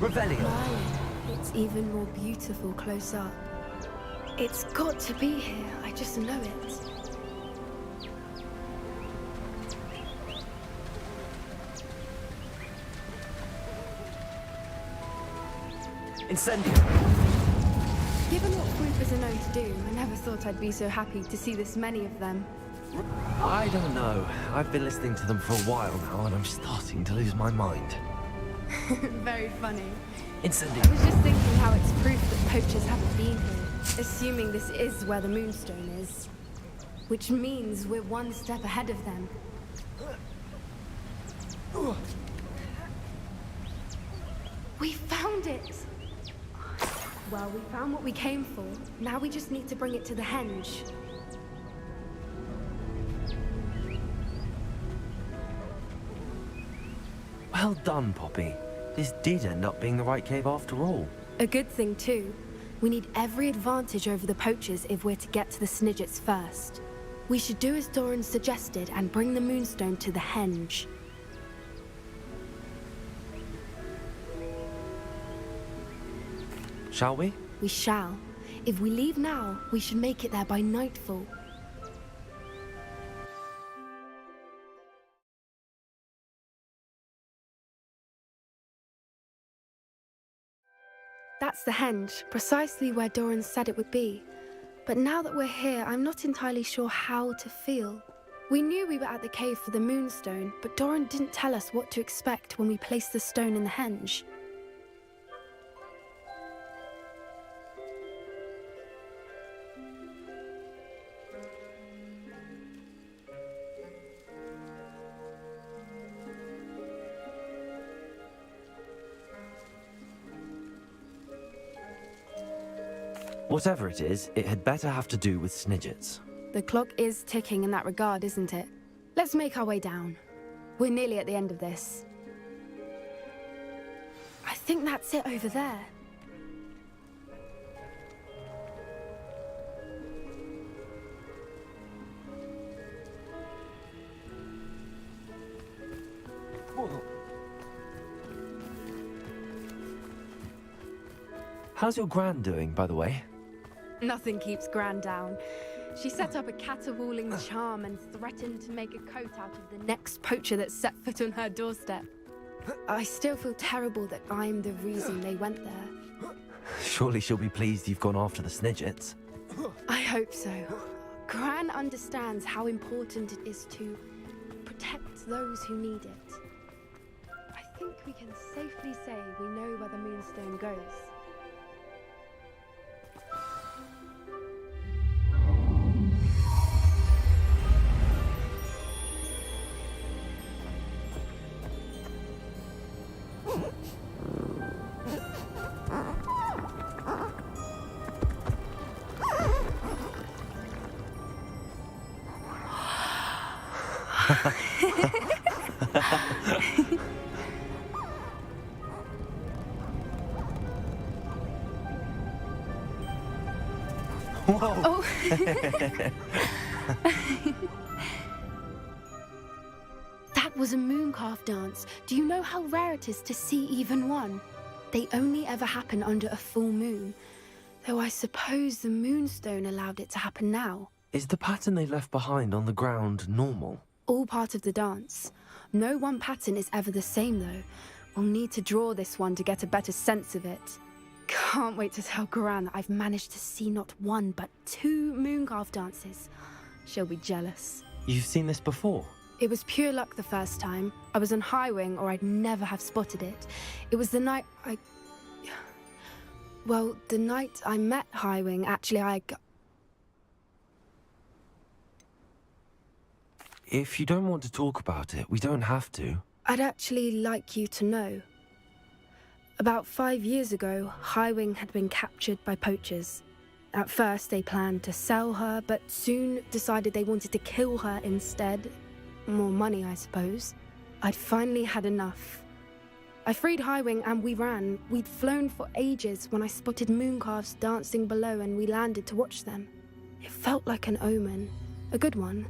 Revelio. Merlin, it's even more beautiful close up. It's got to be here, I just know it. Incendio. Given what groupers are known to do, I never thought I'd be so happy to see this many of them. I don't know. I've been listening to them for a while now, and I'm starting to lose my mind. Very funny. Incendio. I was just thinking how it's proof that poachers haven't been here, assuming this is where the Moonstone is. Which means we're one step ahead of them. We found it! Well, we found what we came for. Now we just need to bring it to the henge. Well done, Poppy. This did end up being the right cave after all. A good thing, too. We need every advantage over the poachers if we're to get to the Snidgets first. We should do as Doran suggested and bring the Moonstone to the henge. Shall we? We shall. If we leave now, we should make it there by nightfall. That's the henge, precisely where Doran said it would be. But now that we're here, I'm not entirely sure how to feel. We knew we were at the cave for the Moonstone, but Doran didn't tell us what to expect when we placed the stone in the henge. Whatever it is, it had better have to do with Snidgets. The clock is ticking in that regard, isn't it? Let's make our way down. We're nearly at the end of this. I think that's it over there. How's your Gran doing, by the way? Nothing keeps Gran down. She set up a caterwauling charm and threatened to make a coat out of the next poacher that set foot on her doorstep. I still feel terrible that I'm the reason they went there. Surely she'll be pleased you've gone after the Snidgets. I hope so. Gran understands how important it is to protect those who need it. I think we can safely say we know where the Moonstone goes. Whoa! Oh. That was a mooncalf dance. Do you know how rare it is to see even one? They only ever happen under a full moon. Though I suppose the Moonstone allowed it to happen now. Is the pattern they left behind on the ground normal? All part of the dance. No one pattern is ever the same, though. We'll need to draw this one to get a better sense of it. Can't wait to tell Gran that I've managed to see not one, but 2 mooncalf dances. She'll be jealous. You've seen this before? It was pure luck the first time. I was on Highwing, or I'd never have spotted it. It was the night Well, the night I met Highwing, actually, If you don't want to talk about it, we don't have to. I'd actually like you to know. About 5 years ago, Highwing had been captured by poachers. At first, they planned to sell her, but soon decided they wanted to kill her instead. More money, I suppose. I'd finally had enough. I freed Highwing and we ran. We'd flown for ages when I spotted mooncalves dancing below and we landed to watch them. It felt like an omen. A good one.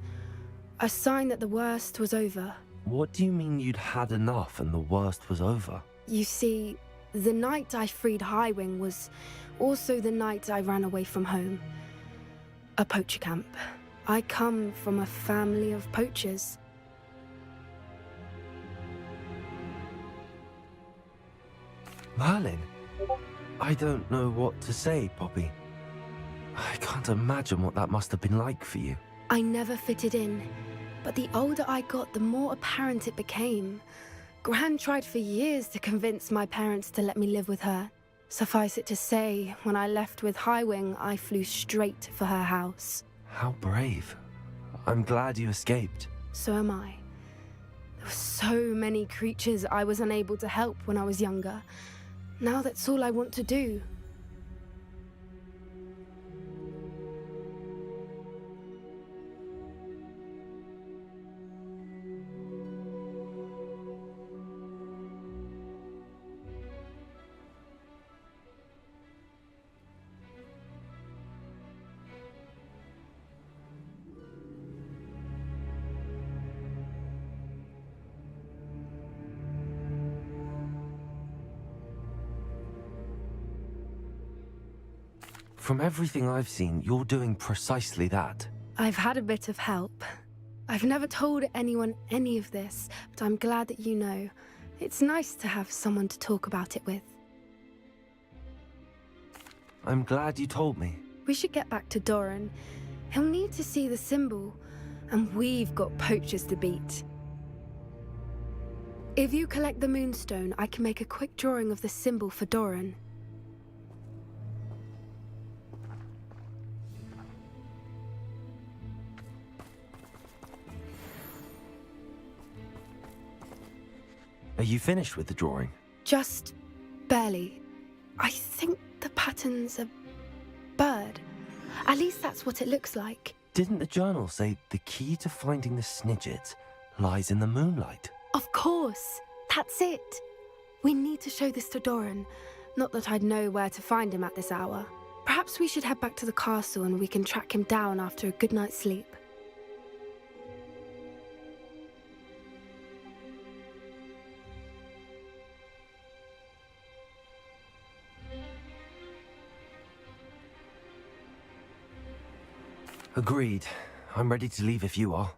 A sign that the worst was over. What do you mean you'd had enough and the worst was over? You see, the night I freed Highwing was also the night I ran away from home. A poacher camp. I come from a family of poachers. Merlin? I don't know what to say, Poppy. I can't imagine what that must have been like for you. I never fitted in, but the older I got, the more apparent it became. Gran tried for years to convince my parents to let me live with her. Suffice it to say, when I left with Highwing, I flew straight for her house. How brave. I'm glad you escaped. So am I. There were so many creatures I was unable to help when I was younger. Now that's all I want to do. From everything I've seen, you're doing precisely that. I've had a bit of help. I've never told anyone any of this, but I'm glad that you know. It's nice to have someone to talk about it with. I'm glad you told me. We should get back to Doran. He'll need to see the symbol, and we've got poachers to beat. If you collect the Moonstone, I can make a quick drawing of the symbol for Doran. Are you finished with the drawing? Just barely. I think the patterns are bird. At least that's what it looks like. Didn't the journal say the key to finding the Snidgets lies in the moonlight? Of course. That's it. We need to show this to Doran. Not that I'd know where to find him at this hour. Perhaps we should head back to the castle and we can track him down after a good night's sleep. Agreed. I'm ready to leave if you are.